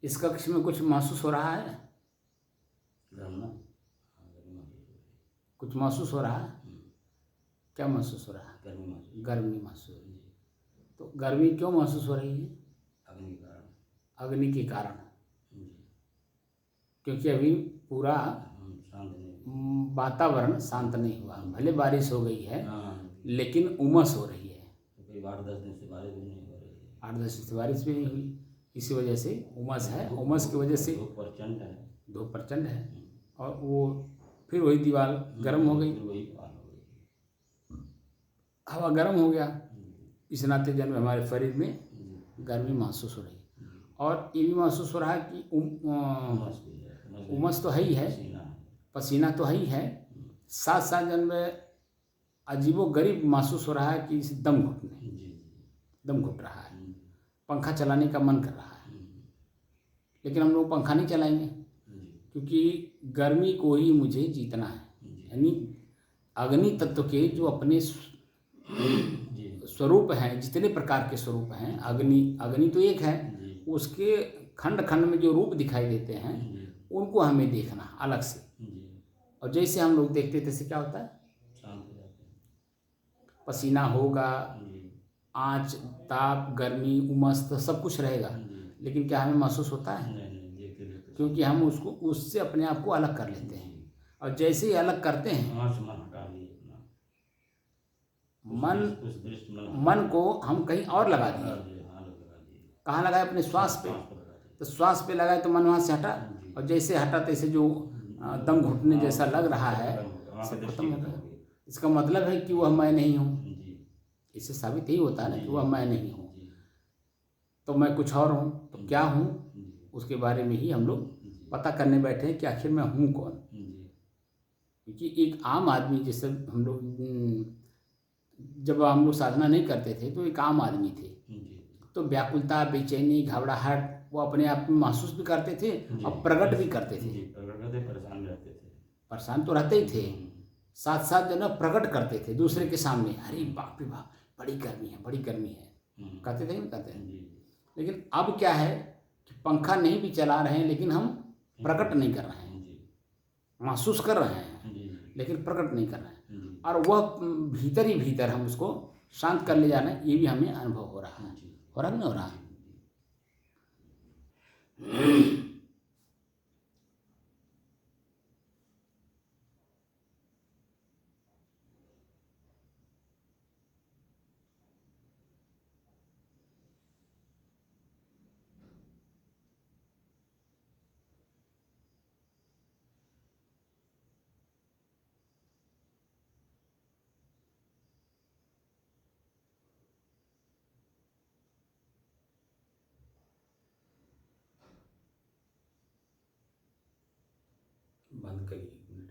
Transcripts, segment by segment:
इस कक्ष में कुछ महसूस हो रहा है? कुछ महसूस हो रहा है? क्या महसूस हो रहा है? गर्मी महसूस हो रही है। तो गर्मी क्यों महसूस हो रही है? अग्नि के कारण। क्योंकि अभी पूरा वातावरण शांत नहीं हुआ। भले बारिश हो गई है लेकिन उमस हो रही है। 8-10 दिन से बारिश भी नहीं हो रही है। 8-10 दिन से बारिश भी नहीं हुई, इसी वजह से उमस है। उमस की वजह से धूप प्रचंड है। धूप प्रचंड है और वो फिर वही दीवार गर्म हो गई, हवा गर्म हो गया। इस नाते जन्म हमारे शरीर में गर्मी महसूस हो रही है। और ये भी महसूस हो रहा है कि उमस तो है ही है, पसीना तो है ही है, साथ साथ जन्म अजीबोगरीब महसूस हो रहा है कि दम घुट रहा है। पंखा चलाने का मन कर रहा है, लेकिन हम लोग पंखा नहीं चलाएंगे क्योंकि गर्मी को ही मुझे जीतना है। यानी अग्नि तत्व के जो अपने स्वरूप हैं, जितने प्रकार के स्वरूप हैं, अग्नि तो एक है, उसके खंड खंड में जो रूप दिखाई देते हैं उनको हमें देखना अलग से। और जैसे हम लोग देखते तैसे क्या होता है, पसीना होगा, आँच, ताप, गर्मी, उमस तो सब कुछ रहेगा, लेकिन क्या हमें महसूस होता है? क्योंकि हम उससे अपने आप को अलग कर लेते हैं। और जैसे ही अलग करते हैं मन को हम कहीं और लगा दिए। कहाँ लगाए? अपने श्वास पे। तो श्वास पे लगाए तो मन वहाँ से हटा, और जैसे हटा तैसे जो दम घुटने जैसा लग रहा है सब खत्म हो गया। इसका मतलब है कि वह मैं नहीं हूँ। इससे साबित यही होता है ना कि वह मैं नहीं हूँ, तो मैं कुछ और हूँ। तो क्या हूँ उसके बारे में ही हम लोग पता करने बैठे हैं कि आखिर मैं हूँ कौन। क्योंकि एक आम आदमी, जैसे हम लोग जब हम लोग साधना नहीं करते थे तो एक आम आदमी थे, तो व्याकुलता, बेचैनी, घबराहट वो अपने आप में महसूस भी करते थे और प्रकट भी करते थे। परेशान रहते थे, परेशान तो रहते ही थे, साथ साथ जो ना प्रकट करते थे दूसरे के सामने, अरे बाप रे बाप, बड़ी गर्मी है, बड़ी गर्मी है, कहते थे नहीं कहते हैं। लेकिन अब क्या है कि पंखा नहीं भी चला रहे हैं लेकिन हम प्रकट नहीं कर रहे हैं, महसूस कर रहे हैं लेकिन प्रकट नहीं कर रहे हैं। और वह भीतर ही भीतर हम उसको शांत कर ले जाना, ये भी हमें अनुभव हो रहा है। हो रहा नहीं हो रहा? बंद करिए एक मिनट।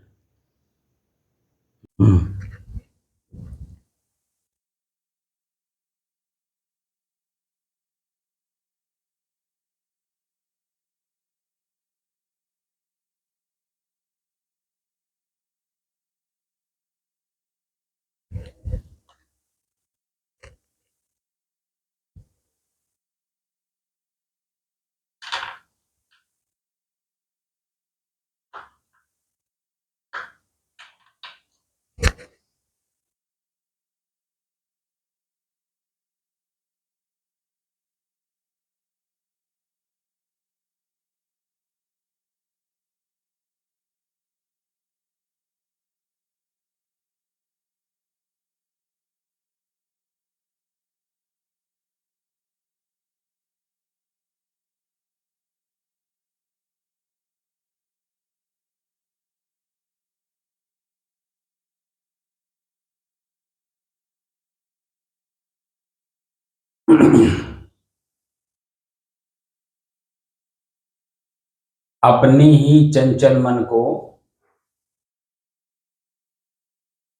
अपने ही चंचल मन को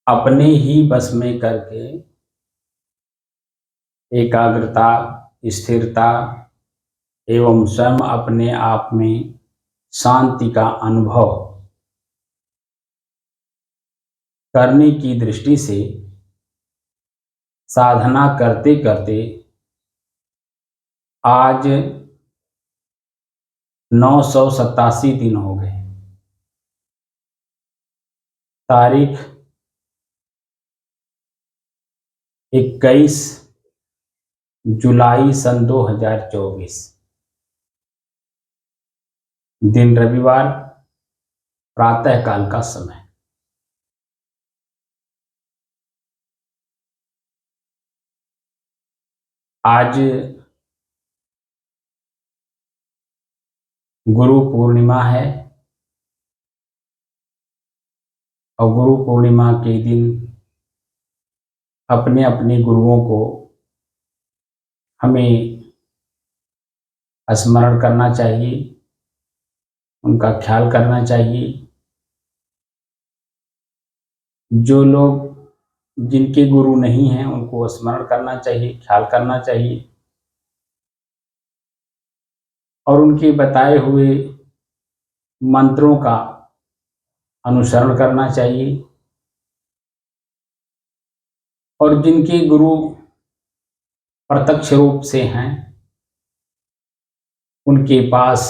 अपने ही बस में करके एकाग्रता, स्थिरता एवं स्वयं अपने आप में शांति का अनुभव करने की दृष्टि से साधना करते करते आज 987 दिन हो गए। तारीख 21 जुलाई सन 2024, दिन रविवार, प्रातः काल का समय। आज गुरु पूर्णिमा है और गुरु पूर्णिमा के दिन अपने अपने गुरुओं को हमें स्मरण करना चाहिए, उनका ख्याल करना चाहिए। जो लोग जिनके गुरु नहीं हैं उनको स्मरण करना चाहिए, ख्याल करना चाहिए और उनके बताए हुए मंत्रों का अनुसरण करना चाहिए। और जिनके गुरु प्रत्यक्ष रूप से हैं उनके पास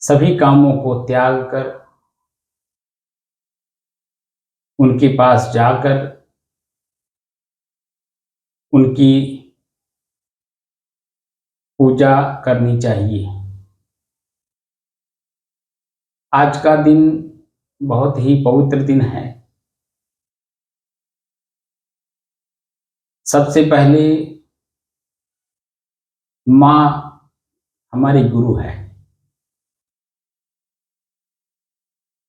सभी कामों को त्याग कर उनके पास जाकर उनकी पूजा करनी चाहिए। आज का दिन बहुत ही पवित्र दिन है। सबसे पहले माँ हमारी गुरु है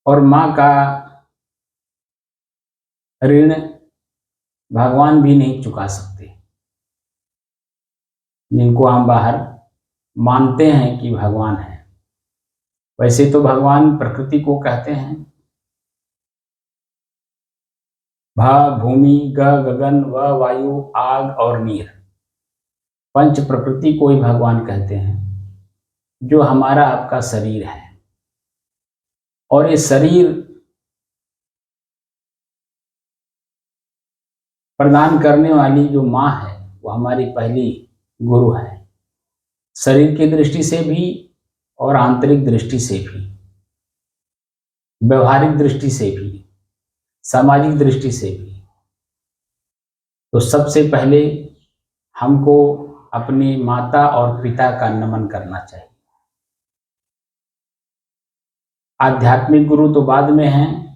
और माँ का ऋण भगवान भी नहीं चुका सकते। जिनको हम बाहर मानते हैं कि भगवान है, वैसे तो भगवान प्रकृति को कहते हैं। भ भूमि, ग गगन, व वायु, आग और नीर, पंच प्रकृति को ही भगवान कहते हैं, जो हमारा आपका शरीर है। और ये शरीर प्रदान करने वाली जो माँ है वो हमारी पहली गुरु है, शरीर की दृष्टि से भी और आंतरिक दृष्टि से भी, व्यवहारिक दृष्टि से भी, सामाजिक दृष्टि से भी। तो सबसे पहले हमको अपने माता और पिता का नमन करना चाहिए। आध्यात्मिक गुरु तो बाद में हैं।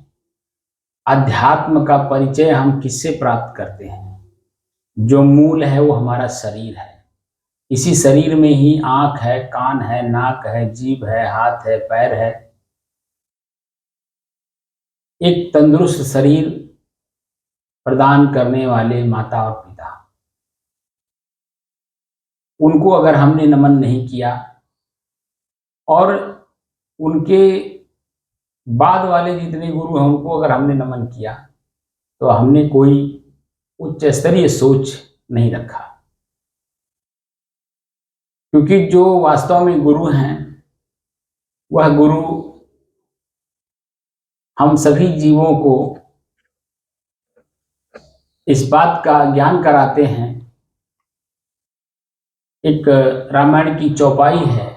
अध्यात्म का परिचय हम किससे प्राप्त करते हैं? जो मूल है वो हमारा शरीर है। इसी शरीर में ही आंख है, कान है, नाक है, जीभ है, हाथ है, पैर है। एक तंदुरुस्त शरीर प्रदान करने वाले माता और पिता, उनको अगर हमने नमन नहीं किया और उनके बाद वाले जितने गुरु हैं उनको अगर हमने नमन किया तो हमने कोई उच्च स्तरीय सोच नहीं रखा। क्योंकि जो वास्तव में गुरु हैं वह गुरु हम सभी जीवों को इस बात का ज्ञान कराते हैं। एक रामायण की चौपाई है,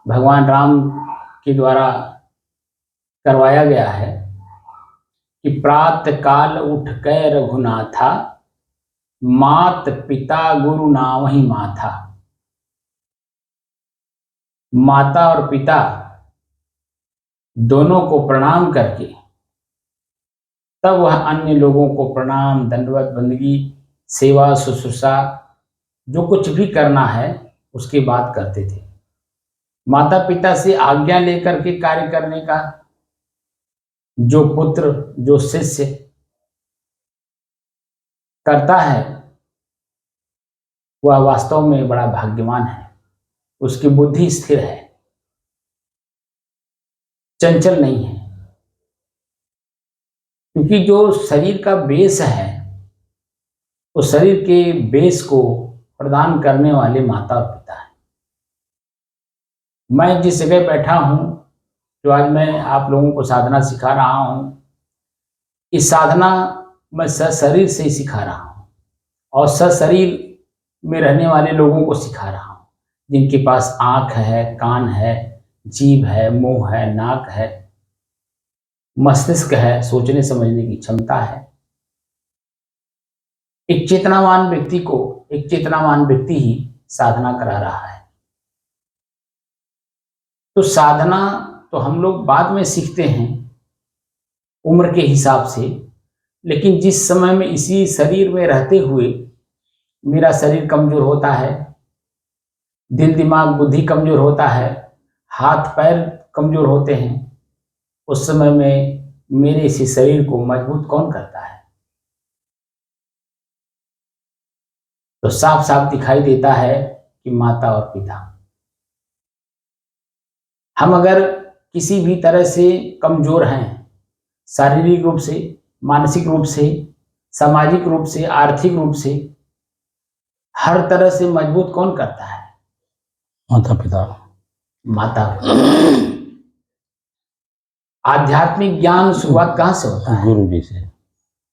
भगवान राम के द्वारा करवाया गया है कि प्रातः काल उठ कै रघुनाथा, मात पिता गुरु नावहि माथा। माता और पिता दोनों को प्रणाम करके तब वह अन्य लोगों को प्रणाम, दंडवत, बंदगी, सेवा, शुश्रूषा जो कुछ भी करना है उसके बाद करते थे। माता पिता से आज्ञा लेकर के कार्य करने का जो पुत्र, जो शिष्य करता है वह वास्तव में बड़ा भाग्यवान है। उसकी बुद्धि स्थिर है, चंचल नहीं है। क्योंकि जो शरीर का बेस है उस शरीर के बेस को प्रदान करने वाले माता और पिता हैं। मैं जिस जगह बैठा हूं, जो आज मैं आप लोगों को साधना सिखा रहा हूं, इस साधना मैं सशरीर से ही सिखा रहा हूं और सशरीर में रहने वाले लोगों को सिखा रहा हूं। जिनके पास आँख है, कान है, जीभ है, मुंह है, नाक है, मस्तिष्क है, सोचने समझने की क्षमता है। एक चेतनावान व्यक्ति को एक चेतनावान व्यक्ति ही साधना करा रहा है। तो साधना तो हम लोग बाद में सीखते हैं उम्र के हिसाब से, लेकिन जिस समय में इसी शरीर में रहते हुए मेरा शरीर कमजोर होता है, दिल दिमाग बुद्धि कमजोर होता है, हाथ पैर कमजोर होते हैं, उस समय में मेरे इसी शरीर को मजबूत कौन करता है? तो साफ साफ दिखाई देता है कि माता और पिता। हम अगर किसी भी तरह से कमजोर हैं, शारीरिक रूप से, मानसिक रूप से, सामाजिक रूप से, आर्थिक रूप से, हर तरह से मजबूत कौन करता है? माता पिता। माता। आध्यात्मिक ज्ञान शुरुआत कहाँ से होता है? गुरु जी से।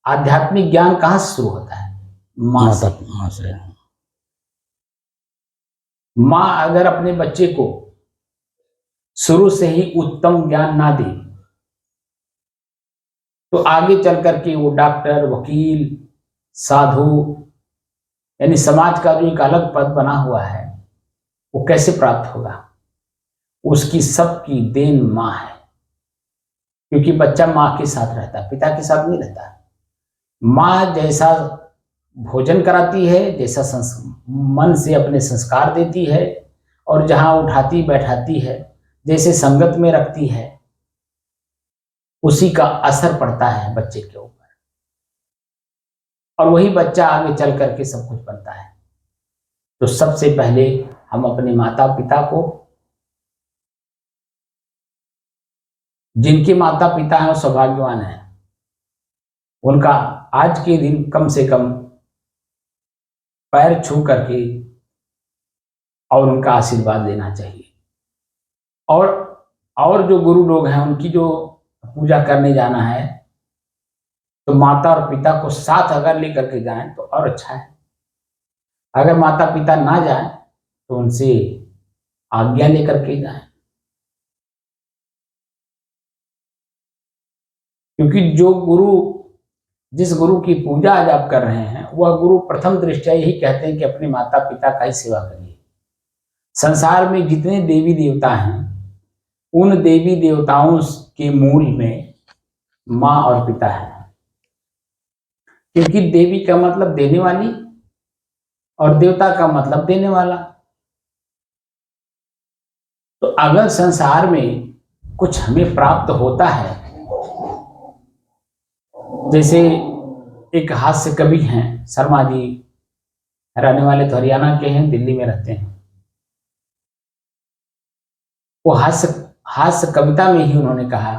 आध्यात्मिक ज्ञान कहाँ से शुरू होता है? माँ से। माँ से। माँ अगर अपने बच्चे को शुरू से ही उत्तम ज्ञान ना दे तो आगे चल करके वो डॉक्टर, वकील, साधु, यानी समाज का जो एक अलग पद बना हुआ है वो कैसे प्राप्त होगा? उसकी सबकी देन माँ है, क्योंकि बच्चा माँ के साथ रहता है, पिता के साथ नहीं रहता। माँ जैसा भोजन कराती है, जैसा मन से अपने संस्कार देती है, और जहां उठाती बैठाती है, जैसे संगत में रखती है, उसी का असर पड़ता है बच्चे के ऊपर, और वही बच्चा आगे चल करके सब कुछ बनता है। तो सबसे पहले हम अपने माता पिता को, जिनके माता पिता हैं वो सौभाग्यवान हैं, उनका आज के दिन कम से कम पैर छू करके और उनका आशीर्वाद लेना चाहिए। और जो गुरु लोग हैं उनकी जो पूजा करने जाना है तो माता और पिता को साथ अगर लेकर के जाएं तो और अच्छा है। अगर माता पिता ना जाएं तो उनसे आज्ञा लेकर के जाएं, क्योंकि जिस गुरु की पूजा आज आप कर रहे हैं वह गुरु प्रथम दृष्टया यही कहते हैं कि अपने माता पिता का ही सेवा करिए। संसार में जितने देवी देवता हैं उन देवी देवताओं के मूल में माँ और पिता है, क्योंकि देवी का मतलब देने वाली और देवता का मतलब देने वाला। तो अगर संसार में कुछ हमें प्राप्त होता है, जैसे एक हास्य कवि हैं शर्मा जी, रहने वाले तो हरियाणा के हैं, दिल्ली में रहते हैं। वो हास्य कविता में ही उन्होंने कहा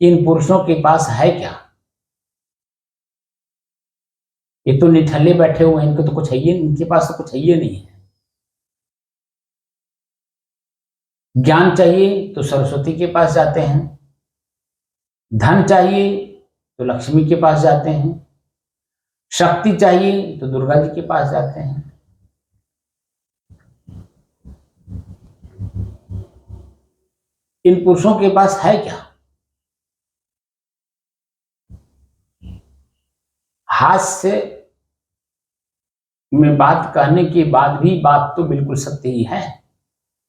कि इन पुरुषों के पास है क्या? ये तो निठल्ले बैठे हुए हैं, इनको तो कुछ है ही, इनके पास तो कुछ है ही नहीं है। ज्ञान चाहिए तो सरस्वती के पास जाते हैं, धन चाहिए तो लक्ष्मी के पास जाते हैं, शक्ति चाहिए तो दुर्गा जी के पास जाते हैं। इन पुरुषों के पास है क्या? हास्य में बात कहने के बाद भी बात तो बिल्कुल सत्य ही है,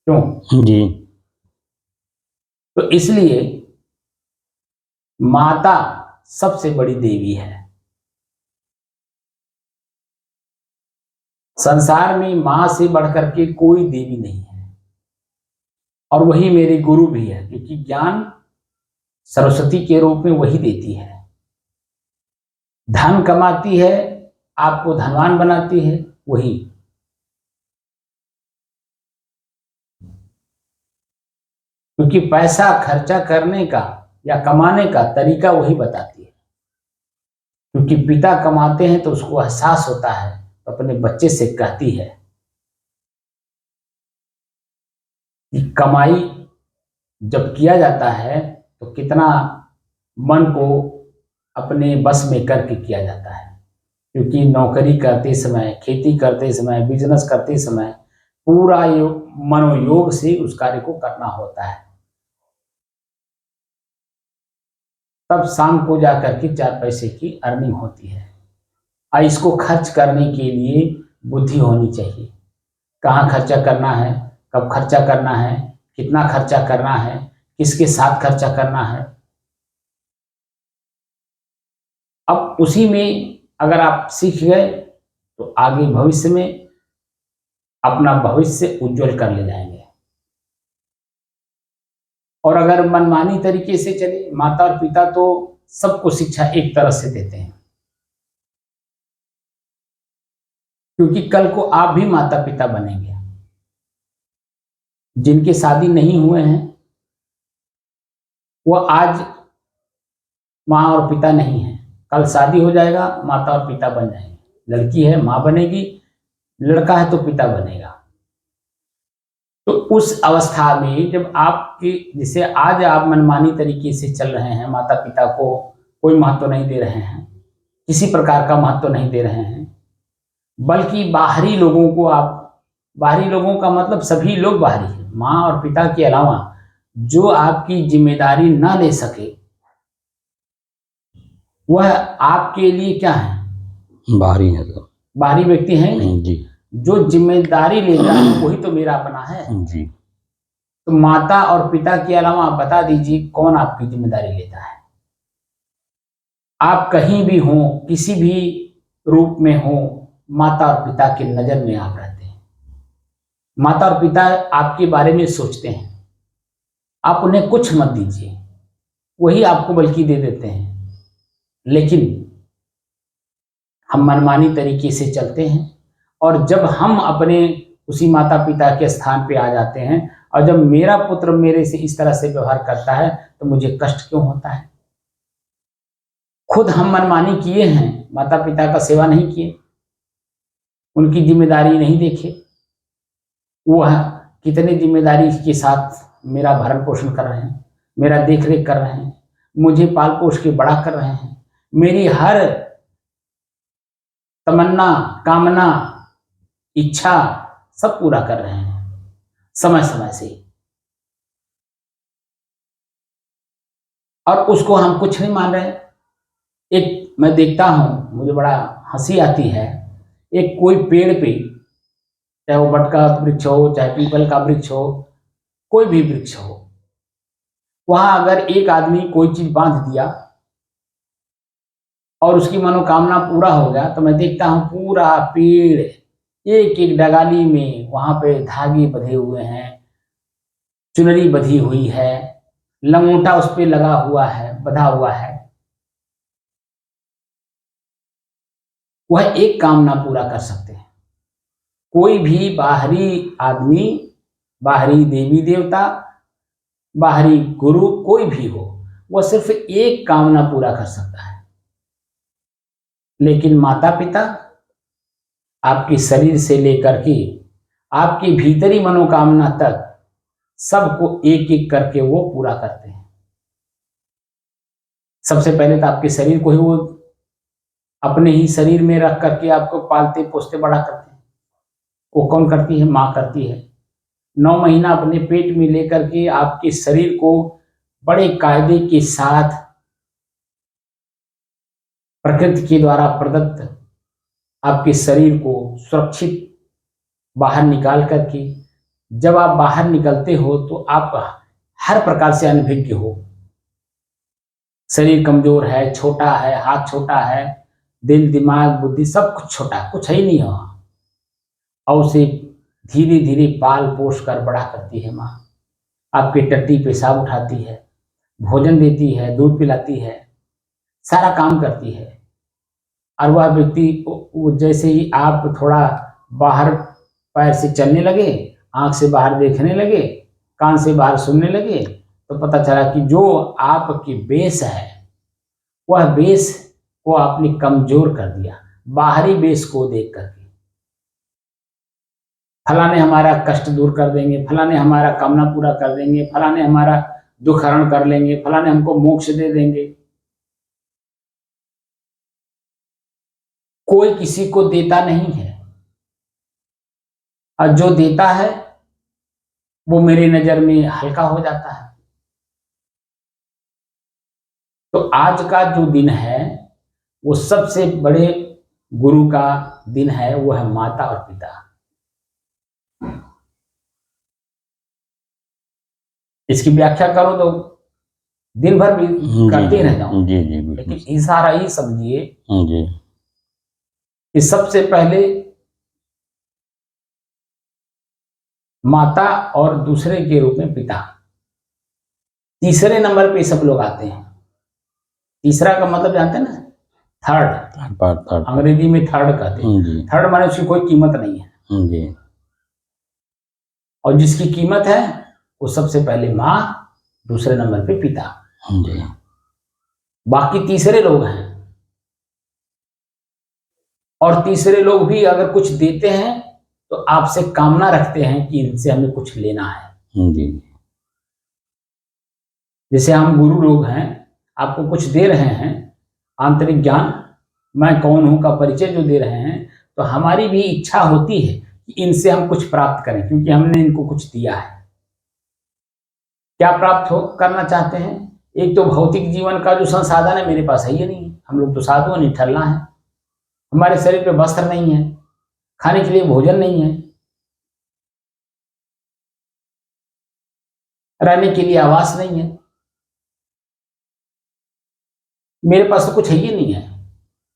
क्यों जी? तो इसलिए माता सबसे बड़ी देवी है। संसार में मां से बढ़कर के कोई देवी नहीं है, और वही मेरे गुरु भी है, क्योंकि ज्ञान सरस्वती के रूप में वही देती है। धन कमाती है, आपको धनवान बनाती है वही। क्योंकि पैसा खर्चा करने का या कमाने का तरीका वही बताती है। क्योंकि पिता कमाते हैं तो उसको एहसास होता है, तो अपने बच्चे से कहती है कि कमाई जब किया जाता है तो कितना मन को अपने बस में करके किया जाता है। क्योंकि नौकरी करते समय, खेती करते समय, बिजनेस करते समय पूरा मनोयोग से उस कार्य को करना होता है। तब शाम को जाकर के 4 पैसे की अर्निंग होती है। और इसको खर्च करने के लिए बुद्धि होनी चाहिए। कहाँ खर्चा करना है, कब खर्चा करना है, कितना खर्चा करना है, किसके साथ खर्चा करना है। अब उसी में अगर आप सीख गए तो आगे भविष्य में अपना भविष्य उज्जवल कर ले जाएंगे। और अगर मनमानी तरीके से चले, माता और पिता तो सबको शिक्षा एक तरह से देते हैं, क्योंकि कल को आप भी माता पिता बनेंगे। जिनके शादी नहीं हुए हैं वो आज माँ और पिता नहीं है, कल शादी हो जाएगा माता और पिता बन जाएंगे। लड़की है माँ बनेगी, लड़का है तो पिता बनेगा। तो उस अवस्था में जब आपकी, जैसे आज आप मनमानी तरीके से चल रहे हैं, माता पिता को कोई महत्व नहीं दे रहे हैं, किसी प्रकार का महत्व नहीं दे रहे हैं, बल्कि बाहरी लोगों को आप, बाहरी लोगों का मतलब सभी लोग बाहरी हैं, माँ और पिता के अलावा जो आपकी जिम्मेदारी ना ले सके वह आपके लिए क्या है, बाहरी है तो बाहरी व्यक्ति हैं नहीं जी। जो जिम्मेदारी लेता है वही तो मेरा अपना है जी। तो माता और पिता के अलावा बता दीजिए कौन आपकी जिम्मेदारी लेता है। आप कहीं भी हो, किसी भी रूप में हो, माता और पिता की नजर में आप रहते हैं। माता और पिता आपके बारे में सोचते हैं, आप उन्हें कुछ मत दीजिए, वही आपको बल्कि दे देते हैं। लेकिन हम मनमानी तरीके से चलते हैं और जब हम अपने उसी माता पिता के स्थान पे आ जाते हैं और जब मेरा पुत्र मेरे से इस तरह से व्यवहार करता है तो मुझे कष्ट क्यों होता है। खुद हम मनमानी किए हैं, माता पिता का सेवा नहीं किए, उनकी जिम्मेदारी नहीं देखे, वह कितने जिम्मेदारी के साथ मेरा भरण पोषण कर रहे हैं, मेरा देख रेख कर रहे हैं, मुझे पाल पोष के बड़ा कर रहे हैं, मेरी हर तमन्ना, कामना, इच्छा सब पूरा कर रहे हैं समय समय से। और उसको हम कुछ नहीं मान रहे। एक मैं देखता हूं, मुझे बड़ा हंसी आती है, एक कोई पेड़ पे, चाहे वो बट का वृक्ष हो, चाहे पीपल का वृक्ष हो, कोई भी वृक्ष हो, वहां अगर एक आदमी कोई चीज बांध दिया और उसकी मनोकामना पूरा हो गया तो मैं देखता हूं पूरा पेड़ एक एक डगाली में वहां पे धागे बंधे हुए हैं, चुनरी बंधी हुई है, लंगोटा उस पे लगा हुआ है, बंधा हुआ है। वह एक कामना पूरा कर सकते हैं। कोई भी बाहरी आदमी, बाहरी देवी देवता, बाहरी गुरु कोई भी हो, वह सिर्फ एक कामना पूरा कर सकता है। लेकिन माता पिता आपके शरीर से लेकर के आपकी भीतरी मनोकामना तक सबको एक एक करके वो पूरा करते हैं। सबसे पहले तो आपके शरीर को ही वो अपने ही शरीर में रख करके आपको पालते पोसते बड़ा करते हैं। वो कौन करती है? माँ करती है। 9 महीना अपने पेट में लेकर के आपके शरीर को बड़े कायदे के साथ प्रकृति के द्वारा प्रदत्त आपके शरीर को सुरक्षित बाहर निकाल करके जब आप बाहर निकलते हो तो आप हर प्रकार से अनभिज्ञ हो। शरीर कमजोर है, छोटा है, हाथ छोटा है, दिल दिमाग बुद्धि सब कुछ छोटा, कुछ है ही नहीं हो। और उसे धीरे धीरे पाल पोष कर बड़ा करती है माँ। आपके टट्टी पेशाब उठाती है, भोजन देती है, दूध पिलाती है, सारा काम करती है। और वह व्यक्ति जैसे ही आप थोड़ा बाहर पैर से चलने लगे, आंख से बाहर देखने लगे, कान से बाहर सुनने लगे, तो पता चला कि जो आपकी बेस है वह बेस को आपने कमजोर कर दिया बाहरी बेस को देख करके। फलाने हमारा कष्ट दूर कर देंगे, फलाने हमारा कामना पूरा कर देंगे, फलाने हमारा दुख हरण कर लेंगे, फलाने हमको मोक्ष दे देंगे। कोई किसी को देता नहीं है। और जो देता है वो मेरी नजर में हल्का हो जाता है। तो आज का जो दिन है वो सबसे बड़े गुरु का दिन है, वो है माता और पिता। इसकी व्याख्या करो तो दिन भर भी करते रह जाऊं, जी जी लेकिन इशारा ही समझिए जी कि सबसे पहले माता और दूसरे के रूप में पिता, तीसरे नंबर पे सब लोग आते हैं। तीसरा का मतलब जानते हैं ना, थर्ड, अंग्रेजी में थर्ड कहते हैं। थर्ड माने उसकी कोई कीमत नहीं है जी। और जिसकी कीमत है वो सबसे पहले माँ, दूसरे नंबर पे पिता जी। बाकी तीसरे लोग हैं। और तीसरे लोग भी अगर कुछ देते हैं तो आपसे कामना रखते हैं कि इनसे हमें कुछ लेना है। जी। जैसे हम गुरु लोग हैं, आपको कुछ दे रहे हैं, आंतरिक ज्ञान, मैं कौन हूं का परिचय जो दे रहे हैं, तो हमारी भी इच्छा होती है कि इनसे हम कुछ प्राप्त करें, क्योंकि हमने इनको कुछ दिया है। क्या प्राप्त हो करना चाहते हैं? एक तो भौतिक जीवन का जो संसाधन है मेरे पास है ही नहीं, हम लोग तो साधु निठल्ला है, हमारे शरीर पे वस्त्र नहीं है, खाने के लिए भोजन नहीं है, रहने के लिए आवास नहीं है, मेरे पास तो कुछ है ही नहीं है।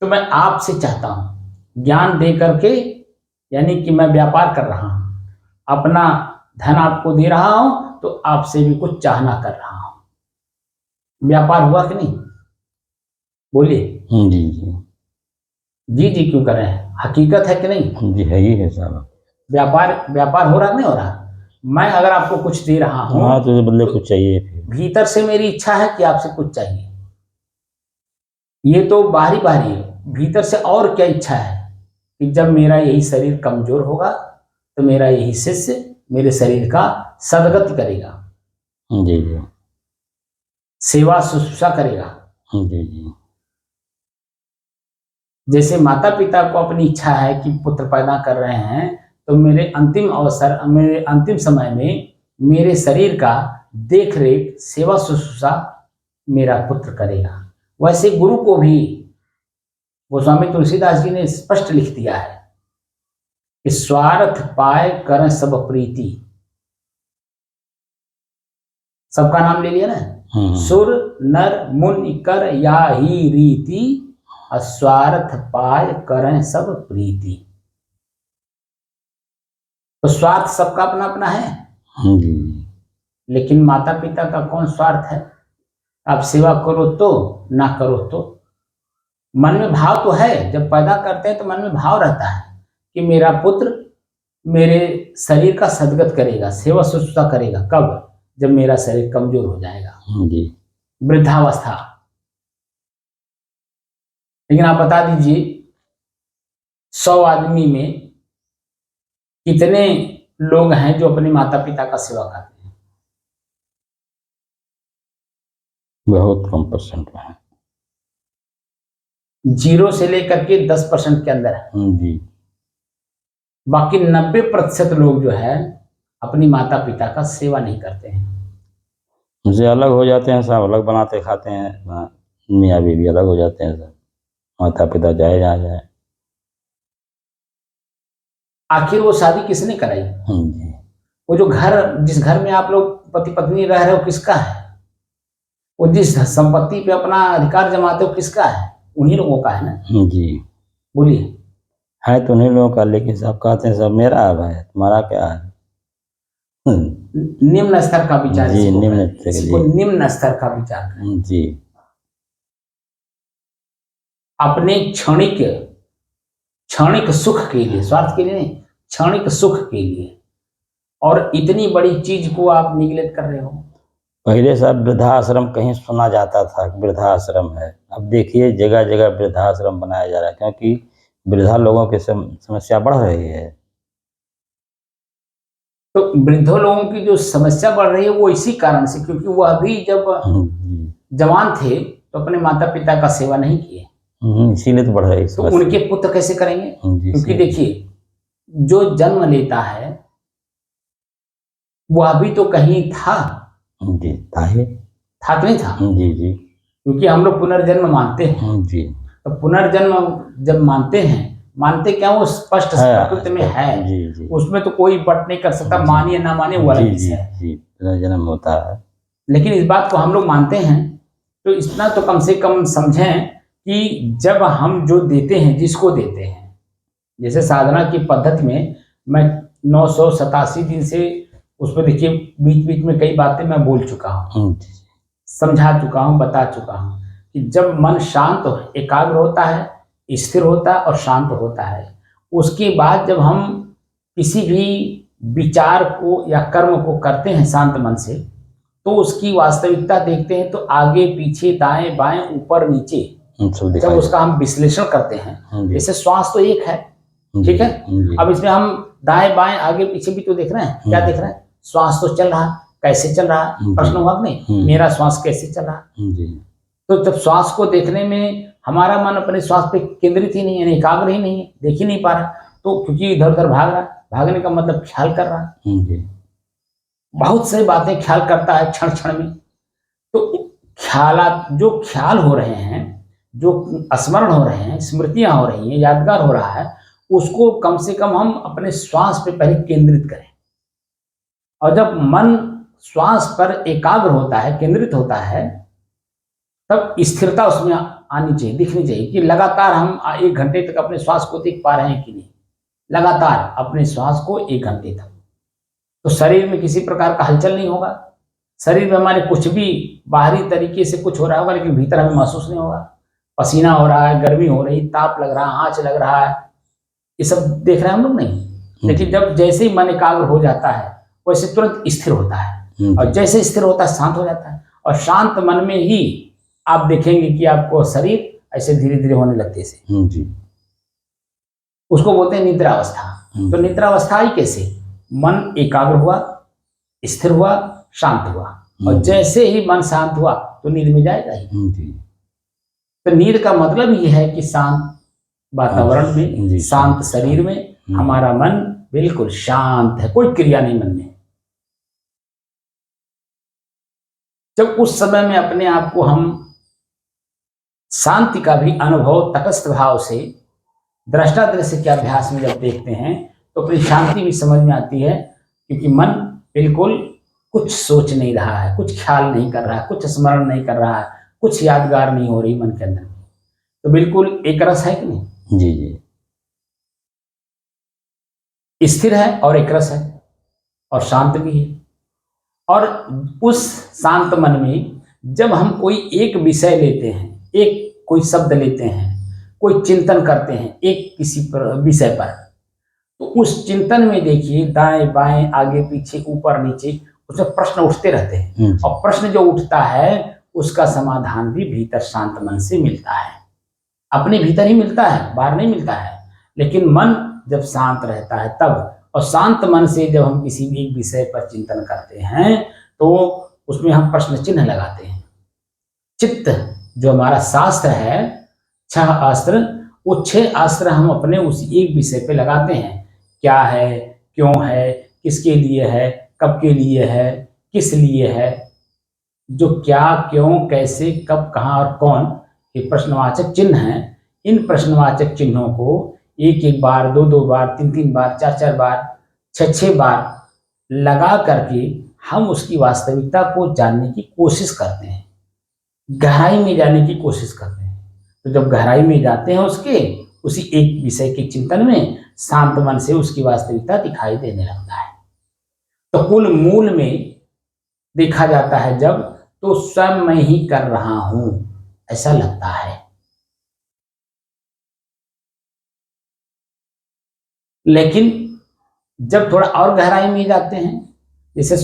तो मैं आपसे चाहता हूं ज्ञान दे करके, यानी कि मैं व्यापार कर रहा हूं, अपना धन आपको दे रहा हूं, तो आपसे भी कुछ चाहना कर रहा हूं। व्यापार हुआ कि नहीं? बोलिए। जी जी जी जी क्यों कर रहे हैं? हकीकत है कि नहीं? जी, है ही है साहब। व्यापार हो रहा कि नहीं हो रहा? मैं अगर आपको कुछ दे रहा हूं, हाँ, तो बदले कुछ चाहिए फिर। भीतर से मेरी इच्छा है कि आपसे कुछ चाहिए। ये तो बाहरी बाहरी है, भीतर से और क्या इच्छा है कि जब मेरा यही शरीर कमजोर होगा तो मेरा यही शिष्य मेरे शरीर का सदगति करेगा, जी जी सेवा शुश्रूषा करेगा। जी जी जैसे माता पिता को अपनी इच्छा है कि पुत्र पैदा कर रहे हैं, तो मेरे अंतिम समय में मेरे शरीर का देख रेख, सेवा शुश्रूषा मेरा पुत्र करेगा। वैसे गुरु को भी गोस्वामी तुलसीदास जी ने स्पष्ट लिख दिया है कि स्वार्थ पाए कर सब प्रीति। सबका नाम ले लिया ना, सुर नर मुनि कर या ही रीति, अस्वार्थ पाए करें सब प्रीति। तो स्वार्थ सबका अपना अपना है, लेकिन माता पिता का कौन स्वार्थ है? आप सेवा करो तो, ना करो तो। मन में भाव तो है, जब पैदा करते हैं तो मन में भाव रहता है कि मेरा पुत्र मेरे शरीर का सदगत करेगा, सेवा शुश्रूषा करेगा। कब? जब मेरा शरीर कमजोर हो जाएगा, वृद्धावस्था। लेकिन आप बता दीजिए 100 आदमी में कितने लोग हैं जो अपने माता पिता का सेवा करते हैं? बहुत कम परसेंट है, 0 से लेकर के 10% के अंदर है। जी। बाकी 90% लोग जो है अपनी माता पिता का सेवा नहीं करते हैं। उनसे अलग हो जाते हैं, सब अलग बनाते खाते हैं, मियाँ बीवी अलग हो जाते हैं, सब माता पिता जाए जहाँ जाए। आखिर वो शादी किसने कराई? जी। वो जो घर, जिस घर में आप लोग पति पत्नी रह रहे हो, किसका है? वो जिस संपत्ति पे अपना अधिकार जमाते हो, किसका है? उन्हीं लोगों का है ना। जी। बोलिए। है तो उन्हीं लोगों का, लेकिन सब कहते हैं सब मेरा है भाई, तुम्हारा क्या है। निम्न स्तर का विचार, जी, निम्न स्तर का विचार जी। अपने क्षणिक सुख के लिए, स्वार्थ के लिए नहीं, क्षणिक सुख के लिए, और इतनी बड़ी चीज को आप निगलेक्ट कर रहे हो। पहले सब वृद्धाश्रम कहीं सुना जाता था, वृद्धाश्रम है। अब देखिए जगह जगह वृद्धाश्रम बनाया जा रहा है, क्योंकि वृद्धा लोगों की समस्या बढ़ रही है। तो वृद्धों लोगों की जो समस्या बढ़ रही है वो इसी कारण से, क्योंकि वो अभी जब जवान थे तो अपने माता पिता का सेवा नहीं किए, इसीलिए तो बढ़ रही है। तो उनके पुत्र कैसे करेंगे? क्योंकि देखिए जो जन्म लेता है वो अभी तो कहीं था जी था ही। था कि नहीं था? जी जी क्योंकि हम लोग पुनर्जन्म मानते हैं। जी तो पुनर्जन्म जब मानते हैं, मानते क्या वो स्पष्ट प्रकृति में है, जी जी उसमें तो कोई बट नहीं कर सकता, मानिए ना मानिए वो अलग जी विषय जी है। जी पुनर्जन्म होता है। लेकिन इस बात को हम लोग मानते हैं, तो इतना तो कम से कम समझें कि जब हम जो देते हैं, जिसको देते हैं, जैसे साधना की पद्धति में मैं 987 दिन से उस पर देखिए बीच बीच में कई बातें मैं बोल चुका हूँ, जी समझा चुका हूँ, बता चुका हूँ कि जब मन शांत एकाग्र होता है, स्थिर होता है और शांत होता है, उसके बाद जब हम किसी भी विचार को या कर्म को करते हैं शांत मन से, तो उसकी वास्तविकता देखते हैं तो आगे पीछे दाएं बाएं ऊपर नीचे सब जब दिखाई उसका हम विश्लेषण करते हैं, जी। जैसे श्वास तो एक है, ठीक है, जी अब इसमें हम दाएं बाएं आगे पीछे भी तो देख रहे हैं, क्या देख रहे हैं? श्वास तो चल रहा, कैसे चल रहा है? प्रश्न हुआ कि नहीं, मेरा श्वास कैसे चल रहा? जी तो जब श्वास को देखने में हमारा मन अपने श्वास पे केंद्रित ही नहीं है, एकाग्र ही नहीं है, देख ही नहीं पा रहा, तो क्योंकि इधर उधर भाग रहा, भागने का मतलब ख्याल कर रहा, जी बहुत सारी बातें ख्याल करता है क्षण क्षण में। तो ख्यालात जो ख्याल हो रहे हैं, जो स्मरण हो रहे हैं, स्मृतियां हो रही हैं, यादगार हो रहा है, उसको कम से कम हम अपने श्वास पे पहले केंद्रित करें। और जब मन श्वास पर एकाग्र होता है, केंद्रित होता है, तब स्थिरता उसमें आनी चाहिए, दिखनी चाहिए कि लगातार हम 1 घंटे तक अपने श्वास को देख पा रहे हैं कि नहीं, लगातार अपने श्वास को 1 घंटे तक। तो शरीर में किसी प्रकार का हलचल नहीं होगा, शरीर में हमारे कुछ भी बाहरी तरीके से कुछ हो रहा होगा, लेकिन भीतर हमें महसूस नहीं होगा। पसीना हो रहा है, गर्मी हो रही, ताप लग रहा है, आँच लग रहा है, ये सब देख रहे हैं हम लोग नहीं। लेकिन जब जैसे ही मन एकाग्र हो जाता है, वैसे तुरंत स्थिर होता है, और जैसे स्थिर होता है शांत हो जाता है, और शांत मन में ही आप देखेंगे कि आपको शरीर ऐसे धीरे धीरे होने लगते से, जी उसको बोलते हैं निद्रावस्था। तो निद्रावस्था आई कैसे? मन एकाग्र हुआ, स्थिर हुआ, शांत हुआ, और जैसे ही मन शांत हुआ तो नींद में जाएगा ही। तो नींद का मतलब ये है कि शांत वातावरण में, शांत शरीर में हमारा मन बिल्कुल शांत है, कोई क्रिया नहीं मन में। जब उस समय में अपने आप को हम शांति का भी अनुभव तटस्थ भाव से दृष्टादृश्य के अभ्यास में जब देखते हैं, तो अपनी शांति भी समझ में आती है, क्योंकि मन बिल्कुल कुछ सोच नहीं रहा है, कुछ ख्याल नहीं कर रहा है, कुछ स्मरण नहीं कर रहा है, कुछ यादगार नहीं हो रही मन के अंदर। तो बिल्कुल एक रस है कि नहीं? जी जी स्थिर है और एक रस है और शांत भी है। और उस शांत मन में जब हम कोई एक विषय लेते हैं, एक कोई शब्द लेते हैं, कोई चिंतन करते हैं एक किसी विषय पर, तो उस चिंतन में देखिए दाएं बाएं आगे पीछे ऊपर नीचे उसमें प्रश्न उठते रहते हैं, और प्रश्न जो उठता है उसका समाधान भी भीतर शांत मन से मिलता है, अपने भीतर ही मिलता है, बाहर नहीं मिलता है। लेकिन मन जब शांत रहता है तब, और शांत मन से जब हम किसी भी एक विषय पर चिंतन करते हैं तो उसमें हम प्रश्न चिन्ह लगाते हैं। चित्त जो हमारा शास्त्र है, 6 अस्त्र, वो 6 अस्त्र हम अपने उस एक विषय पे लगाते हैं। क्या है, क्यों है, किसके लिए है, कब के लिए है, किस लिए है, जो क्या, क्यों, कैसे, कब, कहाँ और कौन, ये प्रश्नवाचक चिन्ह हैं। इन प्रश्नवाचक चिन्हों को एक एक बार, 2 बार, 3 बार, 4 बार, 6 बार लगा करके हम उसकी वास्तविकता को जानने की कोशिश करते हैं, गहराई में जाने की कोशिश करते हैं। तो जब गहराई में जाते हैं उसी एक विषय के चिंतन में, शांत मन से उसकी वास्तविकता दिखाई देने लगता है। तो कुल मूल में देखा जाता है जब, तो स्वयं मैं ही कर रहा हूं ऐसा लगता है। लेकिन जब थोड़ा और गहराई में जाते हैं, जैसे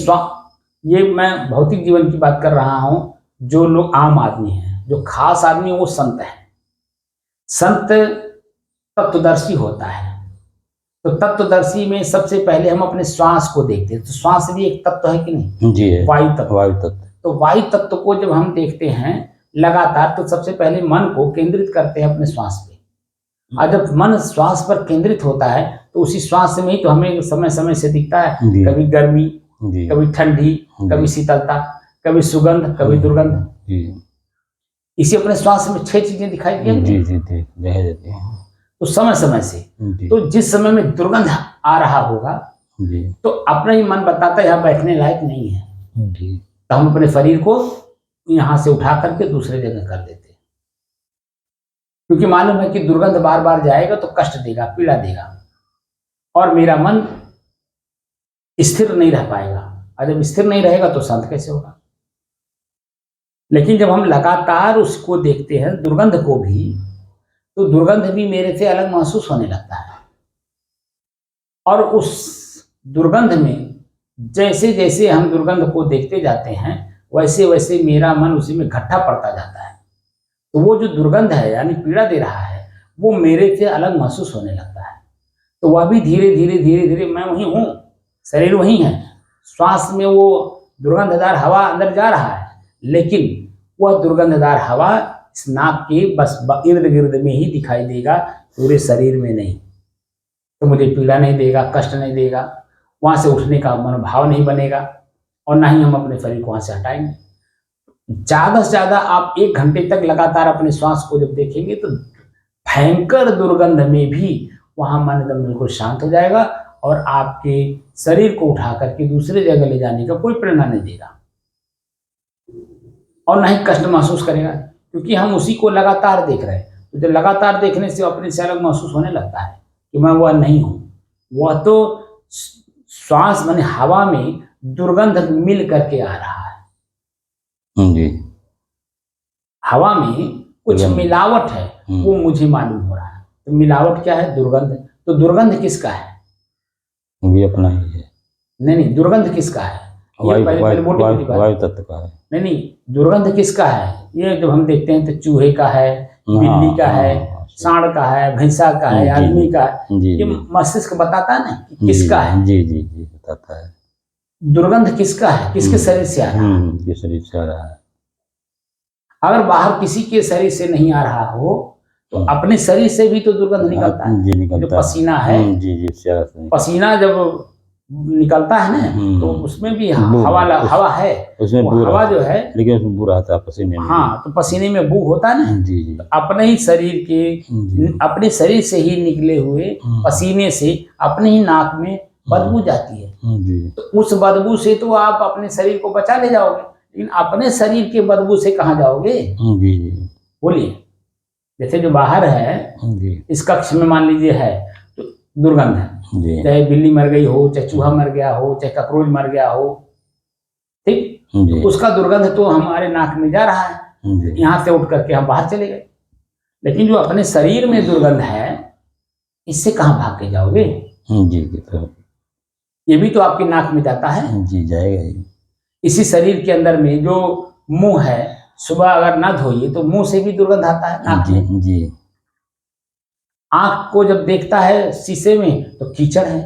ये मैं भौतिक जीवन की बात कर रहा हूं, जो लोग आम आदमी हैं, जो खास आदमी है वो संत है। संत तत्वदर्शी होता है। तो तत्वदर्शी में सबसे पहले हम अपने श्वास को देखते हैं। तो श्वास भी एक तत्व है कि नहीं? जी है, वायु तत्व। वायु तत्व। तो वायु तत्व को जब हम देखते हैं लगातार, तो सबसे पहले मन को केंद्रित करते हैं अपने श्वास पे, और जब मन श्वास पर केंद्रित होता है तो उसी श्वास में ही तो हमें समय समय से दिखता है, जी। कभी गर्मी, जी कभी ठंडी, जी। कभी शीतलता, कभी सुगंध, कभी दुर्गंध। जी इसी अपने श्वास में 6 चीजें दिखाई दी जी जी दिखाई देती हैं। तो समय समय से, जी तो जिस समय में दुर्गंध आ रहा होगा जी तो अपना ही मन बताता है यहाँ बैठने लायक नहीं है, जी तो हम अपने शरीर को यहाँ से उठा करके दूसरे जगह कर देते हैं, क्योंकि मालूम है कि दुर्गंध बार बार जाएगा तो कष्ट देगा, पीड़ा देगा, और मेरा मन स्थिर नहीं रह पाएगा, और जब स्थिर नहीं रहेगा तो शांत कैसे होगा। लेकिन जब हम लगातार उसको देखते हैं दुर्गंध को भी, तो दुर्गंध भी मेरे से अलग महसूस होने लगता है, और उस दुर्गंध में जैसे जैसे हम दुर्गंध को देखते जाते हैं वैसे वैसे मेरा मन उसी में घट्टा पड़ता जाता है। तो वो जो दुर्गंध है यानी पीड़ा दे रहा है वो मेरे से अलग महसूस होने लगता है। तो वह भी धीरे धीरे धीरे धीरे, मैं वही हूँ, शरीर वही है, श्वास में वो दुर्गंधदार हवा अंदर जा रहा है, लेकिन वह दुर्गंधदार हवा इस नाक के बस इर्द गिर्द में ही दिखाई देगा, पूरे शरीर में नहीं। तो मुझे पीड़ा नहीं देगा, कष्ट नहीं देगा, वहाँ से उठने का मनोभाव नहीं बनेगा, और ना ही हम अपने शरीर को वहाँ से हटाएंगे। ज़्यादा से ज़्यादा आप 1 घंटे तक लगातार अपने श्वास को जब देखेंगे तो भयंकर दुर्गंध में भी वहाँ मन एकदम बिल्कुल शांत हो जाएगा, और आपके शरीर को उठा करके दूसरे जगह ले जाने का कोई प्रेरणा नहीं देगा, और ना ही कष्ट महसूस करेगा, क्योंकि हम उसी को लगातार देख रहे हैं। तो जब लगातार देखने से अपने से अलग महसूस होने लगता है कि मैं वह नहीं हूँ, वह तो श्वास माने हवा में दुर्गंध मिल करके आ रहा है। जी हवा में कुछ मिलावट है, वो मुझे मालूम हो रहा है। तो मिलावट क्या है? दुर्गंध। तो दुर्गंध किसका है? ये अपना ही है। नहीं, दुर्गंध किसका है? वायु तत्व का है। नहीं, दुर्गंध किसका है? ये जब हम देखते हैं तो चूहे का है, बिल्ली का है, सांड का है, भैंसा का है, आदमी का है, ये मस्तिष्क बताता है ना कि किसका है। जी जी जी बताता है। दुर्गंध किसका है? किसके शरीर से आ रहा है? किस शरीर से आ रहा है। अगर बाहर किसी के शरीर से नहीं आ रहा हो तो अपने शरीर से भी तो दुर्गंध निकलता है। जी निकलता जो पसीना है, जी जी पसीना जब निकलता है ना तो उसमें भी हवा है, उसमें हवा जो है, लेकिन उसमें बू रहता है पसीने में। हाँ, तो पसीने में बू होता है ना। जी जी। तो अपने ही शरीर के, अपने शरीर से ही निकले हुए पसीने से अपने ही नाक में बदबू जाती है। जी। तो उस बदबू से तो आप अपने शरीर को बचा ले जाओगे, लेकिन अपने शरीर के बदबू से कहाँ जाओगे? जी जी। बोलिए। जैसे जो बाहर है जी। इस कक्ष में मान लीजिए है तो दुर्गंध है, चाहे बिल्ली मर गई हो, चाहे चूहा मर गया हो, चाहे ककरोच मर गया हो, ठीक, तो उसका दुर्गंध तो हमारे नाक में जा रहा है, यहाँ से उठ करके हम बाहर चले गए। लेकिन जो अपने शरीर में दुर्गंध है इससे कहाँ भाग के जाओगे? जी तो ये भी तो आपके नाक में जाता है। जी जाएगा ही। इसी शरीर के अंदर में जो मुंह है, सुबह अगर ना धोइए तो मुंह से भी दुर्गंध आता है नाक में। जी। आंख को जब देखता है शीशे में तो कीचड़ है,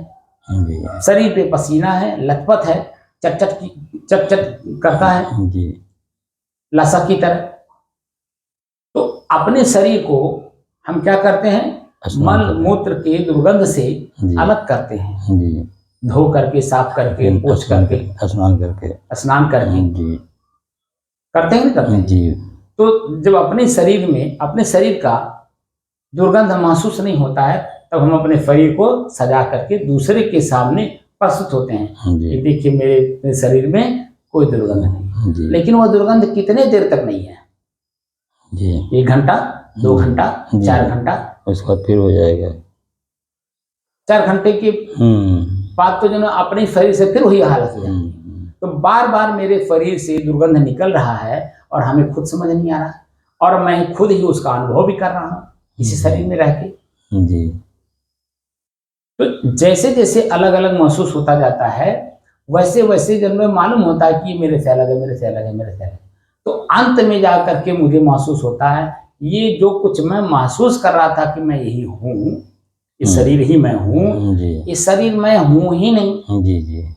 शरीर पे पसीना है, लथपथ है, चट चट करता है जी लसा की तरह। तो अपने शरीर को हम क्या करते हैं? मल मूत्र के दुर्गंध से अलग करते हैं, जी। धो करके, साफ करके, पोंछ करके, स्नान करके जी करते हैं ना, करते हैं जी। तो जब अपने शरीर में, अपने शरीर का दुर्गंध महसूस नहीं होता है तब हम अपने शरीर को सजा करके दूसरे के सामने प्रस्तुत होते हैं कि देखिए मेरे शरीर में कोई दुर्गंध नहीं। लेकिन वह दुर्गंध कितने देर तक नहीं है? जी। 1 घंटा, 2 घंटा, 4 घंटा, उसका फिर हो जाएगा। 4 घंटे के बाद तो जो अपने शरीर से फिर वही हालत हो जाती है। तो बार बार मेरे शरीर से दुर्गंध निकल रहा है और हमें खुद समझ नहीं आ रहा, और मैं खुद ही उसका अनुभव भी कर रहा हूँ इसी शरीर में रह के। जी। तो जैसे जैसे अलग अलग महसूस होता जाता है वैसे वैसे जब मैं मालूम होता है कि मेरे से अलग है, मेरे से अलग है, मेरे से अलग है, तो अंत में जा करके मुझे महसूस होता है ये जो कुछ मैं महसूस कर रहा था कि मैं यही हूँ, इस शरीर ही मैं हूँ, इस शरीर मैं हूँ ही नहीं। जी जी।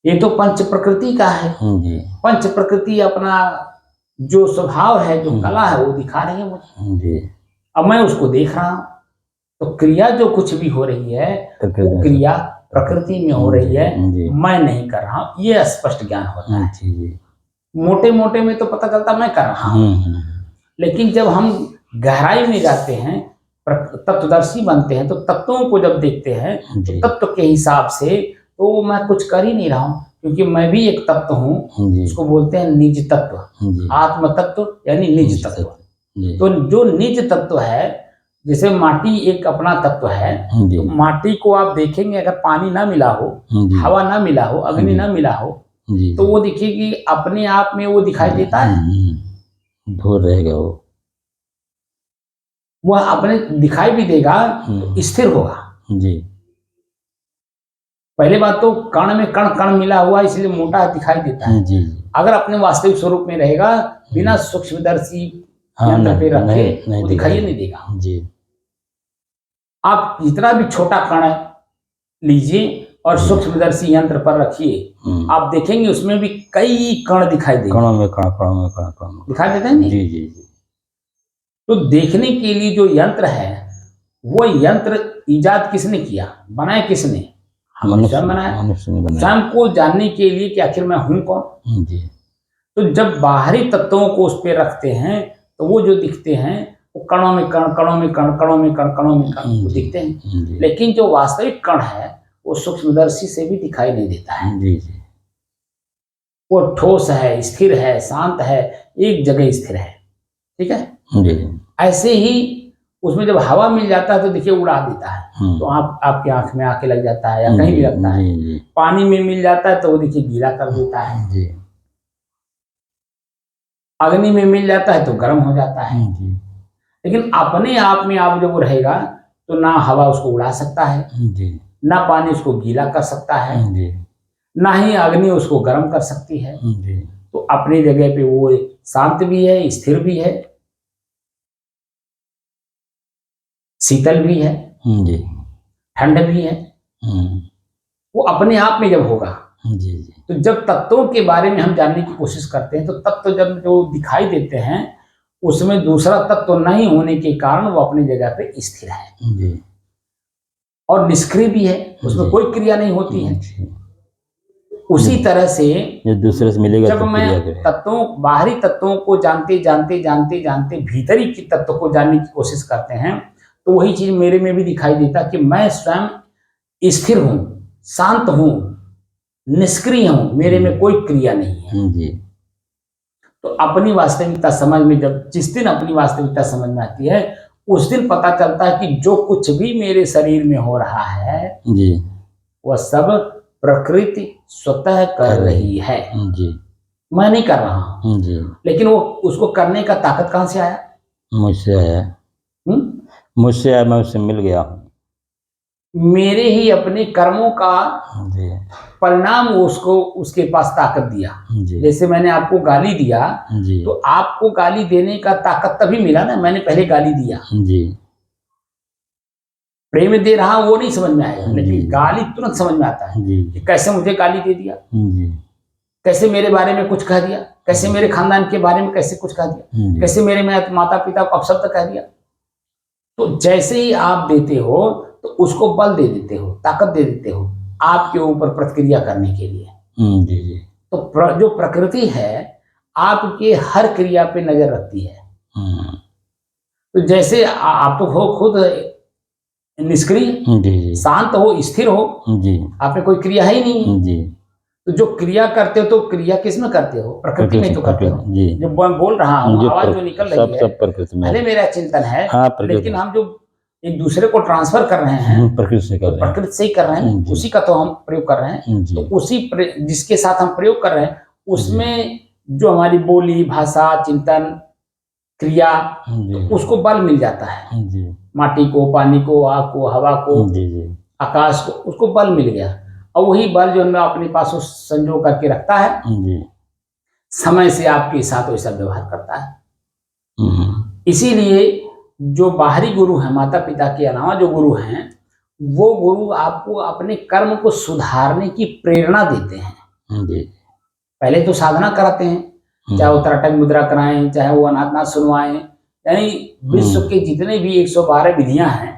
ये तो पंच प्रकृति का है। जी। पंच प्रकृति अपना जो स्वभाव है, जो कला है वो दिखा रही है मुझे। जी। अब मैं उसको देख रहा हूँ, तो क्रिया जो कुछ भी हो रही है वो क्रिया प्रकृति में हो रही है, मैं नहीं कर रहा हूँ, ये स्पष्ट ज्ञान होता है। जी जी। मोटे मोटे में तो पता चलता मैं कर रहा हूँ, लेकिन जब हम गहराई में जाते हैं, तत्वदर्शी बनते हैं, तो तत्वों को जब देखते हैं तो तत्व के हिसाब से तो मैं कुछ कर ही नहीं रहा हूँ, क्योंकि मैं भी एक तत्व हूँ। उसको बोलते हैं निज तत्व, आत्म तत्व यानी निज तत्व। तो जो निज तत्व है, जैसे माटी एक अपना तत्व है, तो माटी को आप देखेंगे, अगर पानी ना मिला हो, हवा ना मिला हो, अग्नि ना मिला हो, तो वो देखिए अपने आप में वो दिखाई देता है, धूल रहेगा, वह अपने दिखाई भी देगा तो स्थिर होगा। जी। पहले बात तो कण में कण कण मिला हुआ इसलिए मोटा दिखाई देता है। जी। अगर अपने वास्तविक स्वरूप में रहेगा, बिना सूक्ष्मदर्शी यंत्र पे रखे वो दिखाई नहीं देगा। जी। आप जितना भी छोटा कण लीजिए और सूक्ष्मदर्शी यंत्र पर रखिए, आप देखेंगे उसमें भी कई कण दिखाई देंगे, कणों में कण दिखाई देते हैं। जी जी जी। तो देखने के लिए जो यंत्र है, वो यंत्र इजाद किसने किया, बनाया किसने? मनुष्य बनाया। स्वयं को जानने के लिए कि आखिर मैं हूं कौन। जी। तो जब बाहरी तत्वों को उस पर रखते हैं तो वो जो दिखते हैं वो कणों में कण, कणों में कण, कणों में कण, कणों में कण दिखते हैं। लेकिन जो वास्तविक कण है वो सूक्ष्मदर्शी से भी दिखाई नहीं देता है। जी जी। वो ठोस है, स्थिर है, शांत है, एक जगह स्थिर है। ठीक है जी। ऐसे ही उसमें जब हवा मिल जाता है तो देखिए उड़ा देता है, तो आपके आंख में आके लग जाता है या कहीं भी लगता है। पानी में मिल जाता है तो वो देखिए गीला कर देता है। जी। अग्नि में मिल जाता है तो गर्म हो जाता है। लेकिन अपने आप में आप जब वो रहेगा तो ना हवा उसको उड़ा सकता है, ना पानी उसको गीला कर सकता है, ना ही अग्नि उसको गर्म कर सकती है। तो अपनी जगह पे वो शांत भी है, स्थिर भी है, शीतल भी है, ठंड भी है। वो अपने आप में जब होगा, तो जब तत्वों के बारे में हम जानने की कोशिश करते हैं तो तत्व जब जो दिखाई देते हैं उसमें दूसरा तत्व नहीं होने के कारण वो अपनी जगह पे स्थिर है और निष्क्रिय भी है, उसमें कोई क्रिया नहीं होती है। उसी तरह से दूसरे से मिलेगा जब मैं तत्वों, बाहरी तत्वों को जानते जानते जानते जानते भीतरी की तत्व को जानने की कोशिश करते हैं, तो वही चीज मेरे में भी दिखाई देता कि मैं स्वयं स्थिर हूं, शांत हूं, निष्क्रिय हूं, मेरे में कोई क्रिया नहीं है। तो अपनी वास्तविकता समझ में, जब जिस दिन अपनी वास्तविकता समझ में आती है उस दिन पता चलता है कि जो कुछ भी मेरे शरीर में हो रहा है वह सब प्रकृति स्वतः कर रही है। मैं नहीं कर रहा हूं। लेकिन वो उसको करने का ताकत कहां से आया? मुझसे आया। मुझसे आया, मैं उससे मिल गया हूँ। मेरे ही अपने कर्मों का परिणाम उसको उसके पास ताकत दिया। जैसे मैंने आपको गाली दिया तो आपको गाली देने का ताकत तभी मिला ना, मैंने पहले गाली दिया। प्रेम दे रहा वो नहीं समझ में आएगा, लेकिन गाली तुरंत समझ में आता है कि कैसे मुझे गाली दे दिया, कैसे मेरे बारे में कुछ कह दिया, कैसे मेरे खानदान के बारे में कैसे कुछ कह दिया, कैसे मेरे माता पिता को अपशब्द कह दिया। तो जैसे ही आप देते हो तो उसको बल दे देते हो, ताकत दे देते हो आपके ऊपर प्रतिक्रिया करने के लिए। तो जो प्रकृति है आपके हर क्रिया पे नजर रखती है। तो जैसे आप तो हो खुद निष्क्रिय, शांत हो, स्थिर हो, आप में कोई क्रिया है ही नहीं। तो जो क्रिया करते हो तो क्रिया किस में करते हो? प्रकृति में तो करते हो। जो मैं बोल रहा हूँ, आवाज जो निकल रही है, भले मेरा चिंतन है, लेकिन हम जो एक दूसरे को ट्रांसफर कर रहे हैं प्रकृति से ही कर रहे हैं, उसी का तो हम प्रयोग कर रहे हैं। तो उसी जिसके साथ हम प्रयोग कर रहे हैं उसमें जो हमारी बोली, भाषा, चिंतन, क्रिया, तो उसको बल मिल जाता है। माटी को, पानी को, आग को, हवा को, आकाश को, उसको बल मिल गया। और वही बल जो मैं अपने पास संजो करके रखता है, समय से आपके साथ वैसा व्यवहार करता है। इसीलिए जो बाहरी गुरु हैं, माता पिता के अलावा जो गुरु हैं, वो गुरु आपको अपने कर्म को सुधारने की प्रेरणा देते हैं। पहले तो साधना कराते हैं, चाहे वो त्राटक मुद्रा कराएं, चाहे वो अनाथनाथ सुनवाएं, यानी विश्व के जितने भी 112 विधियां हैं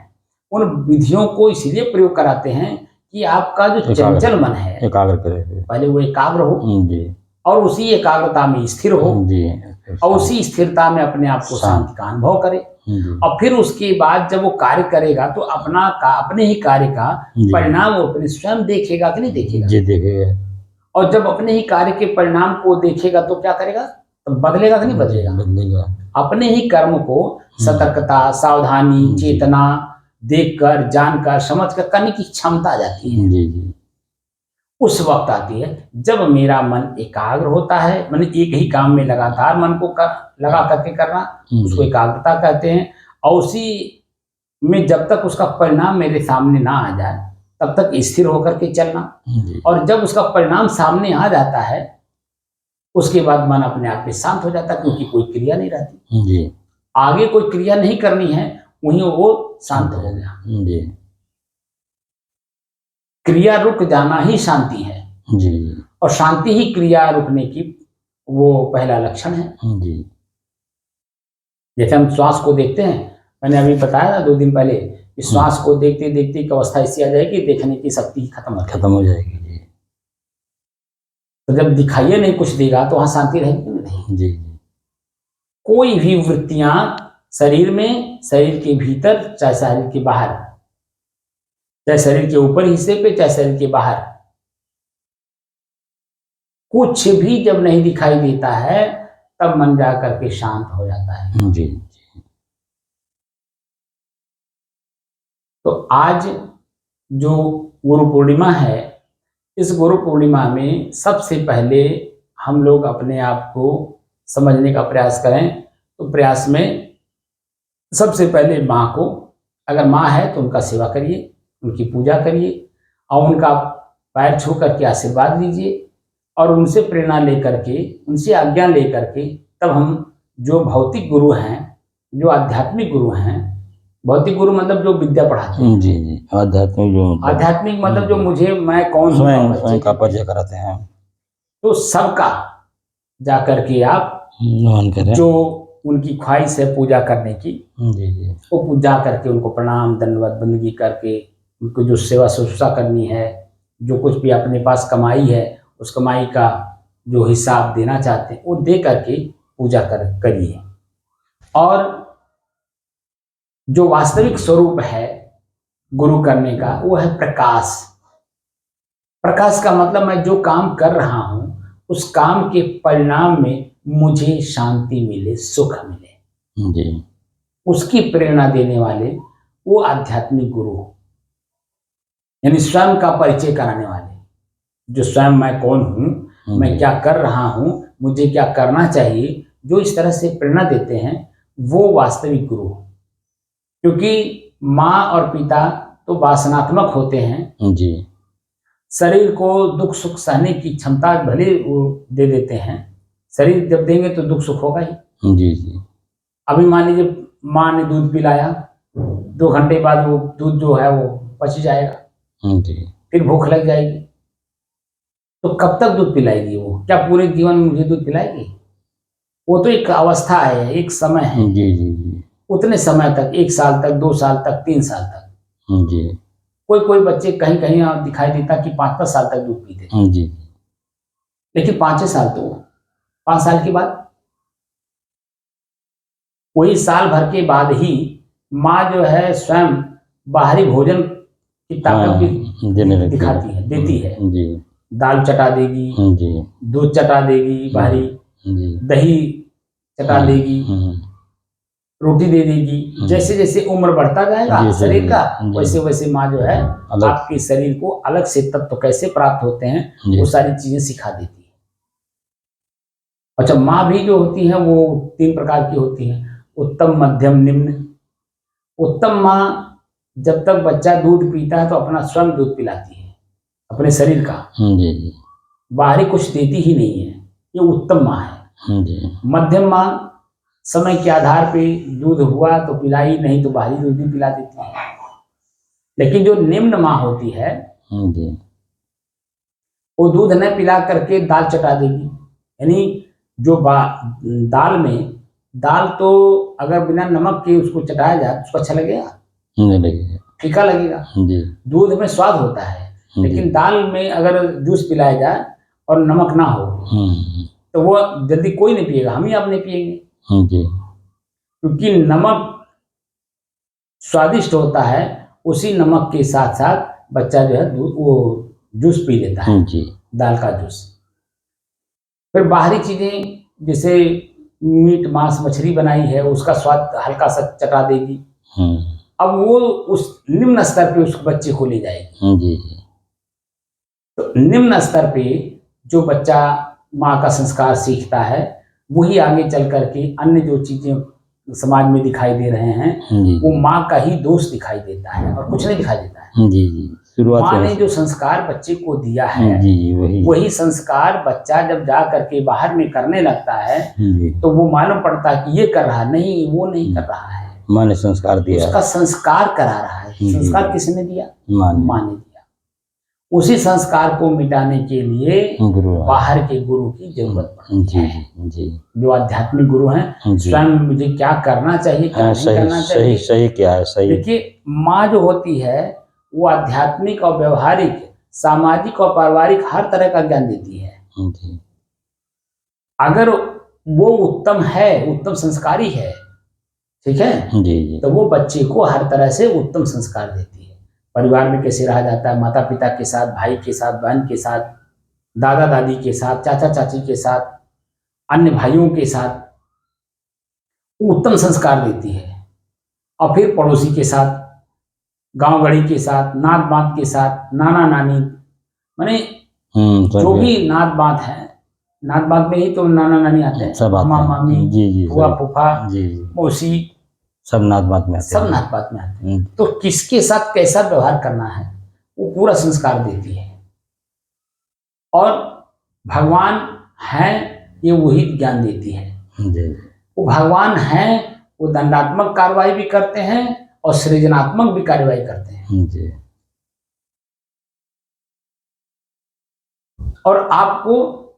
उन विधियों को इसलिए प्रयोग कराते हैं कि आपका जो चंचल मन है एकाग्र करे। पहले वो एकाग्र हो जी और उसी एकाग्रता में स्थिर हो जी और उसी स्थिरता में अपने आप को शांति का अनुभव करे। जी और फिर उसके बाद जब वो कार्य करेगा तो अपने ही कार्य का जी। परिणाम वो अपने स्वयं देखेगा कि नहीं देखेगा। जी देखेगा। और जब अपने ही कार्य के परिणाम को देखेगा तो क्या करेगा, तो बदलेगा कि नहीं बदलेगा। बदलेगा। अपने ही कर्म को सतर्कता, सावधानी, चेतना, देखकर, जानकर, समझकर करने की क्षमता आ जाती है। जी जी। उस वक्त आती है जब मेरा मन एकाग्र होता है, मैंने एक ही काम में लगातार मन को लगा करके करना, उसको एकाग्रता कहते हैं। और उसी में जब तक उसका परिणाम मेरे सामने ना आ जाए तब तक स्थिर होकर के चलना। और जब उसका परिणाम सामने आ जाता है उसके बाद मन अपने आप में शांत हो जाता है, क्योंकि कोई क्रिया नहीं रहती जी। आगे कोई क्रिया नहीं करनी है, वहीं वो शांत हो गया। जी। क्रिया रुक जाना ही शांति है जी। और शांति ही क्रिया रुकने की वो पहला लक्षण है। जी। जैसे हम श्वास को देखते हैं, मैंने अभी बताया ना 2 दिन पहले, कि श्वास को देखते देखते एक अवस्था ऐसी आ जाएगी देखने की शक्ति खत्म हो जाएगी। जी। तो जब दिखाइए नहीं कुछ देगा तो वहां शांति रहेगी नहीं। जी। कोई भी वृत्तियां शरीर में, शरीर के भीतर, चाहे शरीर के बाहर, चाहे शरीर के ऊपर हिस्से पे, चाहे शरीर के बाहर, कुछ भी जब नहीं दिखाई देता है तब मन जा करके शांत हो जाता है। जी। तो आज जो गुरु पूर्णिमा है, इस गुरु पूर्णिमा में सबसे पहले हम लोग अपने आप को समझने का प्रयास करें। तो प्रयास में सबसे पहले माँ को, अगर माँ है तो उनका सेवा करिए, उनकी पूजा करिए और उनका पैर छू करके आशीर्वाद लीजिए और उनसे प्रेरणा लेकर के, उनसे आज्ञा लेकर के तब हम जो भौतिक गुरु हैं, जो आध्यात्मिक गुरु हैं, भौतिक गुरु मतलब जो विद्या पढ़ाते हैं, जी जी, आध्यात्मिक मतलब जो मुझे, मैं कौन हूँ, स्वयं का परिचय कराते हैं, तो सबका जा करके आप नमन करें। जो उनकी ख्वाहिश है पूजा करने की, जी जी, वो पूजा करके उनको प्रणाम दंडवत बंदगी करके उनको जो सेवा शुश्रूषा करनी है, जो कुछ भी अपने पास कमाई है उस कमाई का जो हिसाब देना चाहते हैं वो दे करके पूजा करिए। और जो वास्तविक स्वरूप है गुरु करने का वो है प्रकाश। प्रकाश का मतलब मैं जो काम कर रहा हूँ उस काम के परिणाम में मुझे शांति मिले, सुख मिले, जी, उसकी प्रेरणा देने वाले वो आध्यात्मिक गुरु, यानी स्वयं का परिचय कराने वाले, जो स्वयं मैं कौन हूँ, मैं क्या कर रहा हूँ, मुझे क्या करना चाहिए, जो इस तरह से प्रेरणा देते हैं वो वास्तविक गुरु। क्योंकि माँ और पिता तो वासनात्मक होते हैं, जी, शरीर को दुख सुख सहने की क्षमता भले वो दे देते हैं, शरीर जब देंगे तो दुख सुख होगा ही। जी जी, अभी मान लीजिए माँ ने दूध पिलाया, 2 घंटे बाद वो दूध जो है वो पच जाएगा, जी, फिर भूख लग जाएगी, तो कब तक दूध पिलाएगी वो? क्या पूरे जीवन में मुझे दूध पिलाएगी? वो तो एक अवस्था है, एक समय है। जी जी जी, उतने समय तक, 1 साल तक, 2 साल तक, 3 साल तक। जी, कोई बच्चे कहीं कहीं दिखाई देता कि 5-5 साल तक दूध पीते थे, जी, लेकिन 5 साल तो 5 साल के बाद, वही साल भर के बाद ही माँ जो है स्वयं बाहरी भोजन की ताकत भी दिखाती है, देती है। जी, दाल चटा देगी, जी, दूध चटा देगी, बाहरी जी, दही चटा देगी, रोटी दे देगी। जैसे जैसे उम्र बढ़ता जाएगा शरीर का, वैसे वैसे माँ जो है आपके शरीर को अलग से तत्व कैसे प्राप्त होते हैं वो सारी चीजें सिखा देती है। अच्छा, माँ भी जो होती है वो 3 प्रकार की होती है, उत्तम, मध्यम, निम्न। उत्तम माँ जब तक बच्चा दूध पीता है तो अपना स्वयं दूध पिलाती है, अपने शरीर का, जी, बाहरी कुछ देती ही नहीं है, ये उत्तम माँ है। जी, मध्यम माँ समय के आधार पे दूध हुआ तो पिलाई, नहीं तो बाहरी दूध भी पिला देती है। लेकिन जो निम्न माँ होती है वो दूध न पिला करके दाल चटा देगी, यानी जो दाल में, दाल तो अगर बिना नमक के उसको चटाया जाए तो उसको अच्छा लगेगा? नहीं लगेगा। फीका लगेगा। जी। दूध में स्वाद होता है, लेकिन दाल में अगर जूस पिलाया जाए और नमक ना हो तो वो जल्दी कोई नहीं पिएगा, हम ही आप नहीं पिएंगे। जी। क्योंकि नमक स्वादिष्ट होता है, उसी नमक के साथ साथ बच्चा जो है दूध वो जूस पी लेता है जी। दाल का जूस। फिर बाहरी चीजें जैसे मीट मांस मछली बनाई है उसका स्वाद हल्का सा चटा देगी, अब वो उस निम्न स्तर पे उस बच्चे को ले जाएगी। जी। तो निम्न स्तर पे जो बच्चा माँ का संस्कार सीखता है वही आगे चल करके अन्य जो चीजें समाज में दिखाई दे रहे हैं वो माँ का ही दोष दिखाई देता है और कुछ नहीं दिखाई देता है। जी जी। शुरुआत माँ ने जो संस्कार बच्चे को दिया है जी वही संस्कार बच्चा जब जा करके बाहर में करने लगता है तो वो मालूम पड़ता है कि ये कर रहा नहीं, वो नहीं कर रहा है, माँ ने संस्कार दिया, उसका संस्कार करा रहा है। संस्कार किसने दिया? माँ ने दिया। उसी संस्कार को मिटाने के लिए बाहर के गुरु की जरूरत पड़ती है। जी। जो आध्यात्मिक गुरु हैं स्वयं मुझे क्या करना चाहिए, क्या नहीं करना चाहिए, सही क्या है, सही। देखिए माँ जो होती है वो आध्यात्मिक और व्यवहारिक, सामाजिक और पारिवारिक हर तरह का ज्ञान देती है। अगर वो उत्तम है, उत्तम संस्कारी है, ठीक है जी। तो वो बच्चे को हर तरह से उत्तम संस्कार देती है। परिवार में कैसे रहा जाता है, माता पिता के साथ, भाई के साथ, बहन के साथ, दादा दादी के साथ, चाचा चाची के साथ, अन्य भाइयों के साथ उत्तम संस्कार देती है। और फिर पड़ोसी के साथ, गांव गढ़ी के साथ, नात बात के साथ, नाना नानी, माने जो भी नात बात है, नात बात में ही तो नाना नानी आते हैं, मामा मामी, फुआ फूफा, मौसी, सब नात बात में आते हैं। सब नात बात में आते हैं। तो किसके साथ कैसा व्यवहार करना है वो पूरा संस्कार देती है। और भगवान है ये वही ज्ञान देती है। वो भगवान है, वो दंडात्मक कार्रवाई भी करते हैं और सृजनात्मक भी कार्रवाई करते हैं। और आपको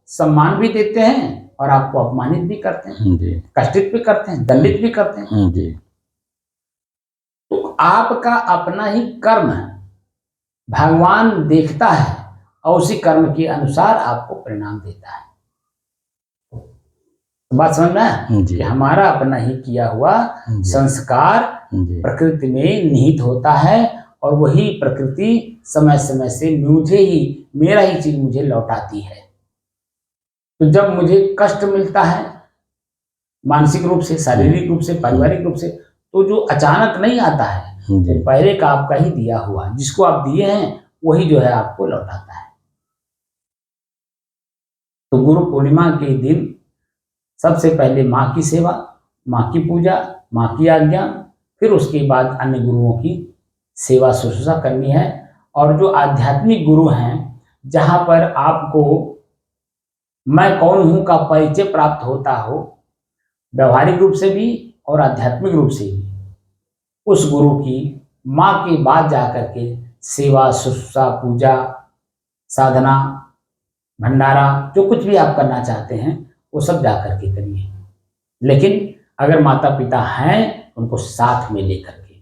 सम्मान भी देते हैं और आपको अपमानित भी करते हैं, कष्टित भी करते हैं, दंडित भी करते हैं। तो आपका अपना ही कर्म भगवान देखता है और उसी कर्म के अनुसार आपको परिणाम देता है। बात समझ में है कि हमारा अपना ही किया हुआ संस्कार प्रकृति में निहित होता है और वही प्रकृति समय समय से मुझे ही, मेरा ही चीज मुझे लौटाती है। तो जब मुझे कष्ट मिलता है मानसिक रूप से, शारीरिक रूप से, पारिवारिक रूप से, तो जो अचानक नहीं आता है वो पहले का आपका ही दिया हुआ, जिसको आप दिए हैं वही जो है आपको लौटाता है। तो गुरु पूर्णिमा के दिन सबसे पहले माँ की सेवा, माँ की पूजा, माँ की आज्ञा, फिर उसके बाद अन्य गुरुओं की सेवा शुश्रूषा करनी है। और जो आध्यात्मिक गुरु हैं जहाँ पर आपको मैं कौन हूँ का परिचय प्राप्त होता हो, व्यवहारिक रूप से भी और आध्यात्मिक रूप से भी, उस गुरु की माँ के बाद जाकर के सेवा शुश्रूषा, पूजा, साधना, भंडारा, जो कुछ भी आप करना चाहते हैं वो सब जा करके करिए। लेकिन अगर माता पिता हैं उनको साथ में लेकर के,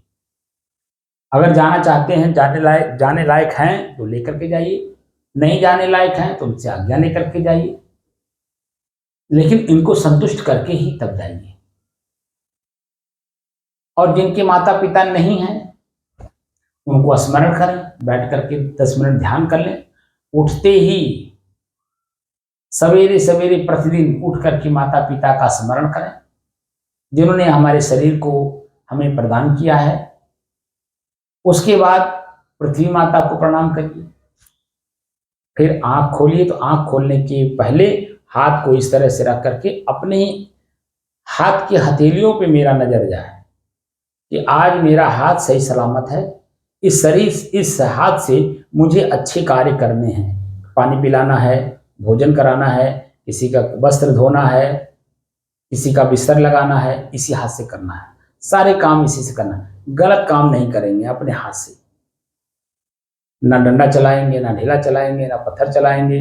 अगर जाना चाहते हैं, जाने लायक हैं तो लेकर के जाइए, नहीं जाने लायक हैं तो उनसे आज्ञा लेकर के जाइए, लेकिन इनको संतुष्ट करके ही तब जाइए। और जिनके माता पिता नहीं हैं उनको स्मरण करें, बैठ करके 10 मिनट ध्यान कर लें। उठते ही सवेरे सवेरे प्रतिदिन उठ करके माता पिता का स्मरण करें जिन्होंने हमारे शरीर को हमें प्रदान किया है। उसके बाद पृथ्वी माता को प्रणाम करिए। फिर आंख खोलिए, तो आंख खोलने के पहले हाथ को इस तरह से रख करके अपने हाथ की हथेलियों पे मेरा नजर जाए कि आज मेरा हाथ सही सलामत है, इस शरीर, इस हाथ से मुझे अच्छे कार्य करने हैं, पानी पिलाना है, भोजन कराना है, किसी का वस्त्र धोना है, किसी का बिस्तर लगाना है, इसी हाथ से करना है, सारे काम इसी से करना है। गलत काम नहीं करेंगे अपने हाथ से, ना डंडा चलाएंगे, ना ढेला चलाएंगे, ना पत्थर चलाएंगे,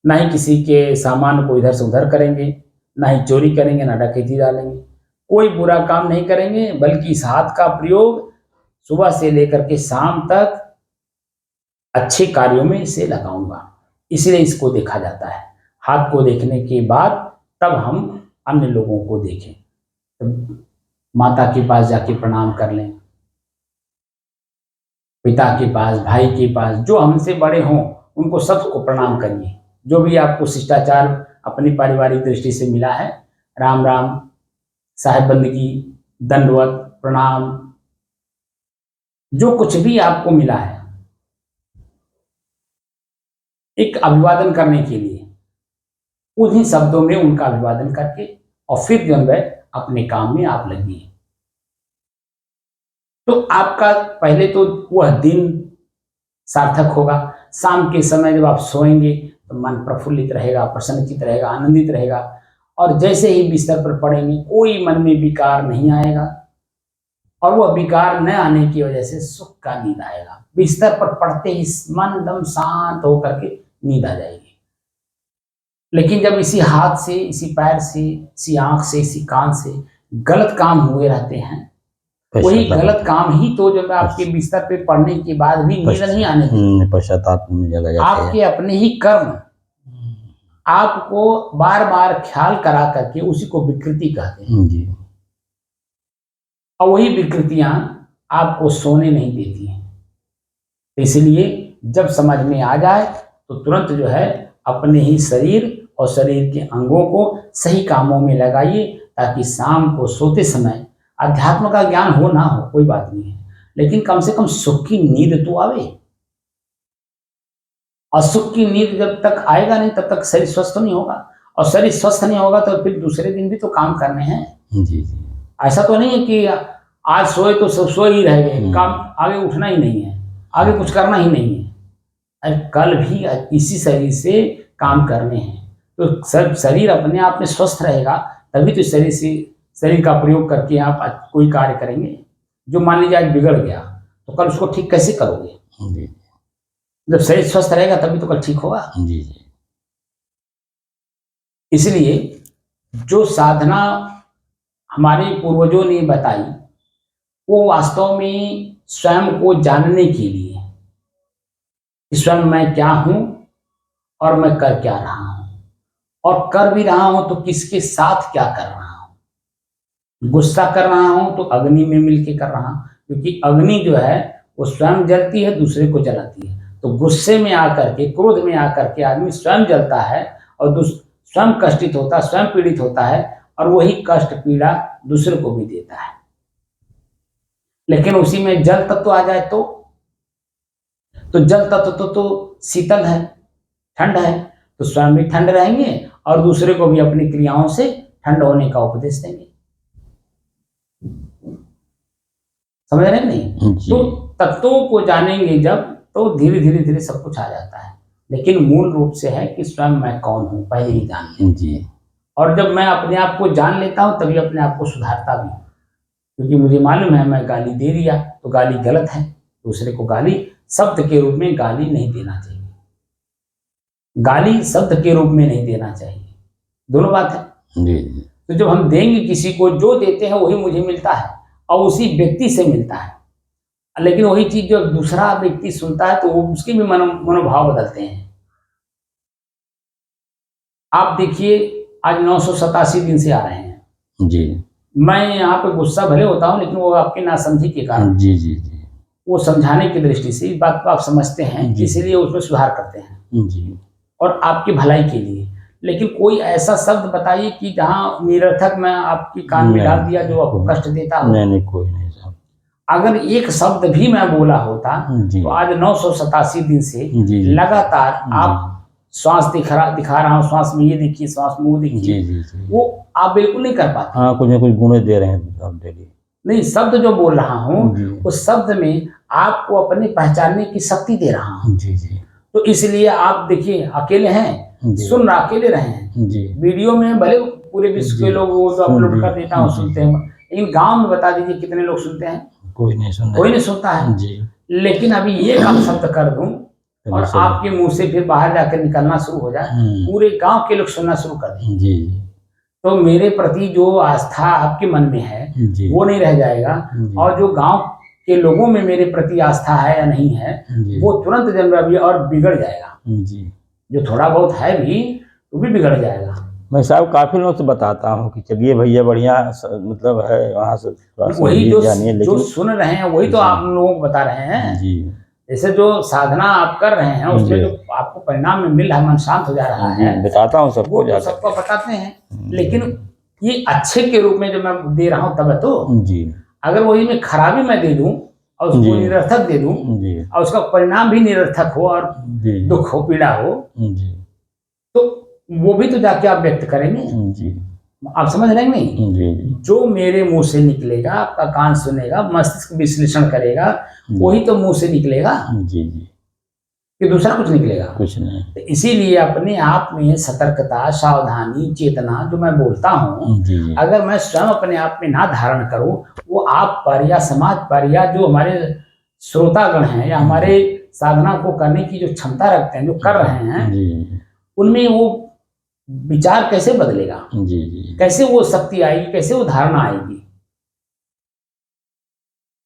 ना ही किसी के सामान को इधर से उधर करेंगे, ना ही चोरी करेंगे, ना डकैती डालेंगे, कोई बुरा काम नहीं करेंगे, बल्कि इस हाथ का प्रयोग सुबह से लेकर के शाम तक अच्छे कार्यों में इसे लगाऊंगा, इसलिए इसको देखा जाता है। हाथ को देखने के बाद तब हम अन्य लोगों को देखें। तो माता के पास जाके प्रणाम कर लें, पिता के पास, भाई के पास, जो हमसे बड़े हों उनको सबको प्रणाम करिए। जो भी आपको शिष्टाचार अपनी पारिवारिक दृष्टि से मिला है, राम राम, साहेब बंदगी, दंडवत, प्रणाम, जो कुछ भी आपको मिला है, एक अभिवादन करने के लिए उन्हीं शब्दों में उनका अभिवादन करके और फिर जो है अपने काम में आप लगिए। तो आपका पहले तो वह दिन सार्थक होगा। शाम के समय जब आप सोएंगे तो मन प्रफुल्लित रहेगा, प्रसन्नचित रहेगा, आनंदित रहेगा, और जैसे ही बिस्तर पर पड़ेंगे कोई मन में विकार नहीं आएगा, और वह विकार न आने की वजह से सुख का नींद आएगा। बिस्तर पर पड़ते ही मन एकदम शांत होकर के नींद आ जाएगी। लेकिन जब इसी हाथ से, इसी पैर से, इसी आंख से, इसी कान से गलत काम हुए रहते हैं, वही गलत काम ही तो जब आपके बिस्तर पे पड़ने के बाद भी नींद नहीं आने देते, पश्चाताप में जगह जाते हैं। आपके अपने ही कर्म आपको बार बार ख्याल करा करके उसी को विकृति कहते हैं जी। और वही विकृतियां आपको सोने नहीं देती हैं। इसलिए जब समझ में आ जाए तो तुरंत जो है अपने ही शरीर और शरीर के अंगों को सही कामों में लगाइए, ताकि शाम को सोते समय अध्यात्म का ज्ञान हो ना हो कोई बात नहीं है, लेकिन कम से कम सुख की नींद तो आवे। और सुख की नींद जब तक आएगा नहीं तब तक शरीर स्वस्थ नहीं होगा, और शरीर स्वस्थ नहीं होगा तो फिर दूसरे दिन भी तो काम करने हैं। जी जी। ऐसा तो नहीं है कि आज सोए तो सब सोए ही रह गए, काम आगे उठना ही नहीं है, आगे कुछ करना ही नहीं है। अरे कल भी इसी शरीर से काम करने हैं, तो सब शरीर अपने आप में स्वस्थ रहेगा तभी तो शरीर का प्रयोग करके आप कोई कार्य करेंगे। जो मान लीजिए आज बिगड़ गया तो कल उसको ठीक कैसे करोगे? जी। जब शरीर स्वस्थ रहेगा तभी तो कल ठीक होगा। जी जी। इसलिए जो साधना हमारे पूर्वजों ने बताई वो वास्तव में स्वयं को जानने के लिए कि स्वयं मैं क्या हूं और मैं कर क्या रहा हूं, और कर भी रहा हूं तो किसके साथ क्या कर रहा हूं। गुस्सा कर रहा हूं तो अग्नि में मिलके कर रहा हूं, क्योंकि अग्नि जो है वो स्वयं जलती है, दूसरे को जलाती है। तो गुस्से में आकर के, क्रोध में आकर के आदमी स्वयं जलता है और स्वयं कष्टित होता है, स्वयं पीड़ित होता है, और वही कष्ट पीड़ा दूसरे को भी देता है। लेकिन उसी में जल तत्व आ जाए तो जल तत्व तो शीतल है, ठंड है, तो स्वयं भी ठंड रहेंगे और दूसरे को भी अपनी क्रियाओं से ठंड होने का उपदेश देंगे। समझ रहे नहीं? तो तत्वों को जानेंगे जब तो धीरे धीरे सब कुछ आ जाता है। लेकिन मूल रूप से है कि स्वयं मैं कौन हूं पहले ही जान लें जी। और जब मैं अपने आप को जान लेता हूं तभी अपने आप को सुधारता भी, क्योंकि मुझे मालूम है मैं गाली दे दिया तो गाली गलत है। दूसरे को गाली शब्द के रूप में गाली नहीं देना चाहिए, गाली शब्द के रूप में नहीं देना चाहिए, दोनों बात है जी। तो जब हम देंगे किसी को, जो देते हैं वही मुझे मिलता है और उसी व्यक्ति से मिलता है। लेकिन वही चीज जो दूसरा व्यक्ति सुनता है तो वो उसके भी मनोभाव बदलते हैं। आप देखिए आज 987 दिन से आ रहे हैं जी। मैं यहाँ पे गुस्सा भले होता हूँ, लेकिन वो आपके नासमझी के कारण जी जी जी वो समझाने की दृष्टि से इस बात को आप समझते हैं, इसीलिए उसमें सुधार करते हैं जी, और आपकी भलाई के लिए। लेकिन कोई ऐसा शब्द बताइए कि जहाँ निरर्थक मैं आपकी कान में डाल दिया जो आपको कष्ट देता हो। नहीं, कोई नहीं साहब। अगर एक शब्द भी मैं बोला होता तो आज 987 दिन से लगातार आप श्वास दिखा रहा हूँ, श्वास में ये देखिए, श्वास में वो देखिए, वो आप बिल्कुल नहीं कर पाते। हाँ, कुछ न कुछ गुण दे रहे हैं आप डेली। नहीं, शब्द जो बोल रहा हूँ उस शब्द में आपको अपने पहचानने की शक्ति दे रहा हूँ जी जी। तो इसलिए आप देखिए अकेले हैं, सुन रहे अकेले रहे हैं जी। वीडियो में भले पूरे विश्व के लोग वो तो अपलोड कर देता हूँ सुनते हैं, लेकिन गाँव में बता दीजिए कितने लोग सुनते हैं? कोई नहीं सुनता है जी। लेकिन अभी ये काम शब्द कर दूं और आपके मुंह से फिर बाहर जाकर निकलना शुरू हो जाए, पूरे गांव के लोग सुनना शुरू कर दें जी। तो मेरे प्रति जो आस्था आपके मन में है वो नहीं रह जाएगा, और जो गांव कि लोगों में मेरे प्रति आस्था है या नहीं है, जी वो तुरंत जन्म अभी और बिगड़ जाएगा। जी। जो थोड़ा बहुत है भी वो भी बिगड़ जाएगा। मैं साहब काफ़ी लोगों से बताता हूँ कि चलिए भैया बढ़िया मतलब है वहाँ से थोड़ा सा वही भी जानिए, जो लेकिन सुन रहे हैं वही तो जी। आप लोगों को बता रहे हैं। जी जैसे जो साधना आप कर रहे हैं उसमें जी। जो आपको परिणाम में मिल रहा है, मन शांत हो जा रहा जी है, बताता हूँ वो सबको तो जाकर। सबको बताते हैं। लेकिन ये अच्छे के रूप में जो मैं दे रहा हूँ तब है तो, जी अगर वही में खराबी मैं दे दूं और उसको जी। निरर्थक दे दूं जी और उसका परिणाम भी निरर्थक हो और जी दुख हो, पीड़ा हो, जी तो वो भी तो जाके आप व्यक्त करेंगे। जी आप समझ रहे हैं नहीं? जी जो मेरे मुंह से निकलेगा, आपका कान सुनेगा, मस्तिष्क विश्लेषण करेगा, वही तो मुंह से निकलेगा, जी जी। कि दूसरा कुछ निकलेगा? कुछ नहीं। तो इसीलिए अपने आप में सतर्कता, सावधानी, चेतना जो मैं बोलता हूँ, जी जी अगर मैं स्वयं अपने आप में ना धारण करूँ, वो आप पर या समाज पर या जो हमारे श्रोतागण हैं या हमारे साधना को करने की जो क्षमता रखते हैं, जो कर रहे हैं, जी उनमें वो विचार कैसे बदलेगा? जी जी कैसे वो शक्ति आएगी? कैसे वो धारणा आएगी?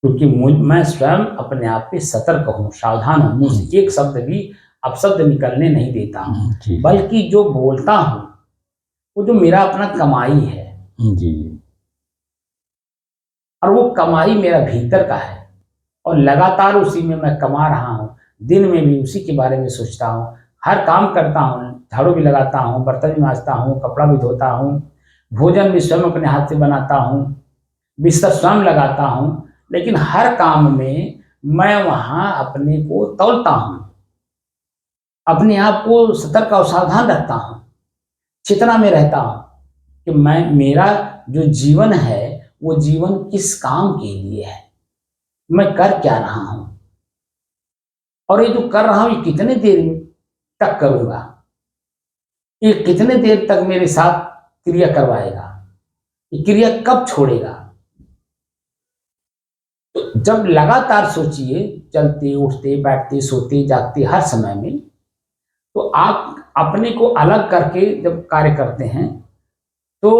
क्योंकि मैं स्वयं अपने आप पे सतर्क हूँ, सावधान हूँ, मुंह से एक शब्द भी अपशब्द निकलने नहीं देता हूँ, जी बल्कि जो बोलता हूँ वो जो मेरा अपना कमाई है, जी और वो कमाई मेरा भीतर का है, और लगातार उसी में मैं कमा रहा हूँ। दिन में भी उसी के बारे में सोचता हूँ, हर काम करता हूँ, झाड़ू भी लगाता हूँ, बर्तन भी मांजता हूँ, कपड़ा भी धोता हूँ, भोजन भी स्वयं अपने हाथ से बनाता हूँ, बिस्तर स्वयं लगाता हूँ, लेकिन हर काम में मैं वहाँ अपने को तौलता हूँ, अपने आप को सतर्क और सावधान रखता हूँ, चेतना में रहता हूँ कि मेरा जो जीवन है वो जीवन किस काम के लिए है, मैं कर क्या रहा हूँ, और ये जो कर रहा हूँ ये कितने देर तक करूँगा, ये कितने देर तक मेरे साथ क्रिया करवाएगा, ये क्रिया कब छोड़ेगा। तो जब लगातार सोचिए, चलते उठते बैठते सोते जागते हर समय में, तो आप अपने को अलग करके जब कार्य करते हैं तो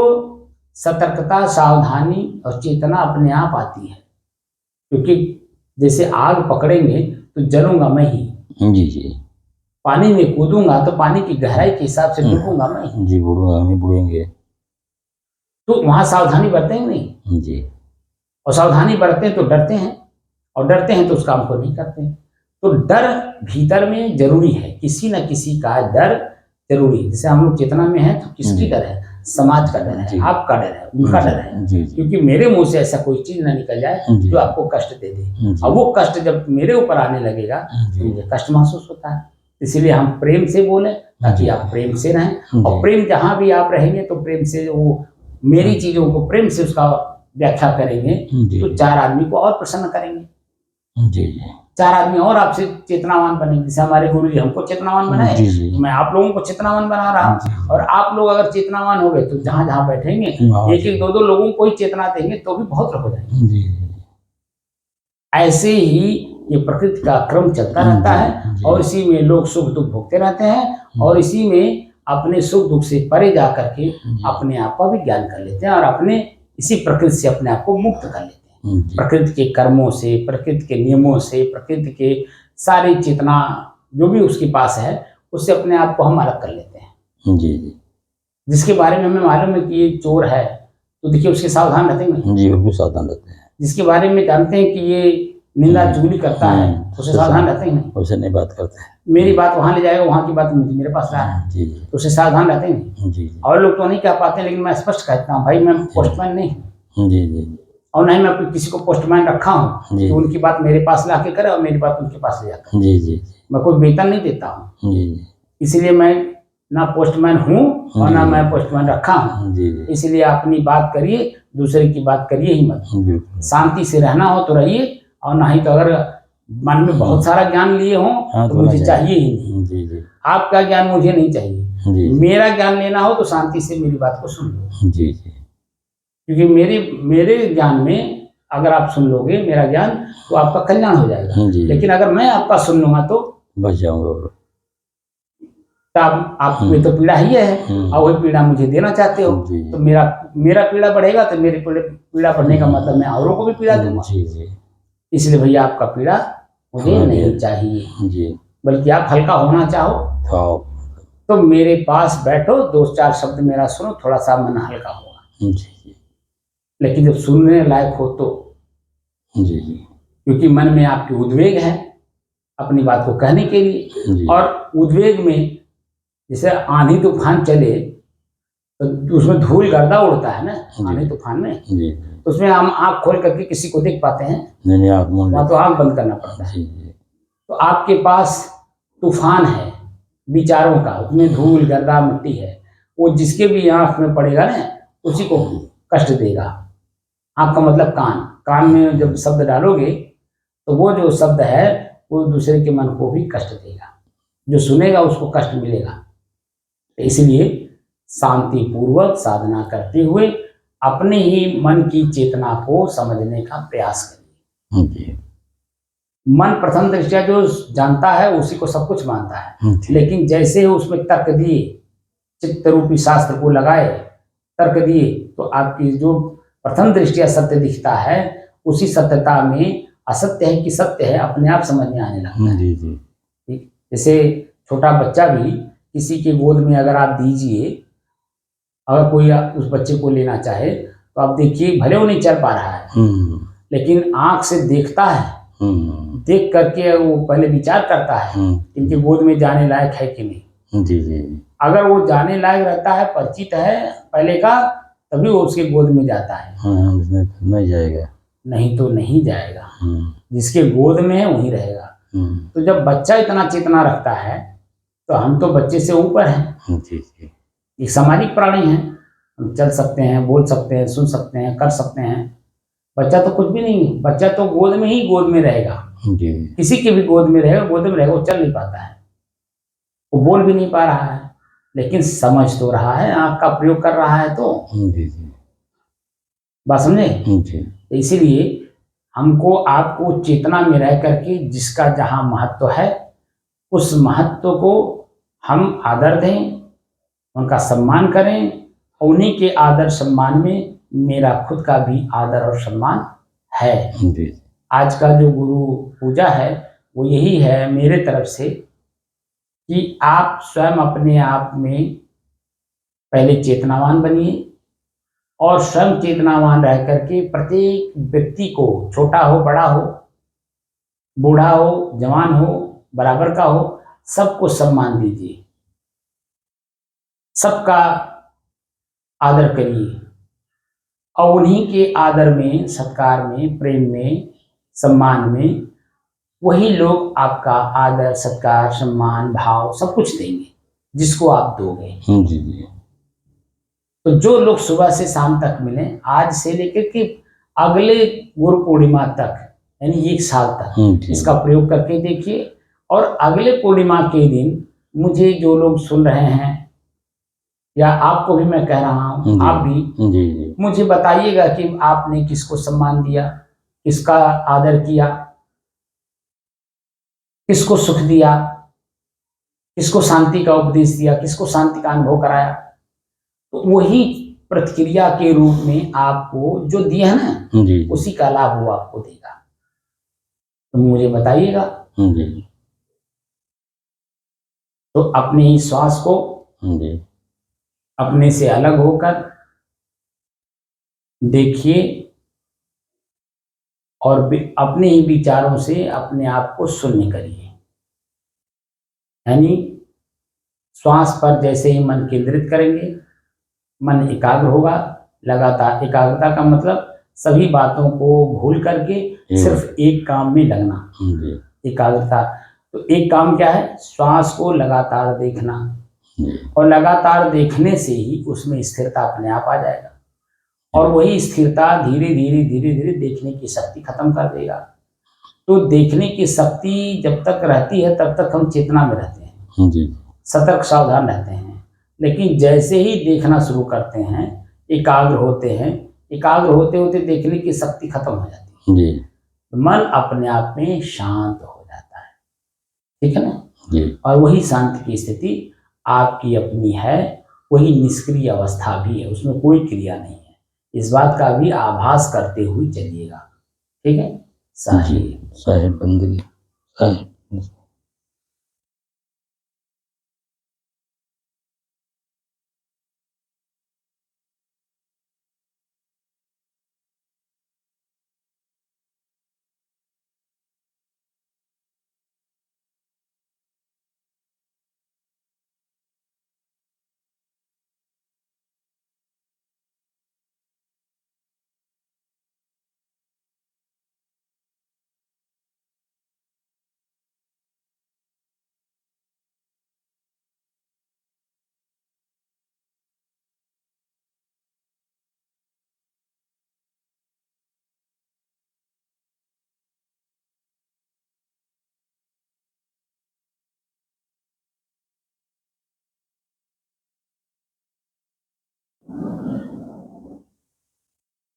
सतर्कता, सावधानी और चेतना अपने आप आती है। क्योंकि जैसे आग पकड़ेंगे तो जलूंगा मैं ही, जी जी पानी में कूदूंगा तो पानी की गहराई के हिसाब से डूबूंगा मैं ही, जी बुढ़ूंगा हम ही बुढ़ेंगे। तो वहां सावधानी बरतेंगे नहीं, जी और सावधानी बरतते हैं तो डरते हैं, और डरते हैं तो उस काम को नहीं करते हैं। तो डर भीतर में जरूरी है, किसी न किसी का डर जरूरी है। जैसे हम लोग चेतना में हैं तो किसकी डर है? समाज का डर है, आपका डर है, उनका डर है, क्योंकि मेरे मुंह से ऐसा कोई चीज ना निकल जाए जो आपको कष्ट दे दे, और वो कष्ट जब मेरे ऊपर आने लगेगा तो मुझे कष्ट महसूस होता है। इसीलिए हम प्रेम से बोले ताकि आप प्रेम से रहें, और प्रेम जहां भी आप रहेंगे तो प्रेम से वो मेरी चीजों को प्रेम से उसका व्याख्या करेंगे तो चार आदमी को और प्रसन्न करेंगे, जी चार आदमी और आपसे चेतनावान बनेंगे। जैसे हमारे गुरु जी हमको चेतनावान बनाए, तो मैं आप लोगों को चेतनावान बना रहा हूँ, और आप लोग अगर चेतनावान हो गए तो जहां जहां बैठेंगे एक एक दो दो लोगों को ही चेतना देंगे तो भी बहुत हो जाएंगे। ऐसे ही ये प्रकृति का क्रम चलता रहता है, और इसी में लोग सुख दुख भोगते रहते हैं, और इसी में अपने सुख दुख से परे जा करके अपने आप का भी ज्ञान कर लेते हैं, और अपने इसी प्रकृति से अपने आप को मुक्त कर लेते हैं। प्रकृति के कर्मों से, प्रकृति के नियमों से, प्रकृति के सारी चेतना जो भी उसके पास है उससे अपने आप को हम अलग कर लेते हैं। जी जिसके बारे में हमें मालूम है कि ये चोर है तो देखिए उसके सावधान रहते हैं, जी बिल्कुल सावधान रहते हैं। जिसके बारे में जानते हैं कि ये निंदा चुगली करता है उससे सावधान रहते हैं, उससे नहीं बात करते हैं। मेरी बात वहां ले जाएगा, वहां की बात मेरे पास ला है जी तो उससे सावधान रहते हैं। जी और लोग तो नहीं कह पाते, लेकिन मैं स्पष्ट कहता हूँ भाई मैं पोस्टमैन नहीं हूँ, जी जी और नहीं मैं किसी को पोस्टमैन रखा हूँ जी। तो उनकी बात मेरे पास ला के करे और मेरी बात उनके पास ले जाकर। जी जी मैं कोई वेतन नहीं देता हूँ, जी इसलिए मैं ना पोस्टमैन हूँ और ना मैं पोस्टमैन रखा हूँ। जी इसलिए अपनी बात करिए, दूसरे की बात करिए ही मत। बिल्कुल शांति से रहना हो तो रहिए, और नहीं तो अगर मन में बहुत सारा ज्ञान लिए हो तो मुझे चाहिए ही नहीं। जी जी आपका ज्ञान मुझे नहीं चाहिए, जी मेरा ज्ञान लेना हो तो शांति से मेरी बात को सुन लो, जी जी क्योंकि मेरे ज्ञान में अगर आप सुन लोगे मेरा ज्ञान तो आपका कल्याण हो जाएगा। लेकिन अगर मैं आपका सुन लूंगा तो बच जाऊंगा, आप में तो पीड़ा ही है, और वही पीड़ा मुझे देना चाहते हो, तो मेरा पीड़ा बढ़ेगा तो मेरी पीड़ा बढ़ने का मतलब मैं औरों को भी पीड़ा दूंगा। जी जी इसलिए भैया आपका पीड़ा मुझे हाँ, नहीं जी। चाहिए, जी बल्कि आप हल्का होना चाहो तो तो मेरे पास बैठो, 2-4 शब्द मेरा सुनो, थोड़ा सा मन हल्का होगा। जी लेकिन जब सुनने लायक हो तो, जी जी क्योंकि मन में आपकी उद्वेग है अपनी बात को कहने के लिए, जी और उद्वेग में जैसे आंधी तूफान चले तो उसमें धूल गर्दा उड़ता है ना, जी। आंधी तूफान में, जी तो उसमें हम आँख खोल करके किसी को देख पाते हैं? नहीं आप मूंद वहाँ तो आँख बंद करना पड़ता है। जी जी तो आपके पास तूफान है विचारों का, उसमें धूल गर्दा मिट्टी है, वो जिसके भी आँख में पड़ेगा ना उसी को कष्ट देगा। आँख का मतलब कान, कान में जब शब्द डालोगे तो वो जो शब्द है वो दूसरे के मन को भी कष्ट देगा, जो सुनेगा उसको कष्ट मिलेगा। तो इसलिए शांति पूर्वक साधना करते हुए अपने ही मन की चेतना को समझने का प्रयास करिए। जी मन प्रथम दृष्टया जो जानता है उसी को सब कुछ मानता है, जी लेकिन जैसे ही उसमें तर्क दिए, चित्त रूपी शास्त्र को लगाए, तर्क दिए, तो आपकी जो प्रथम दृष्टया सत्य दिखता है उसी सत्यता में असत्य है कि सत्य है अपने आप समझ में आने लगता है। जी जी ठीक, जैसे छोटा बच्चा भी किसी के गोद में अगर आप दीजिए, अगर कोई उस बच्चे को लेना चाहे तो आप देखिए भले वो नहीं चल पा रहा है, लेकिन आंख से देखता है, देख करके वो पहले विचार करता है इनके गोद में जाने लायक है कि नहीं। जी जी अगर वो जाने लायक रहता है, परिचित है पहले का, तभी वो उसके गोद में जाता है, नहीं जाएगा, नहीं तो नहीं जाएगा। जिसके गोद में है वहीं रहेगा। तो जब बच्चा इतना चेतना रखता है तो हम तो बच्चे से ऊपर हैं, जी जी एक सामाजिक प्राणी हैं, हम चल सकते हैं, बोल सकते हैं, सुन सकते हैं, कर सकते हैं। बच्चा तो कुछ भी नहीं है, बच्चा तो गोद में ही गोद में रहेगा, जी किसी के भी गोद में रहेगा, गोद में रहेगा, वो चल नहीं पाता है, वो बोल भी नहीं पा रहा है, लेकिन समझ तो रहा है, आँख का प्रयोग कर रहा है। तो जी जी बात समझे? जी तो इसीलिए हमको आपको चेतना में रह करके जिसका जहाँ महत्व है उस महत्व को हम आदर दें, उनका सम्मान करें, और उन्हीं के आदर सम्मान में मेरा खुद का भी आदर और सम्मान है। जी आज का जो गुरु पूजा है वो यही है मेरे तरफ से कि आप स्वयं अपने आप में पहले चेतनावान बनिए, और स्वयं चेतनावान रह करके प्रत्येक व्यक्ति को, छोटा हो बड़ा हो, बूढ़ा हो जवान हो, बराबर का हो, सबको सम्मान दीजिए, सबका आदर करिए, और उन्हीं के आदर में, सत्कार में, प्रेम में, सम्मान में वही लोग आपका आदर, सत्कार, सम्मान, भाव सब कुछ देंगे जिसको आप दोगे। जी जी तो जो लोग सुबह से शाम तक मिले, आज से लेकर के अगले गुरु पूर्णिमा तक, यानी 1 साल तक इसका प्रयोग करके देखिए, और अगले पूर्णिमा के दिन मुझे जो लोग सुन रहे हैं, या आपको भी मैं कह रहा हूँ, आप भी जी मुझे बताइएगा कि आपने किसको सम्मान दिया, किसका आदर किया, किसको सुख दिया, किसको शांति का उपदेश दिया, किसको शांति का अनुभव कराया। तो वही प्रतिक्रिया के रूप में आपको जो दिया है ना, जी उसी का लाभ वो आपको देगा। तो मुझे बताइएगा। जी तो अपने ही श्वास को जी अपने से अलग होकर देखिए, और अपने ही विचारों से अपने आप को शून्य करिए। यानी श्वास पर जैसे ही मन केंद्रित करेंगे, मन एकाग्र होगा। लगातार एकाग्रता का मतलब सभी बातों को भूल करके सिर्फ एक काम में लगना, एकाग्रता। तो एक काम क्या है? श्वास को लगातार देखना, और लगातार देखने से ही उसमें स्थिरता अपने आप आ जाएगा, और वही स्थिरता धीरे धीरे धीरे धीरे देखने की शक्ति खत्म कर देगा। तो देखने की शक्ति जब तक रहती है तब तक हम चेतना में रहते हैं, सतर्क सावधान रहते हैं। लेकिन जैसे ही देखना शुरू करते हैं, एकाग्र होते हैं, एकाग्र होते होते देखने की शक्ति खत्म हो जाती है, मन अपने आप में शांत हो जाता है। ठीक है ना? और वही शांति की स्थिति आपकी अपनी है, वही निष्क्रिय अवस्था भी है, उसमें कोई क्रिया नहीं है। इस बात का भी आभास करते हुए चलिएगा। ठीक है? साहिब। साहिब बंदगी साहिब।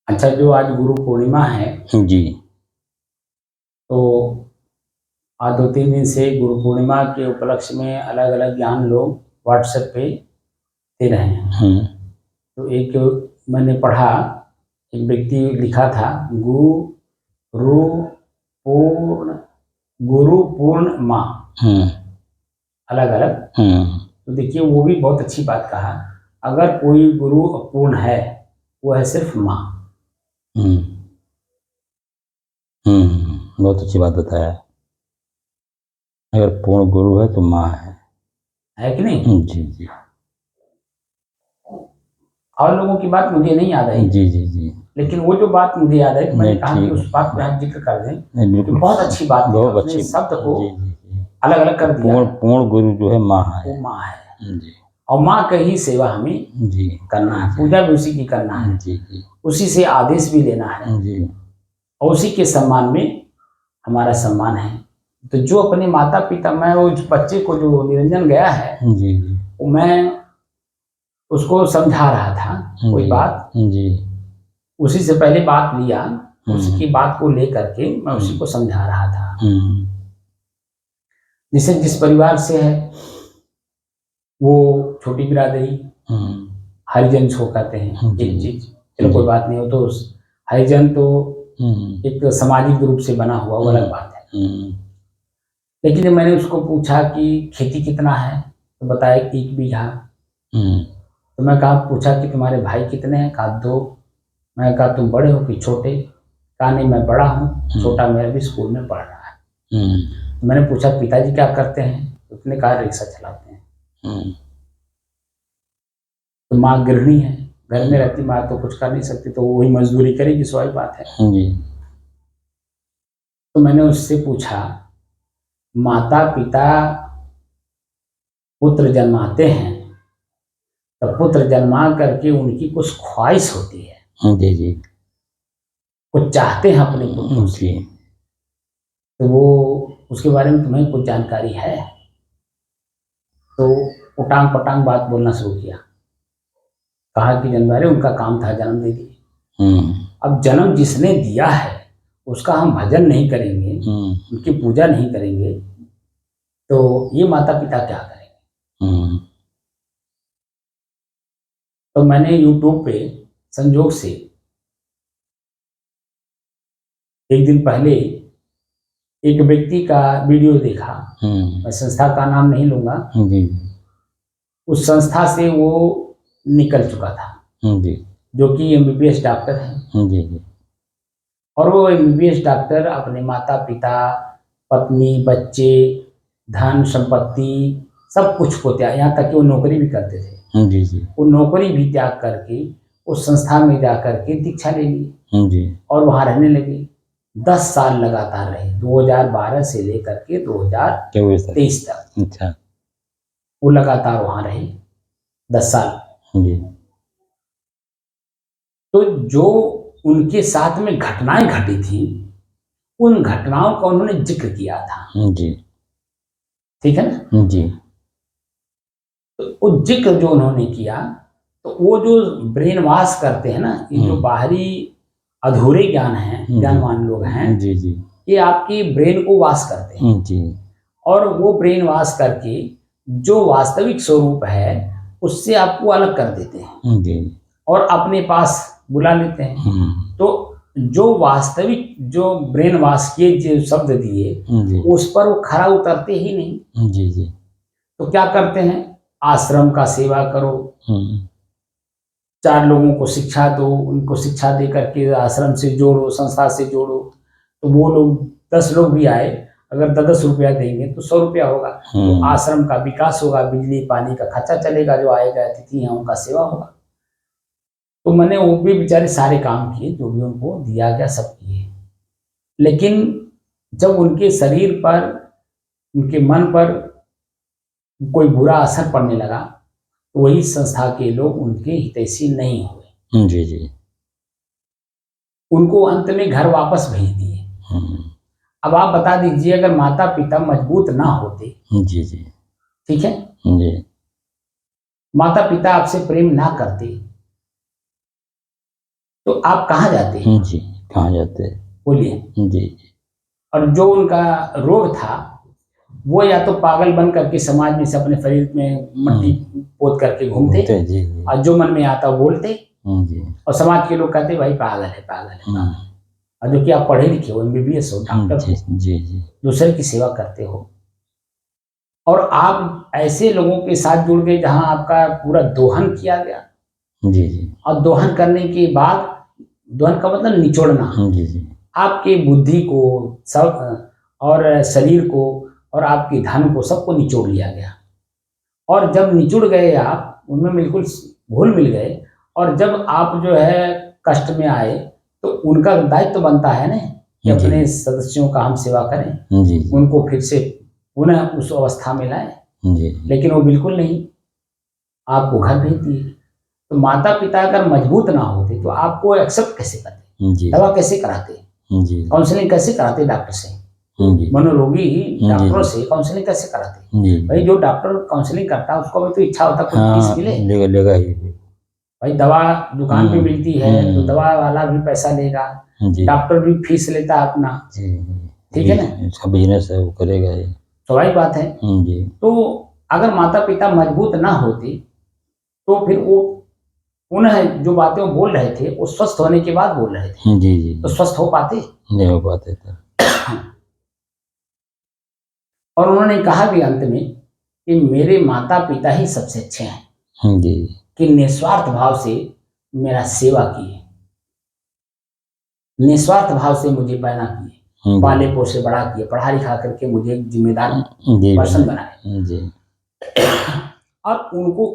अच्छा, जो आज गुरु पूर्णिमा है, जी तो आज 2-3 दिन से गुरु पूर्णिमा के उपलक्ष्य में अलग अलग ज्ञान लोग व्हाट्सएप पे दे रहे हैं। तो एक मैंने पढ़ा, एक व्यक्ति लिखा था गुरु पूर्ण माँ, अलग अलग। तो देखिए, वो भी बहुत अच्छी बात कहा, अगर कोई गुरु अपूर्ण है वो है सिर्फ माँ। बहुत अच्छी बात बताया। अगर पूर्ण गुरु है तो माँ है कि नहीं? जी जी और लोगों की बात मुझे नहीं याद है, जी जी जी। लेकिन वो जो बात मुझे याद है, मैंने नहीं, कहा कि ठीक उस बात को यहाँ जिक्र कर दें। नहीं, बिल्कुल बहुत अच्छी बात है, बहुत अपने अच्छी शब्द को जी जी जी। अलग अलग कर दिया। पूर्ण गुरु जो है माँ है। वो माँ है, जी और माँ का ही सेवा हमें जी करना है, पूजा भी उसी की करना है, जी जी उसी से आदेश भी लेना है, जी और उसी के सम्मान में हमारा सम्मान है। तो जो अपने माता पिता, मैं उस बच्चे को जो निरंजन गया है, जी जी वो मैं उसको समझा रहा था कोई बात, जी उसी से पहले बात लिया, उसी की बात को लेकर के मैं उसी को समझा रहा था। जैसे जिस परिवार से है वो छोटी बिरादरी हरिजन को कहते हैं, एक चीज, चलो कोई बात नहीं हो, तो हरिजन तो एक सामाजिक रूप से बना हुआ, वो अलग बात है। लेकिन जब मैंने उसको पूछा कि खेती कितना है, तो बताया 1 बीघा। तो मैं कहा, पूछा कि तुम्हारे भाई कितने हैं? कहा 2। मैं कहा तुम बड़े हो कि छोटे? कहा नहीं, मैं बड़ा हूँ, छोटा मेरा भी स्कूल में पढ़ रहा है। तो मैंने पूछा पिताजी क्या करते हैं? तो उसने कहा रिक्शा चलाते हैं। तो माँ गृहिणी है, घर में रहती माँ तो कुछ कर नहीं सकती, तो वही मजदूरी करेगी, स्वाभाविक बात है। तो मैंने उससे पूछा, माता पिता पुत्र जन्माते हैं, तो पुत्र जन्मा करके उनकी कुछ ख्वाहिश होती है, जी जी, कुछ चाहते हैं अपने पुत्रों से, तो वो उसके बारे में तुम्हें कुछ जानकारी है? तो उटांग पटांग बात बोलना शुरू किया। कहा कि जनवारी उनका काम था, जन्म दे दिए। अब जन्म जिसने दिया है उसका हम भजन नहीं करेंगे, उनकी पूजा नहीं करेंगे, तो ये माता पिता क्या करेंगे? तो मैंने YouTube पे संजोग से एक दिन पहले एक व्यक्ति का वीडियो देखा, मैं संस्था का नाम नहीं लूंगा, उस संस्था से वो निकल चुका था, जो कि MBBS डॉक्टर है। और वो MBBS डॉक्टर अपने माता पिता, पत्नी, बच्चे, धन संपत्ति सब कुछ को त्याग, यहाँ तक कि वो नौकरी भी करते थे, वो नौकरी भी त्याग करके उस संस्था में जा करके दीक्षा ले ली और वहाँ रहने लगे। 10 साल लगातार रहे, 2012 से लेकर के 2023 तक। अच्छा, वो लगातार वहाँ रहे 10 साल। तो जो उनके साथ में घटनाएं घटी थी, उन घटनाओं का उन्होंने जिक्र किया था। ठीक है ना? तो वो जिक्र जो उन्होंने किया, तो वो जो ब्रेन वॉश करते हैं ना, ये जो बाहरी अधूरे ज्ञान हैं, ज्ञानवान लोग हैं, ये आपकी ब्रेन को वॉश करते हैं, और वो ब्रेन वॉश करके जो वास्तविक स्वरूप है उससे आपको अलग कर देते हैं और अपने पास बुला लेते हैं। तो जो वास्तविक जो ब्रेन वॉश के जो शब्द दिए जी उस पर वो खरा उतरते ही नहीं। जी जी। तो क्या करते हैं, आश्रम का सेवा करो, हम्म, 4 लोगों को शिक्षा दो, उनको शिक्षा दे करके आश्रम से जोड़ो, संस्था से जोड़ो। तो वो लोग 10 लोग भी आए, अगर 10 रुपया देंगे तो 100 रुपया होगा। तो आश्रम का विकास होगा, बिजली पानी का खर्चा चलेगा, जो आएगा अतिथि हैं उनका सेवा होगा। तो मैंने वो भी बेचारे सारे काम किए जो भी उनको दिया गया, सब किए। लेकिन जब उनके शरीर पर, उनके मन पर कोई बुरा असर पड़ने लगा तो वही संस्था के लोग उनके हितैषी नहीं हुए, जी जी। उनको अंत में घर वापस भेज दिए। अब आप बता दीजिए, अगर माता पिता मजबूत ना होते, जी जी ठीक है, जी माता पिता आपसे प्रेम ना करते तो आप कहाँ जाते? जी, कहाँ जाते? बोलिए। जी और जो उनका रोग था वो या तो पागल बन करके समाज में से अपने शरीर में मट्टी पोत करके घूमते, जी जी और जो मन में आता वो बोलते, जी। और समाज के लोग कहते भाई पागल है, पागल है, पागल है। और जो कि आप पढ़े लिखे हो, MBBS हो, डॉक्टर जी हो, जी जी दूसरे की सेवा करते हो, और आप ऐसे लोगों के साथ जुड़ गए जहां आपका पूरा दोहन किया गया। जी जी और दोहन करने के बाद, दोहन का मतलब निचोड़ना, जी जी आपकी बुद्धि को सब और शरीर को और आपके धन को सबको निचोड़ लिया गया। और जब निचुड़ गए आप, उनमें बिल्कुल घुल मिल गए, और जब आप जो है कष्ट में आए तो उनका दायित्व तो बनता है ना कि जी। अपने सदस्यों का हम सेवा करें, जी जी उनको फिर से पुनः उस अवस्था में लाएं। जी लेकिन वो बिल्कुल नहीं, आपको घर भेज दिए। तो माता पिता अगर मजबूत ना होते तो आपको एक्सेप्ट कैसे करते, जी दवा कैसे कराते, जी काउंसलिंग कैसे कराते डॉक्टर से, जी मनोरोगी डॉक्टरों जी। से काउंसलिंग कैसे कराते? जी भाई जो डॉक्टर काउंसलिंग करता है उसको भी तो इच्छा होता है कुछ फीस हाँ, मिले। लेगा लेगा ही। भाई दवा दुकान पे मिलती है तो दवा वाला भी पैसा लेगा, जी डॉक्टर भी फीस लेता है अपना, जी ठीक है ना, इसका बिजनेस है, वो करेगा ही। स्वाभाविक बात है। जी तो अगर माता पिता मजबूत ना होते तो फिर वो पुनः जो बातें वो बोल रहे थे वो स्वस्थ होने के बाद बोल रहे थे, जी जी तो स्वस्थ हो पाते? नहीं हो पाते थे। और उन्होंने कहा भी अंत में कि मेरे माता पिता ही सबसे अच्छे हैं जी कि निस्वार्थ भाव से मेरा सेवा किए, निस्वार्थ भाव से मुझे पैदा किए, पाले पोसे बड़ा किए, पढ़ा लिखा करके मुझे एक जिम्मेदार जी पर्सन बनाए, जी और उनको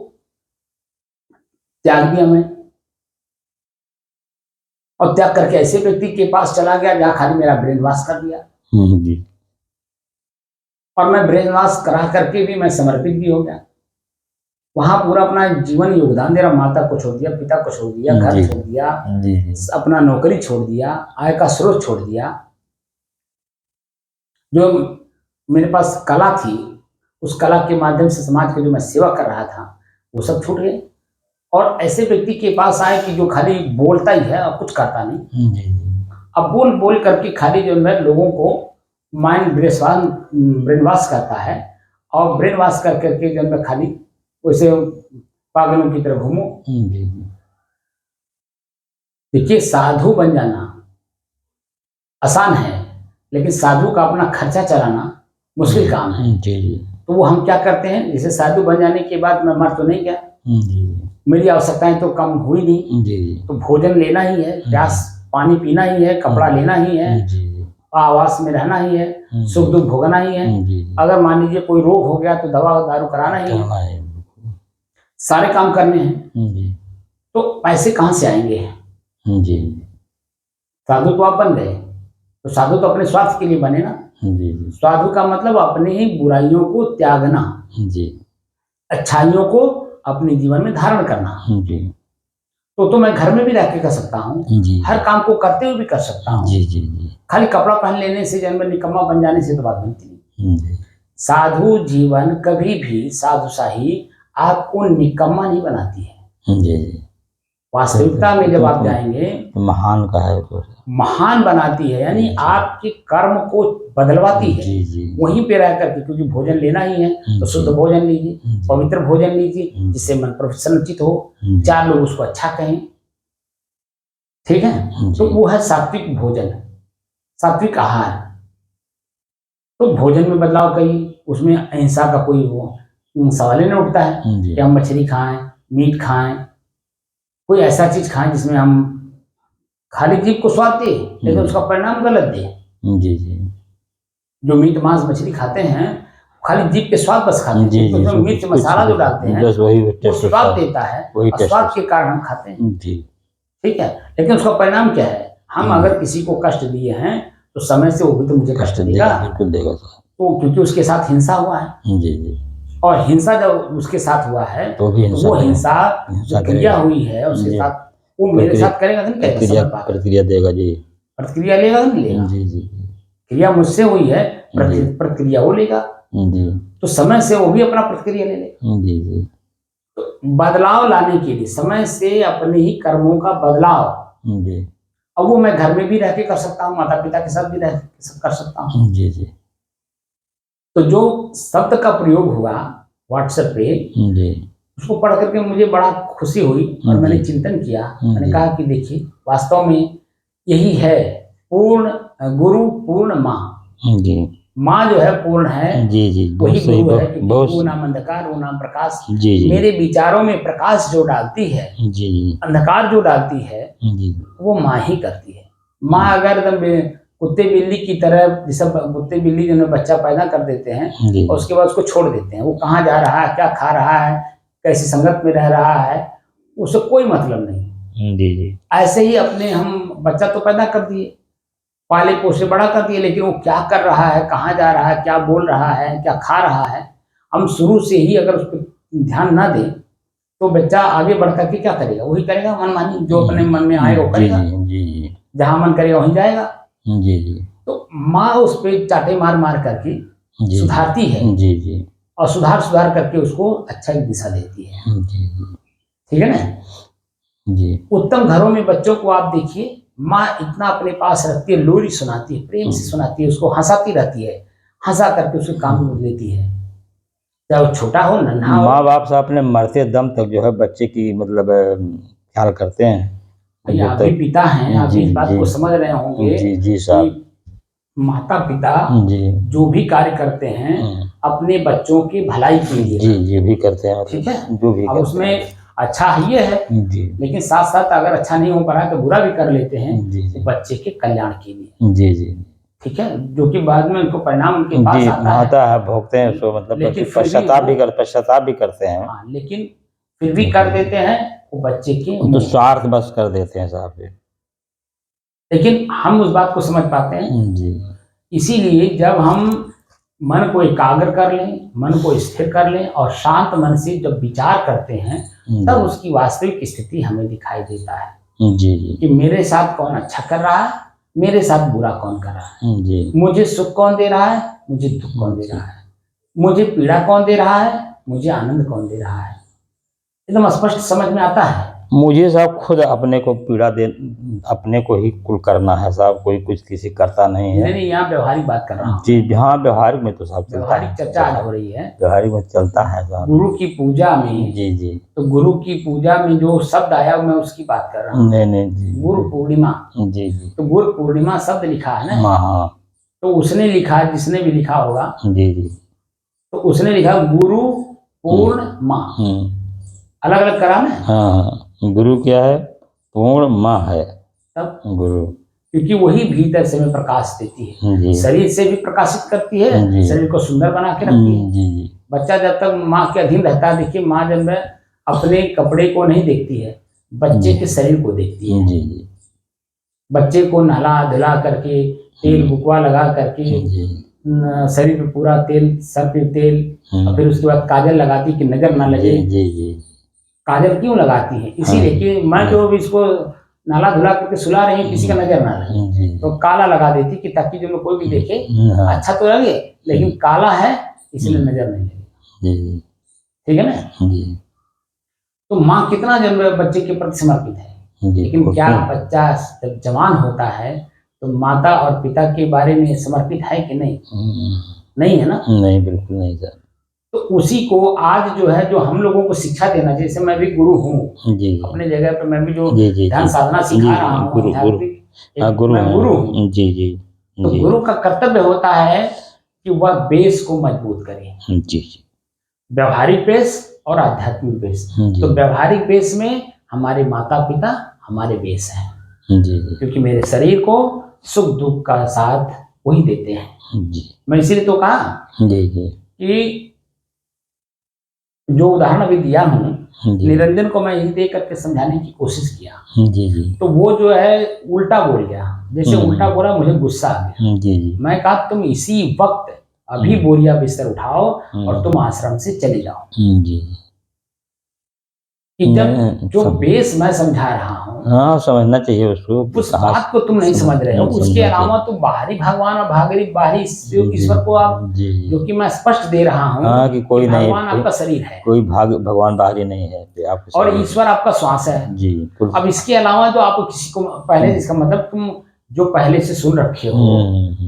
त्याग दिया मैं, और त्याग करके ऐसे व्यक्ति के पास चला गया जहाँ खाली मेरा ब्रेन वॉश कर दिया। जी और मैं ब्रेन वॉश करा करके भी मैं समर्पित भी हो गया, वहां पूरा अपना जीवन योगदान दे रहा, माता को छोड़ दिया, पिता को छोड़ दिया, घर छोड़ दिया, अपना नौकरी छोड़ दिया, आय का स्रोत छोड़ दिया, जो मेरे पास कला थी उस कला के माध्यम से समाज की जो मैं सेवा कर रहा था वो सब छूट गए। और ऐसे व्यक्ति के पास आए कि जो खाली बोलता ही है और कुछ करता नहीं। अब बोल बोल करके खाली जो है लोगों को माइंड ब्रेन वॉश करता है, और ब्रेन वॉश कर करके जो है खाली वैसे पागलों की तरह घूमो। देखिए, साधु बन जाना आसान है, लेकिन साधु का अपना खर्चा चलाना मुश्किल काम है। तो वो हम क्या करते हैं, जैसे साधु बन जाने के बाद मैं मर तो नहीं गया, मेरी आवश्यकताएं तो कम हुई नहीं, तो भोजन लेना ही है, प्यास पानी पीना ही है, कपड़ा लेना ही है, आवास में रहना ही है, सुख दुख भोगना ही है। अगर मान लीजिए कोई रोग हो गया तो दवा दारू कराना ही है, सारे काम करने हैं। तो पैसे कहाँ से आएंगे? साधु तो आप बन गए, तो साधु तो अपने स्वार्थ के लिए बने ना। साधु का मतलब अपने ही बुराइयों को त्यागना, अच्छाइयों को अपने जीवन में धारण करना। तो मैं घर में भी रह के कर सकता हूँ, हर काम को करते हुए भी कर सकता हूँ। खाली कपड़ा पहन लेने से जन्म निकम्मा बन जाने से तो बात बनती नहीं। साधु जीवन कभी भी, साधुशाही आपको निकम्मा नहीं बनाती है। वास्तविकता में जब आप जाएंगे तो महान का है, तो महान बनाती है, यानी आपके कर्म को बदलवाती है। वहीं पे रह करके, क्योंकि भोजन लेना ही है तो शुद्ध भोजन लीजिए, पवित्र भोजन लीजिए, जिससे मन प्रसन्नचित हो, 4 लोग उसको अच्छा कहें, ठीक है। तो वो है सात्विक भोजन, सात्विक आहार। तो भोजन में बदलाव कई, उसमें अहिंसा का कोई वो सवाल ही नहीं उठता है कि हम मछली खाएं, मीट खाएं, कोई ऐसा चीज खाएं जिसमें हम खाली जीभ को स्वाद दे लेकिन उसका परिणाम गलत दे। जी जी। जो मीट मांस मछली खाते हैं खाली जीभ के स्वाद बस खाते हैं, जी जी, उसमें मिर्च मसाला जो डालते हैं बस वही वो स्वाद देता है, और स्वाद के कारण हम खाते हैं। जी ठीक है, लेकिन उसका परिणाम क्या है? हम अगर किसी को कष्ट दिए हैं तो समय से वो भी तो मुझे कष्ट देगा, बिल्कुल देगा सर। तो क्योंकि उसके साथ हिंसा हुआ है। जी जी। और हिंसा जब उसके साथ हुआ है तो वो हिंसा जो क्रिया हुई है उसके साथ वो मेरे साथ करेगा कि नहीं करेगा? प्रतिक्रिया देगा जी, प्रतिक्रिया लेगा कि नहीं लेगा? जी जी। क्रिया मुझसे हुई है, प्रतिक्रिया वो लेगा, जी। तो समय से वो भी अपना प्रतिक्रिया ले लेगा। जी जी। तो बदलाव लाने के लिए समय से अपने ही कर्मों का बदलाव, जी। अब वो मैं घर में भी रह के कर सकता हूँ, माता पिता के साथ भी रह कर सकता हूँ। जी जी। तो जो शब्द का प्रयोग हुआ व्हाट्सएप पे, जी, उसको पढ़ करके मुझे बड़ा खुशी हुई और मैंने चिंतन किया। मैंने कहा कि देखिए वास्तव में यही है पूर्ण गुरु, पूर्ण माँ। जी। माँ जो है पूर्ण है, जी जी, वही सही, गुरु है, क्योंकि बहुत वो नाम अंधकार, वो नाम प्रकाश। जी जी। मेरे विचारों में प्रकाश जो डालती है, जी अंधकार जो डालती है, जी, वो माँ ही करती है। माँ अगर एकदम कुत्ते बिल्ली की तरह, जैसे कुत्ते बिल्ली जो बच्चा पैदा कर देते हैं और उसके बाद उसको छोड़ देते हैं, वो कहाँ जा रहा है, क्या खा रहा है, कैसी संगत में रह रहा है, उससे कोई मतलब नहीं। जी जी। ऐसे ही अपने हम बच्चा तो पैदा कर दिए, पाले पोसे बड़ा कर दिए, लेकिन वो क्या कर रहा है, कहाँ जा रहा है, क्या बोल रहा है, क्या खा रहा है, हम शुरू से ही अगर उस पर ध्यान ना दें तो बच्चा आगे बढ़ करके क्या करेगा? वही करेगा मनमानी, जो अपने मन में आएगा वो करेगा। जी, जहाँ मन करेगा वहीं जाएगा। जी जी। तो माँ उस पे चाटे मार मार करके सुधारती है, जी जी, और सुधार करके उसको अच्छा एक दिशा देती है। जी जी, ठीक है ना? जी। उत्तम घरों में बच्चों को आप देखिए, माँ इतना अपने पास रखती है, लोरी सुनाती है, प्रेम से सुनाती है, उसको हंसाती रहती है, हंसा करके उसके काम में लेती है, चाहे वो छोटा हो नन्हा हो। माँ बाप से अपने मरते दम तक जो है बच्चे की मतलब ख्याल करते हैं। भैया आप भी पिता हैं, आप इस बात को समझ रहे होंगे। जी जी साहब। माता पिता जी जो भी कार्य करते हैं अपने बच्चों की भलाई के लिए, जी जी भी करते हैं, ठीक है, जो भी अब उसमें अच्छा ये है जी, लेकिन साथ साथ अगर अच्छा नहीं हो पा रहा है तो बुरा भी कर लेते हैं जी बच्चे के कल्याण के लिए। जी जी, ठीक है, जो कि बाद में उनको परिणाम उनके पास आता है, भोगते हैं उसको, मतलब लेकिन पश्चाताप भी करते हैं। हाँ, लेकिन फिर भी कर देते हैं वो बच्चे के तो स्वार्थ बस कर देते हैं साहब। लेकिन हम उस बात को समझ पाते हैं जी। इसीलिए जब हम मन को एकाग्र कर लें, मन को स्थिर कर लें और शांत मन से जब विचार करते हैं तब उसकी वास्तविक स्थिति हमें दिखाई देता है। जी जी, कि मेरे साथ कौन अच्छा कर रहा है, मेरे साथ बुरा कौन कर रहा है, जी। मुझे सुख कौन दे रहा है, मुझे दुख कौन दे रहा है, मुझे पीड़ा कौन दे रहा है, मुझे आनंद कौन दे रहा है, एकदम स्पष्ट समझ में आता है। मुझे साहब खुद अपने को पीड़ा दे, अपने को ही कुल करना है साहब, कोई कुछ किसी करता नहीं है। नहीं, यहाँ व्यवहारिक बात कर रहा हूँ जी हाँ, व्यवहारिक में तो साहब व्यवहारिक चर्चा आज हो रही है, व्यवहारिक में चलता है साहब। गुरु की पूजा में, जी जी, तो गुरु की पूजा में जो शब्द आया मैं उसकी बात कर रहा हूँ। नहीं जी, गुरु पूर्णिमा, जी जी, तो गुरु पूर्णिमा शब्द लिखा है ना, हाँ, तो उसने लिखा, जिसने भी लिखा होगा, जी जी, तो उसने लिखा गुरु पूर्ण माँ, अलग अलग करा ना। हाँ, गुरु क्या है? पूर्ण माँ है तब गुरु, क्योंकि वही भीतर से में प्रकाश देती है, जी, शरीर से भी प्रकाशित करती है, शरीर को सुंदर बना के रखती है। जी जी, बच्चा जब तक माँ के अधीन रहता है, देखिए माँ जब अपने कपड़े को नहीं देखती है, बच्चे के शरीर को देखती है। जी जी, बच्चे को नहला धुला करके तेल बुकवा लगा करके शरीर पे पूरा तेल, सर पे तेल, और फिर उसके बाद काजल लगाती कि नजर ना लगे। जी जी, काजल क्यों लगाती है? इसीलिए कि मैं जो भी इसको नाला धुला करके सुला रही हूँ किसी का नजर ना लगे, तो काला लगा देती कि ताकि जो कोई भी देखे अच्छा तो लगे, लेकिन काला है इसलिए नजर नहीं लगे। ठीक है ना? तो माँ कितना जब बच्चे के प्रति समर्पित है, लेकिन क्या बच्चा जब जवान होता है तो माता और पिता के बारे में समर्पित है कि नहीं? नहीं है ना? नहीं, बिल्कुल नहीं सर। तो उसी को आज जो है, जो हम लोगों को शिक्षा देना, जैसे मैं भी गुरु हूँ जी अपने जगह पे, मैं भी जो जी जी ध्यान जी साधना जी सिखा रहा हूँ, गुरु गुरु आध्यात्मिक हाँ एक गुरु मैं गुरु हैं हूँ। जी जी तो जी गुरु का कर्तव्य होता है कि वह बेस को मजबूत करे, जी जी व्यवहारिक बेस और आध्यात्मिक बेस। जी तो व्यवहारिक बेस में हमारे माता पिता हमारे बेस हैं, जी जी क्योंकि मेरे शरीर को सुख दुख का साथ वही देते हैं। जी मैं इसीलिए तो कहा जी जी कि जो उदाहरण अभी दिया हूँ, जी निरंजन को मैं यही दे करके समझाने की कोशिश किया, जी जी तो वो जो है उल्टा बोल गया। जैसे उल्टा बोला, मुझे गुस्सा आ गया। जी जी मैं कहा तुम इसी वक्त अभी बोरिया बिस्तर उठाओ और तुम आश्रम से चले जाओ। जी कि जब मैं जो सम- बेस मैं समझा रहा हूँ, हाँ समझना चाहिए उसको कि उस कहाँ बात को तुम नहीं समझ रहे हो। उसके समझना अलावा चाहिए। तुम बाहरी भगवान और बाहरी ईश्वर को आप, जी जी जो कि मैं स्पष्ट दे रहा हूँ हाँ कि कोई कि नहीं भगवान आपका शरीर है कोई भगवान बाहरी नहीं है कि आपके और शरीर ईश्वर आपका श्वास है। जी अब इसके अलावा जो आप किसी को पहले, इसका मतलब तुम जो पहले से सुन रखे हो,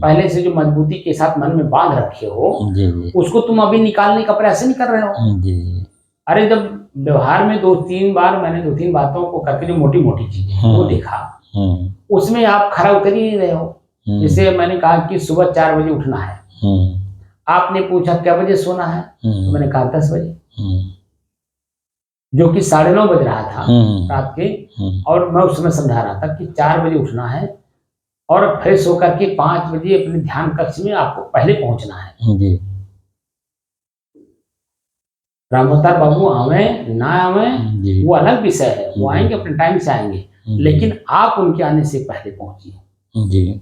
पहले से जो मजबूती के साथ मन में बांध रखे हो, जी जी उसको तुम अभी निकालने का प्रयास नहीं कर रहे हो। जी अरे जब व्यवहार में 2-3 बार मैंने 2-3 बातों को करके जो मोटी मोटी चीजें हैं वो देखा, उसमें आप खरा उतर ही नहीं रहे हो। जैसे मैंने कहा कि सुबह 4 बजे उठना है, आपने पूछा क्या बजे सोना है, तो मैंने कहा 10 बजे, जो कि 9:30 बज रहा था रात के। और मैं उस समय समझा रहा था कि 4 बजे उठना है और फ्रेश होकर के 5 बजे अपने ध्यान कक्ष में आपको पहले पहुंचना है। जी रामअवतार बाबू आवे ना आवे जी वो अलग विषय है, वो आएंगे अपने टाइम से आएंगे, लेकिन आप उनके आने से पहले पहुंचिए। जी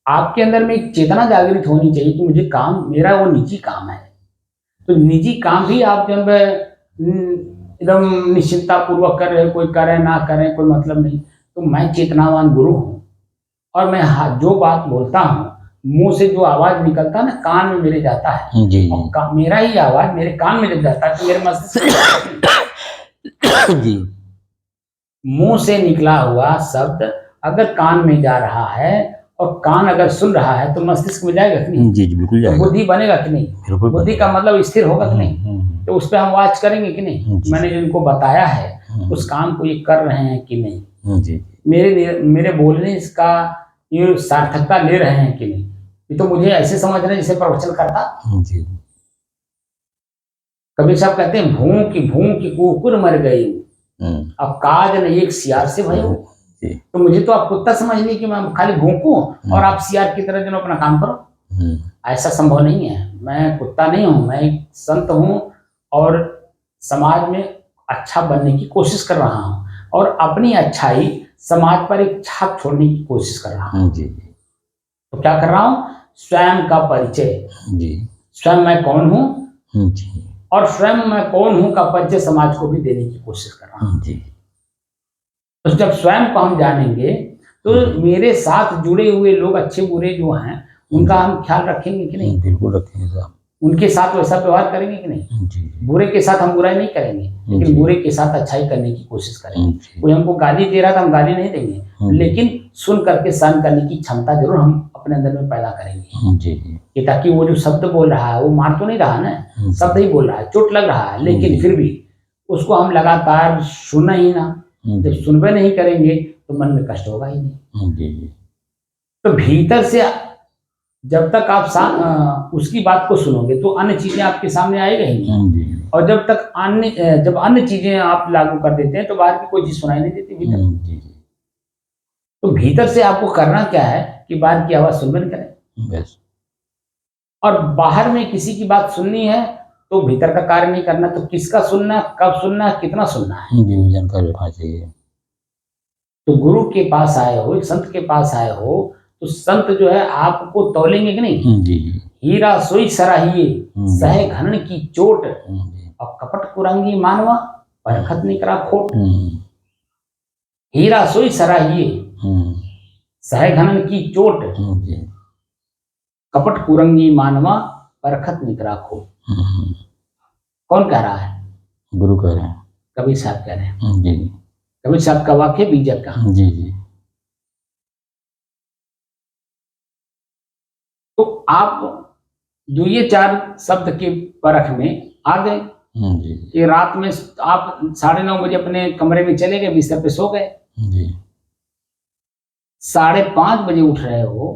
आपके अंदर में एक चेतना जागृत होनी चाहिए कि मुझे काम, मेरा वो निजी काम है। तो निजी काम भी आप जब एकदम निश्चिंता पूर्वक कर रहे, कोई करे ना करे कोई मतलब नहीं। तो मैं चेतनावान गुरु हूँ और मैं जो बात बोलता हूँ, मुंह से जो आवाज निकलता है ना, कान में मेरे जाता है। जी और मेरा ही आवाज मेरे कान में जब जाता है तो मेरे मस्तिष्क जी मुंह से निकला हुआ शब्द अगर कान में जा रहा है और कान अगर सुन रहा है तो मस्तिष्क में जाएगा कि नहीं? जी जी बिल्कुल तो जाएगा बुद्धि बनेगा कि नहीं? बिल्कुल बुद्धि का मतलब स्थिर होगा कि नहीं? तो उस पर हम वाच करेंगे कि नहीं? मैंने जो इनको बताया है उस काम को ये कर रहे हैं कि नहीं? जी मेरे बोलने का ये सार्थकता ले रहे हैं कि नहीं? ये तो मुझे ऐसे समझ रहे हैं जैसे प्रवचन करता। जी कबीर साहब कहते हैं भूख की कुकुर मर गई, अब काज न एक सियार से भयो। तो मुझे तो आप कुत्ता समझ ली कि मैं खाली भूखूं और आप सियार की तरह जो अपना काम करो, ऐसा संभव नहीं है। मैं कुत्ता नहीं हूं, मैं एक संत हूं और समाज में अच्छा बनने की कोशिश कर रहा हूं और अपनी अच्छाई समाज पर एक छाप छोड़ने की कोशिश कर रहा हूं। तो क्या कर रहा हूं? स्वयं का परिचय, स्वयं मैं कौन हूं और स्वयं मैं कौन हूं का परिचय समाज को भी देने की कोशिश कर रहा हूं। तो जब स्वयं को हम जानेंगे तो मेरे साथ जुड़े हुए लोग अच्छे बुरे जो हैं उनका हम ख्याल रखेंगे कि नहीं? बिल्कुल रखेंगे साहब। उनके साथ वैसा व्यवहार करेंगे कि नहीं? बुरे के साथ हम बुराई नहीं करेंगे, लेकिन बुरे के साथ अच्छाई करने की कोशिश करेंगे। कोई हमको गाली दे रहा था, हम गाली नहीं देंगे, लेकिन सुन करके सहन करने की क्षमता जरूर हम अपने अंदर में पैदा करेंगे कि ताकि वो जो शब्द बोल रहा है वो मार तो नहीं रहा ना, शब्द ही बोल रहा है, चोट लग रहा है, लेकिन फिर भी उसको हम लगातार सुना ही ना। जब सुनबे नहीं करेंगे तो मन में कष्ट होगा ही नहीं। तो भीतर से जब तक आप उसकी बात को सुनोगे तो अन्य चीजें आपके सामने आएगा ही नहीं। और जब अन्य चीजें आप लागू कर देते हैं तो बाहर की कोई चीज सुनाई नहीं देती भीतर। तो भीतर से आपको करना क्या है कि बाहर की आवाज सुनबे नहीं करें, और बाहर में किसी की बात सुननी है तो भीतर का कार्य नहीं करना। तो किसका सुनना, कब सुनना, कितना सुनना है, जानकारी रखना चाहिए। तो गुरु के पास आए हो, एक संत के पास आए हो, तो संत जो है आपको तौलेंगे कि नहीं? हीरा सोई सराहिए सह घनन की चोट और कपट कुरंगी मानवा परखत नहीं करा खोट। हीरा सोई सराहिए सह घनन की चोट कपट कुरंगी मानवा परखत नहीं करा खोट। कौन कह रहा है? गुरु कह रहे हैं, कबीर साहब कह रहे हैं। कबीर साहब का वाक्य बीजक का। तो आप जो ये 4 शब्द के परख में आ गए जी कि रात में आप 9:30 बजे अपने कमरे में चले गए, बिस्तर पे सो गए, जी 5:30 बजे उठ रहे हो,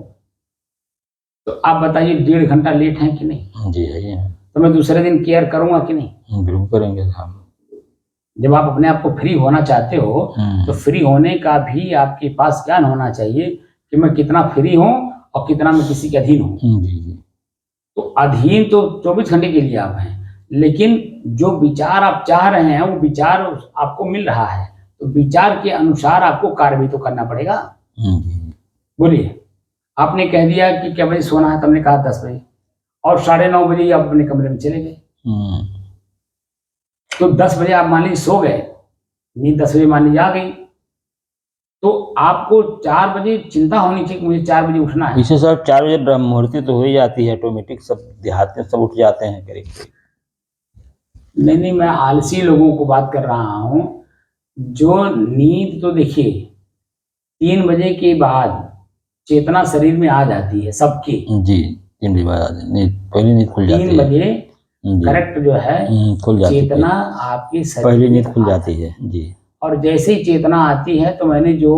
तो आप बताइए 1.5 घंटा लेट है कि नहीं? जी है ये। तो मैं दूसरे दिन केयर करूंगा कि नहीं? बिल्कुल करेंगे हम। जब आप अपने आप को फ्री होना चाहते हो तो फ्री होने का भी आपके पास ज्ञान होना चाहिए कि मैं कितना फ्री हूं और कितना मैं किसी के अधीन हूं। जी जी तो अधीन तो 24 घंटे के लिए आप हैं, लेकिन जो विचार आप चाह रहे हैं वो विचार आपको मिल रहा है, तो विचार के अनुसार आपको कार्य भी तो करना पड़ेगा। बोलिए, आपने कह दिया कि क्या बजे सोना है, तो हमने कहा 10 बजे, और 9:30 बजे आप अपने कमरे में चले गए। तो 10 बजे आप मान लीजिए सो गए, नींद 10 बजे मान लीजिए आ गई, तो आपको 4 बजे चिंता होनी चाहिए कि मुझे 4 बजे उठना है। इसे सब 4 बजे ब्रह्म मुहूर्ति तो हो ही जाती है ऑटोमेटिक, सब देहात में सब उठ जाते हैं करीब। नहीं, मैं आलसी लोगों को बात कर रहा हूं। जो नींद तो देखिए 3 बजे के बाद चेतना शरीर में आ जाती है सबकी। जी 3 बजे बाद पहली नींद खुल जाती है। 3 बजे करेक्ट जो है खुल जाती है, चेतना आपकी शरीर पहली में नींद खुल जाती है। जी और जैसे ही चेतना आती है, तो मैंने जो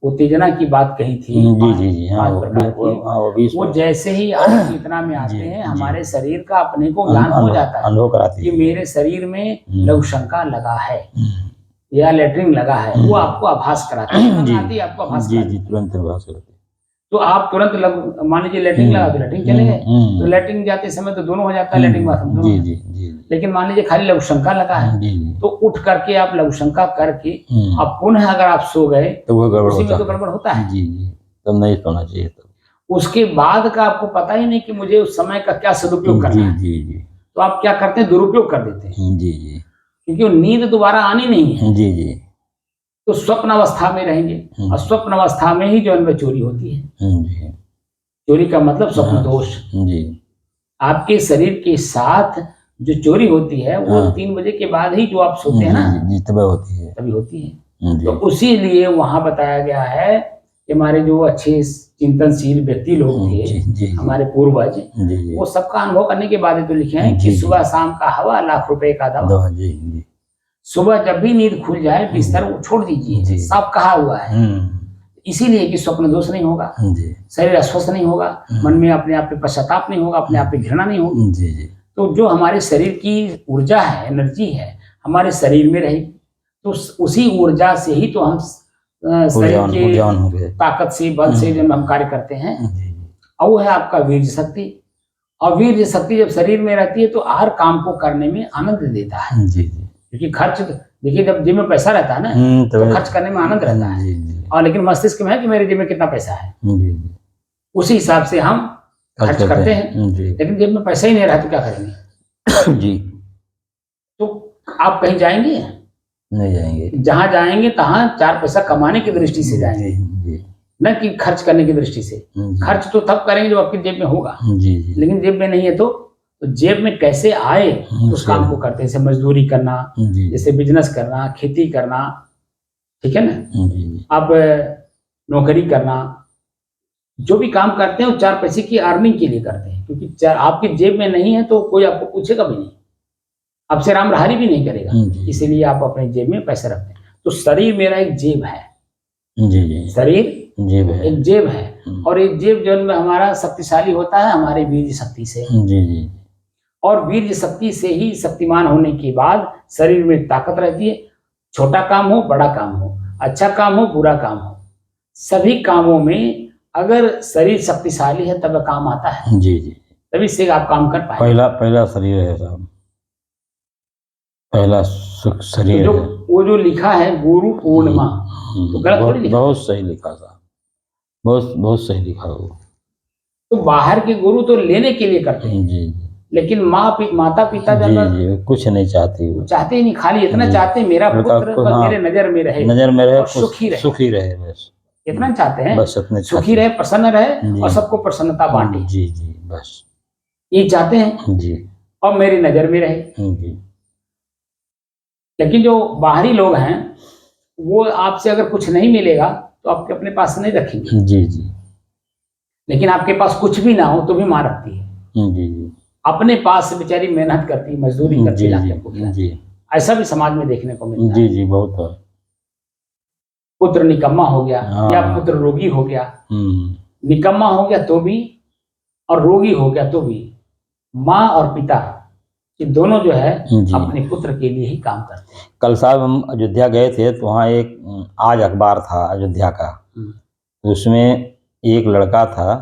उत्तेजना की बात कही थी, जी हाँ, वो जैसे ही आप चेतना में आते हैं, हमारे शरीर का अपने को ज्ञान हो जाता है अनुभव कराती कि है मेरे शरीर में लघु शंका लगा है या लेटरिन लगा है। वो आपको आभास कराती है, आपको आभास जी तुरंत आभास कराती है। तो आप तुरंत मान लीजिए लेटरिन लगा तो लेटरिन चले गए, तो लेटरिन जाते समय तो दोनों हो जाता है, लेटरिन बाथरूम दोनों। जी लेकिन मान लीजिए खाली लघु शंका लगा है, तो उठ करके आप लघु शंका करके अब पुनः अगर आप सो गए तो वो गड़बड़ उसी में तो गड़बड़ होता है। जी तब नहीं सोना चाहिए। तब उसके बाद का आपको पता ही नहीं कि मुझे उस समय का क्या सदुपयोग करना है। जी तो आप क्या करते हैं, दुरुपयोग कर देते हैं। जी क्योंकि वो नींद दोबारा आनी नहीं है। जी तो स्वप्न अवस्था में रहेंगे, और स्वप्न अवस्था में ही जो है चोरी होती है। चोरी का मतलब स्वप्न दोष। जी आपके शरीर के साथ जो चोरी होती है वो 3 बजे के बाद ही जो आप सोते हैं ना, तभी होती है। तो उसी लिए वहां बताया गया है कि हमारे जो अच्छे चिंतनशील व्यक्ति लोग थे, हमारे पूर्वज, वो सबका अनुभव करने के बाद तो लिखे हैं कि सुबह शाम का हवा लाख रुपए का दवा। सुबह जब भी नींद खुल जाए बिस्तर छोड़ दीजिए, सब कहा हुआ है। इसीलिए कि स्वप्न दोष नहीं होगा, शरीर अस्वस्थ नहीं होगा, मन में अपने आप पे पश्चाताप नहीं होगा, अपने आप पे घृणा नहीं होगी। तो जो हमारे शरीर की ऊर्जा है, एनर्जी है, हमारे शरीर में रहेगी। तो उसी ऊर्जा से ही तो हम शरीर के ताकत से, बल से जब हम कार्य करते हैं। और वो है आपका वीर्य शक्ति। और वीर्य शक्ति जब शरीर में रहती है तो हर काम को करने में आनंद देता है। क्योंकि खर्च देखिए, जब जेब में पैसा रहता है ना तो खर्च करने में आनंद रहता है। और लेकिन मस्तिष्क में है कि मेरे जेब में कितना पैसा है, उसी हिसाब से हम खर्च करते हैं। लेकिन जेब में पैसा ही नहीं रहा तो क्या करेंगे? जी तो आप कहीं जाएंगे? नहीं जाएंगे। जहां जाएंगे तहां 4 पैसा कमाने की दृष्टि से जाएंगे, न कि खर्च करने की दृष्टि से। खर्च तो तब करेंगे जब आपकी जेब में होगा, लेकिन जेब में नहीं है तो जेब में कैसे आए उस काम को करते हैं। जैसे मजदूरी करना, जैसे बिजनेस करना, खेती करना, ठीक है ना, आप नौकरी करना, जो भी काम करते हैं वो 4 पैसे की अर्निंग के लिए करते हैं। क्योंकि आपकी जेब में नहीं है तो कोई आपको पूछेगा भी नहीं, आपसे राम रहारी भी नहीं करेगा। इसीलिए आप अपने जेब में पैसे रखते हैं। तो शरीर मेरा एक जेब है, शरीर एक जेब है। और एक जेब जो में हमारा शक्तिशाली होता है हमारे वीर्य शक्ति से। और वीर्य शक्ति से ही शक्तिमान होने के बाद शरीर में ताकत रहती है। छोटा काम हो, बड़ा काम हो, अच्छा काम हो, बुरा काम हो, सभी कामों में अगर शरीर शक्तिशाली है तब काम आता है। तभी से आप काम कर पाए। पहला शरीर है साहब, पहला शरीर तो है। वो जो लिखा है गुरु पूर्णिमा, तो गलत थोड़ी लिखा। बहुत सही लिखा साहब, बहुत सही लिखा वो। तो बाहर के गुरु तो लेने के लिए करते हैं, लेकिन माता पिता जब कुछ नहीं चाहती, वो चाहते ही नहीं, खाली इतना चाहते हैं मेरा पुत्र मेरे नजर में रहे और सुखी रहे, बस इतना चाहते हैं। बस अपने सुखी रहे, प्रसन्न रहे और सबको प्रसन्नता बांटे। बस ये चाहते हैं और मेरी नजर में रहे। लेकिन जो बाहरी लोग हैं वो आपसे अगर कुछ नहीं मिलेगा तो आपके अपने पास नहीं रखेंगे। लेकिन आपके पास कुछ भी ना हो तो भी मां रखती है। अपने पास से बेचारी मेहनत करती, मजदूरी करती जी लाके हमको जी खिलाती। जी ऐसा भी समाज में देखने को मिलता जी है। जी बहुत है। पुत्र निकम्मा हो गया हाँ, या हाँ। पुत्र रोगी हो गया, हम्म निकम्मा हो गया तो भी और रोगी हो गया तो भी माँ और पिता ये दोनों जो है जी। अपने पुत्र के लिए ही काम करते हैं। कल साहब हम अयोध्या गए थे तो वहाँ एक आज अखबार था अयोध्या का, तो उसमें एक लड़का था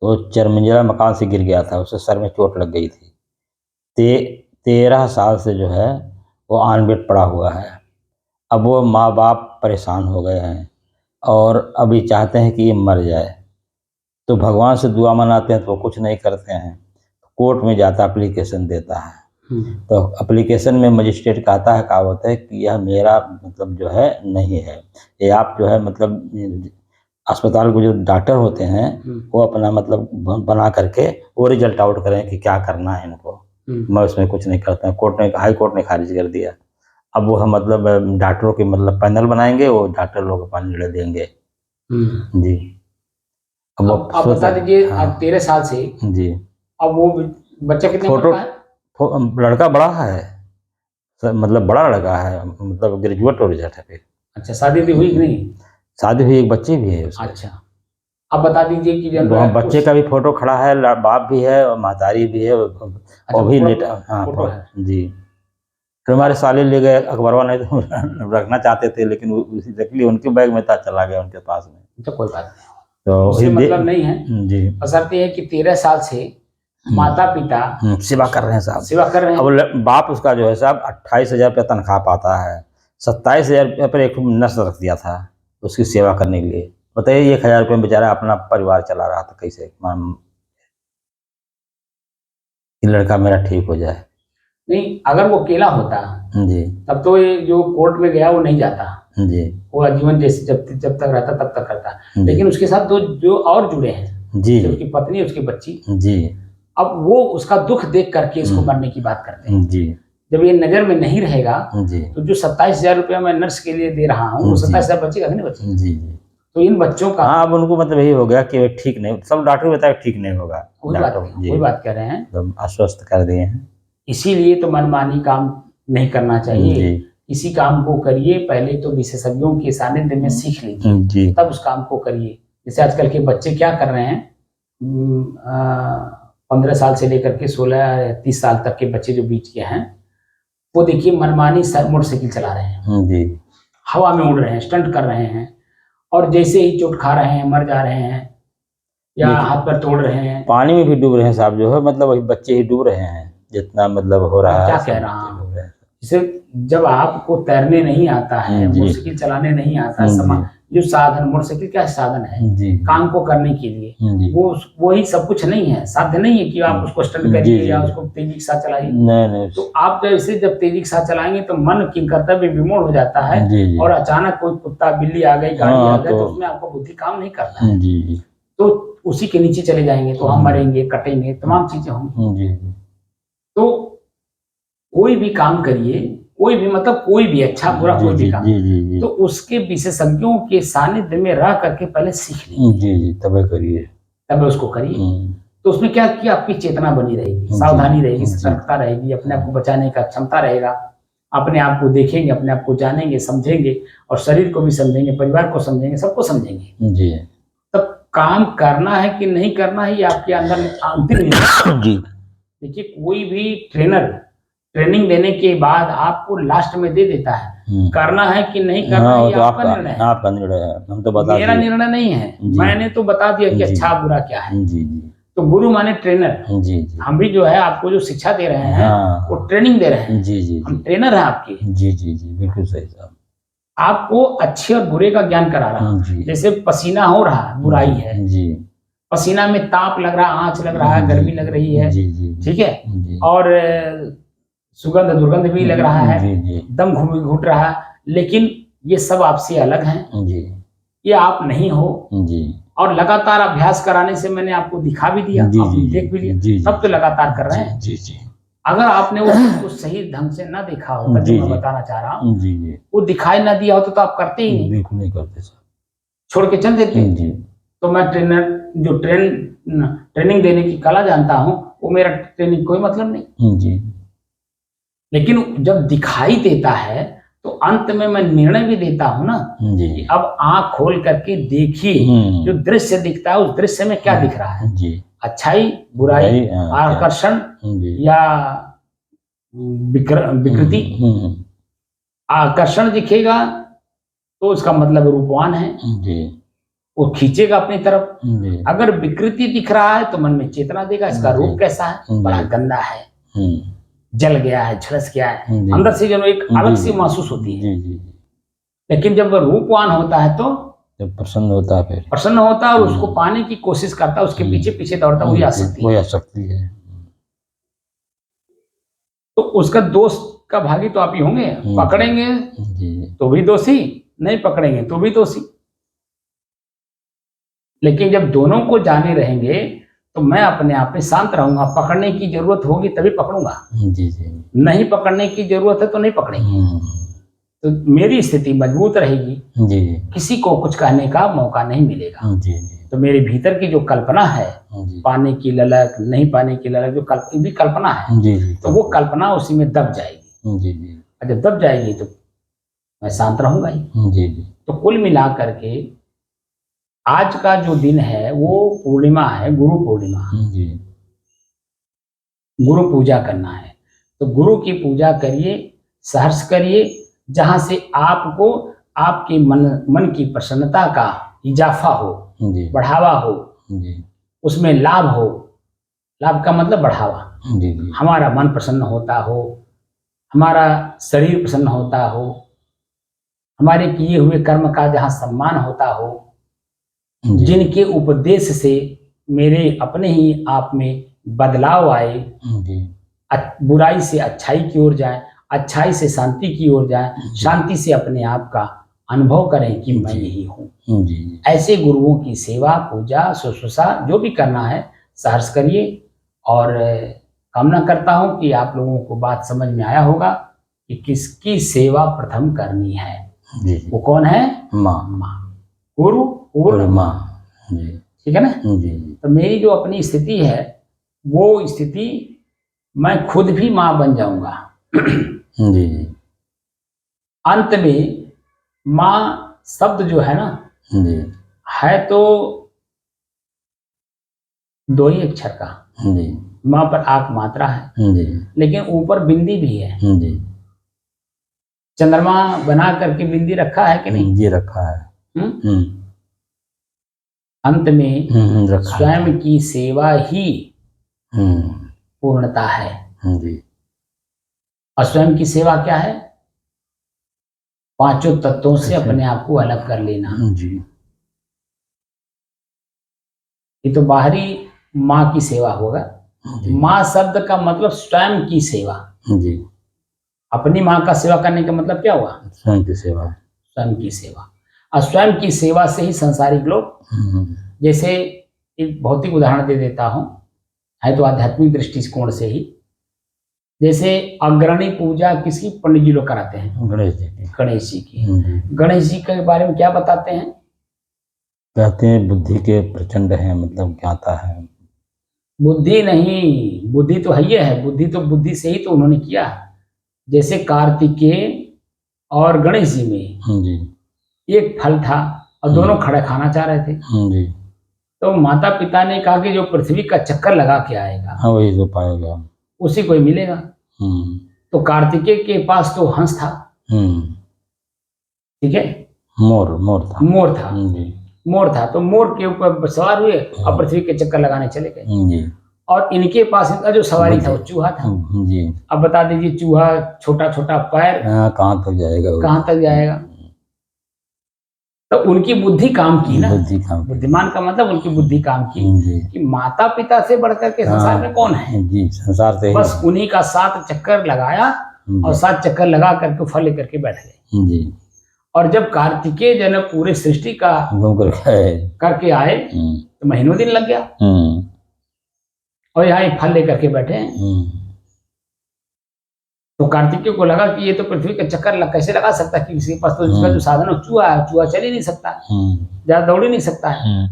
तो 4 मंजिला मकान से गिर गया था, उसके सर में चोट लग गई थी। 13 साल से जो है वो ऑन बेड पड़ा हुआ है। अब वो माँ बाप परेशान हो गए हैं और अभी चाहते हैं कि ये मर जाए, तो भगवान से दुआ मनाते हैं तो वो कुछ नहीं करते हैं, कोर्ट में जाता एप्लीकेशन देता है। तो एप्लीकेशन में मजिस्ट्रेट कहता है कहावत है कि यह मेरा मतलब जो है नहीं है, ये आप जो है मतलब अस्पताल के जो डॉक्टर होते हैं वो अपना मतलब बना करके वो रिजल्ट आउट करें कि क्या करना है इनको, मैं उसमें कुछ नहीं करता। कोर्ट ने हाई कोर्ट ने खारिज कर दिया। अब वो हम मतलब डॉक्टरों के मतलब पैनल बनाएंगे, वो डॉक्टर लोग का निर्णय देंगे। जी अब वो आप बता दीजिए, हाँ, अब 13 साल से जी अब वो बच्चा कितने उम्र फोटो का है? लड़का बड़ा है मतलब बड़ा लड़का है, मतलब ग्रेजुएट और रिजल्ट है फिर। अच्छा, शादी भी हुई कि नहीं? शादी हुई, एक बच्ची भी है उसके। अच्छा, अब बता दीजिए कि जब वहाँ बच्चे का भी फोटो खड़ा है, बाप भी है और महतारी भी है, अच्छा, वो भी फोटो- लेटा हाँ फोटो है। जी। फिर हमारे साले ले गए अखबारवा, नहीं तो रखना चाहते थे लेकिन उसी नकली उनके बैग में था, चला गया उनके पास में। अच्छा, कोई बात नहीं, तो उससे वही मतलब नहीं है। जी बशर्ते है कि 13 साल से माता पिता सेवा कर रहे हैं साहब, सेवा कर रहे हैं। अब बाप उसका जो है साहब 28,000 रुपया तनख्वाह पाता है, 27,000 रुपये पर एक नर्स रख दिया था उसकी सेवा करने के लिए। बताइए 1,000 रुपये में बेचारा अपना परिवार चला रहा था कैसे, कि लड़का मेरा ठीक हो जाए। नहीं, अगर वो अकेला होता जी तब तो ये जो कोर्ट में गया वो नहीं जाता, जी वो आजीवन जैसे जब तक रहता तब तक करता। जी। लेकिन उसके साथ दो जो और जुड़े हैं, जी उसकी पत्नी, उसकी बच्ची, जी अब वो उसका दुख देख करके इसको मरने की बात करते हैं। जी जब ये नजर में नहीं रहेगा जी तो जो 27,000 रुपया मैं नर्स के लिए दे रहा हूँ वो 27,000 बचेगा कि नहीं बचेगा? जी तो इन बच्चों का हाँ, अब उनको मतलब यही हो गया कि वे ठीक नहीं, सब डॉक्टर बताए ठीक नहीं होगा, वही जी बात कह रहे हैं। तो आश्वस्त कर दिए हैं। इसीलिए तो मनमानी काम नहीं करना चाहिए। जी इसी काम को करिए, पहले तो विशेषज्ञों के सानिध्य में सीख लीजिए, जी तब उस काम को करिए। जैसे आजकल के बच्चे क्या कर रहे हैं, 15 साल से लेकर के 16-30 साल तक के बच्चे जो बीच के हैं, वो देखिए मनमानी मोटरसाइकिल चला रहे हैं, जी हवा में उड़ रहे हैं, स्टंट कर रहे हैं, और जैसे ही चोट खा रहे हैं मर जा रहे हैं या हाथ पैर तोड़ रहे हैं। पानी में भी डूब रहे हैं साहब, जो है मतलब वही बच्चे ही डूब रहे हैं, जितना मतलब हो रहा है। क्या कह रहा हूँ, जैसे जब आपको तैरने नहीं आता है, मोटरसाइकिल चलाने नहीं आता है, जो साधन मोटरसाइकिल क्या साधन है जी काम को करने के लिए, जी वो ही सब कुछ नहीं है, साध्य नहीं है कि आप उसको स्टंट करिए या उसको तेजी के साथ चलाइए। नहीं तो आप जब तेजी के साथ चलाएंगे तो मन की कर्तव्य विमोड़ हो जाता है, जी और अचानक कोई कुत्ता बिल्ली आ गई, गाड़ी आ गई, तो उसमें आपका बुद्धि काम नहीं करता है, जी तो उसी के नीचे चले जाएंगे तो हम मरेंगे, कटेंगे, तमाम चीजें होंगी। जी तो कोई भी काम करिए, कोई भी मतलब कोई भी अच्छा बुरा कोई भी काम, तो उसके विशेषज्ञों के सानिध्य में रह करके पहले सीख लीजिए, जी तब करिए, तब उसको करिए। तो उसमें क्या कि आपकी चेतना बनी रहेगी, सावधानी रहेगी, सतर्कता रहेगी, अपने आप को बचाने का क्षमता रहेगा, अपने आप को देखेंगे, अपने आप को जानेंगे, समझेंगे, और शरीर को भी समझेंगे, परिवार को समझेंगे, सबको समझेंगे। जी तब काम करना है कि नहीं करना है ये आपके अंदर अंतिम निर्णय। जी देखिए, कोई भी ट्रेनर ट्रेनिंग देने के बाद आपको लास्ट में दे देता है, करना है कि नहीं करना है, ये आपका निर्णय है, आपका निर्णय है, हम तो बता मेरा निर्णय नहीं है। मैंने तो बता दिया कि अच्छा बुरा क्या है। जी तो गुरु माने ट्रेनर, जी हम भी जो है आपको जो शिक्षा दे रहे हैं वो ट्रेनिंग दे रहे हैं, जी हम ट्रेनर हैं आपके। जी जी जी बिल्कुल सही साहब, आपको अच्छे और बुरे का ज्ञान करा रहा हूँ। जैसे पसीना हो रहा है, बुराई है जी, पसीना में ताप लग रहा है, आंच लग रहा है, गर्मी लग रही है, ठीक है, और सुगंध दुर्गंध भी लग रहा है, दम घुट रहा है, लेकिन ये सब आपसे अलग हैं, ये आप नहीं हो। और लगातार अभ्यास कराने से मैंने आपको दिखा भी दिया, आपने देख भी लिया, तब तो लगातार कर रहे हैं। अगर आपने उसको सही ढंग से ना देखा होता, जो मैं बताना चाह रहा हूँ, वो दिखाई ना दिया होता तो आप करते ही नहीं, बिल्कुल नहीं करते सर, छोड़ के चल देते। तो मैं ट्रेनिंग देने की कला जानता हूँ, वो मेरा ट्रेनिंग कोई मतलब नहीं। जी लेकिन जब दिखाई देता है तो अंत में मैं निर्णय भी देता हूँ ना जी कि अब आंख खोल करके देखिए जो दृश्य दिखता है उस दृश्य में क्या दिख रहा है, जी अच्छाई, बुराई, आकर्षण जी या विकृति। आकर्षण दिखेगा तो उसका मतलब रूपवान है, जी वो खींचेगा अपनी तरफ। जी अगर विकृति दिख रहा है तो मन में चेतना देगा इसका रूप कैसा है, बड़ा गंदा है, जल गया है, झलस गया है, अंदर से जो एक अलग सी महसूस होती है। लेकिन जब वह रूपवान होता है तो जब प्रसन्न होता है, फिर प्रसन्न होता है और उसको पाने की कोशिश करता है, उसके पीछे पीछे दौड़ता है, वही आसक्ति है। तो उसका दोष का भागी तो आप ही होंगे, पकड़ेंगे तो भी दोषी, नहीं पकड़ेंगे तो भी दोषी। लेकिन जब दोनों को जाने रहेंगे तो मैं अपने आप में शांत रहूंगा। पकड़ने की जरूरत होगी तभी पकड़ूंगा, नहीं पकड़ने की जरूरत है तो नहीं पकड़ेंगे। तो मेरी स्थिति मजबूत रहेगी, किसी को कुछ कहने का मौका नहीं मिलेगा। तो मेरे भीतर की जो कल्पना है, पाने की ललक, नहीं पाने की ललक, जो भी कल्पना है, तो वो कल्पना उसी में दब जाएगी। और जब दब जाएगी तो मैं शांत रहूंगा ही। तो कुल मिला करके आज का जो दिन है वो पूर्णिमा है, गुरु पूर्णिमा। गुरु पूजा करना है तो गुरु की पूजा करिए, सहर्ष करिए, जहां से आपको आपके मन की प्रसन्नता का इजाफा हो, बढ़ावा हो, उसमें लाभ हो। लाभ का मतलब बढ़ावा, हमारा मन प्रसन्न होता हो, हमारा शरीर प्रसन्न होता हो, हमारे किए हुए कर्म का जहां सम्मान होता हो, जिनके उपदेश से मेरे अपने ही आप में बदलाव आए, बुराई से अच्छाई की ओर जाए, अच्छाई से शांति की ओर जाए, शांति से अपने आप का अनुभव करें कि मैं यही हूँ। ऐसे गुरुओं की सेवा, पूजा, शुश्रूषा जो भी करना है सहर्ष करिए। और कामना करता हूँ कि आप लोगों को बात समझ में आया होगा कि किसकी सेवा प्रथम करनी है। वो कौन है? माँ, गुरु और माँ। ठीक है ना? तो मेरी जो अपनी स्थिति है वो स्थिति मैं खुद भी माँ बन जाऊंगा। अंत में माँ शब्द जो है ना, है तो दो ही अक्षर का, माँ पर आक मात्रा है, लेकिन ऊपर बिंदी भी है। चंद्रमा बना करके बिंदी रखा है कि नहीं? जी रखा है। अंत में स्वयं की सेवा ही पूर्णता है। और स्वयं की सेवा क्या है? पांचों तत्वों से अपने आप को अलग कर लेना। ये तो बाहरी माँ की सेवा होगा। माँ शब्द का मतलब स्वयं की सेवा। अपनी माँ का सेवा करने का मतलब क्या हुआ? स्वयं की सेवा। स्वयं की सेवा। और स्वयं की सेवा से ही संसारिक लोग, जैसे एक भौतिक उदाहरण दे देता हूँ, है तो आध्यात्मिक दृष्टिकोण से ही। जैसे अग्रणी पूजा किसकी? पंडित जी लोग कराते हैं, गणेश जी की। गणेश जी के बारे में क्या बताते हैं? कहते हैं बुद्धि के प्रचंड है, मतलब ज्ञाता है। बुद्धि नहीं, बुद्धि तो है, बुद्धि तो बुद्धि से ही तो उन्होंने किया। जैसे कार्तिकेय और गणेश जी में एक फल था और दोनों खड़े खाना चाह रहे थे। तो माता पिता ने कहा कि जो पृथ्वी का चक्कर लगा के आएगा, वही तो पाएगा, उसी को ही मिलेगा। तो कार्तिकेय के पास तो हंस था, ठीक है, मोर था। तो मोर के ऊपर सवार हुए और पृथ्वी के चक्कर लगाने चले गए। और इनके पास इनका जो सवारी था वो चूहा था। अब बता दीजिए, चूहा छोटा छोटा पैर, कहाँ तक जाएगा? तो उनकी बुद्धि काम की ना। बुद्धिमान का मतलब उनकी बुद्धि काम की कि माता पिता से बढ़कर के संसार में कौन है? संसार से बस उन्हीं का 7 चक्कर लगाया और 7 चक्कर लगा करके फल लेकर के बैठ गए। और जब कार्तिकेय जन पूरे सृष्टि का करके आए तो महीनों दिन लग गया और यहाँ फल लेकर के बैठे हैं। तो कार्तिकेय को लगा कि ये तो पृथ्वी का चक्कर कैसे लगा सकता है, कि किसी के पास तो इसका जो साधन है चूहा है, चूहा चल ही नहीं सकता, ज्यादा दौड़ ही नहीं सकता है।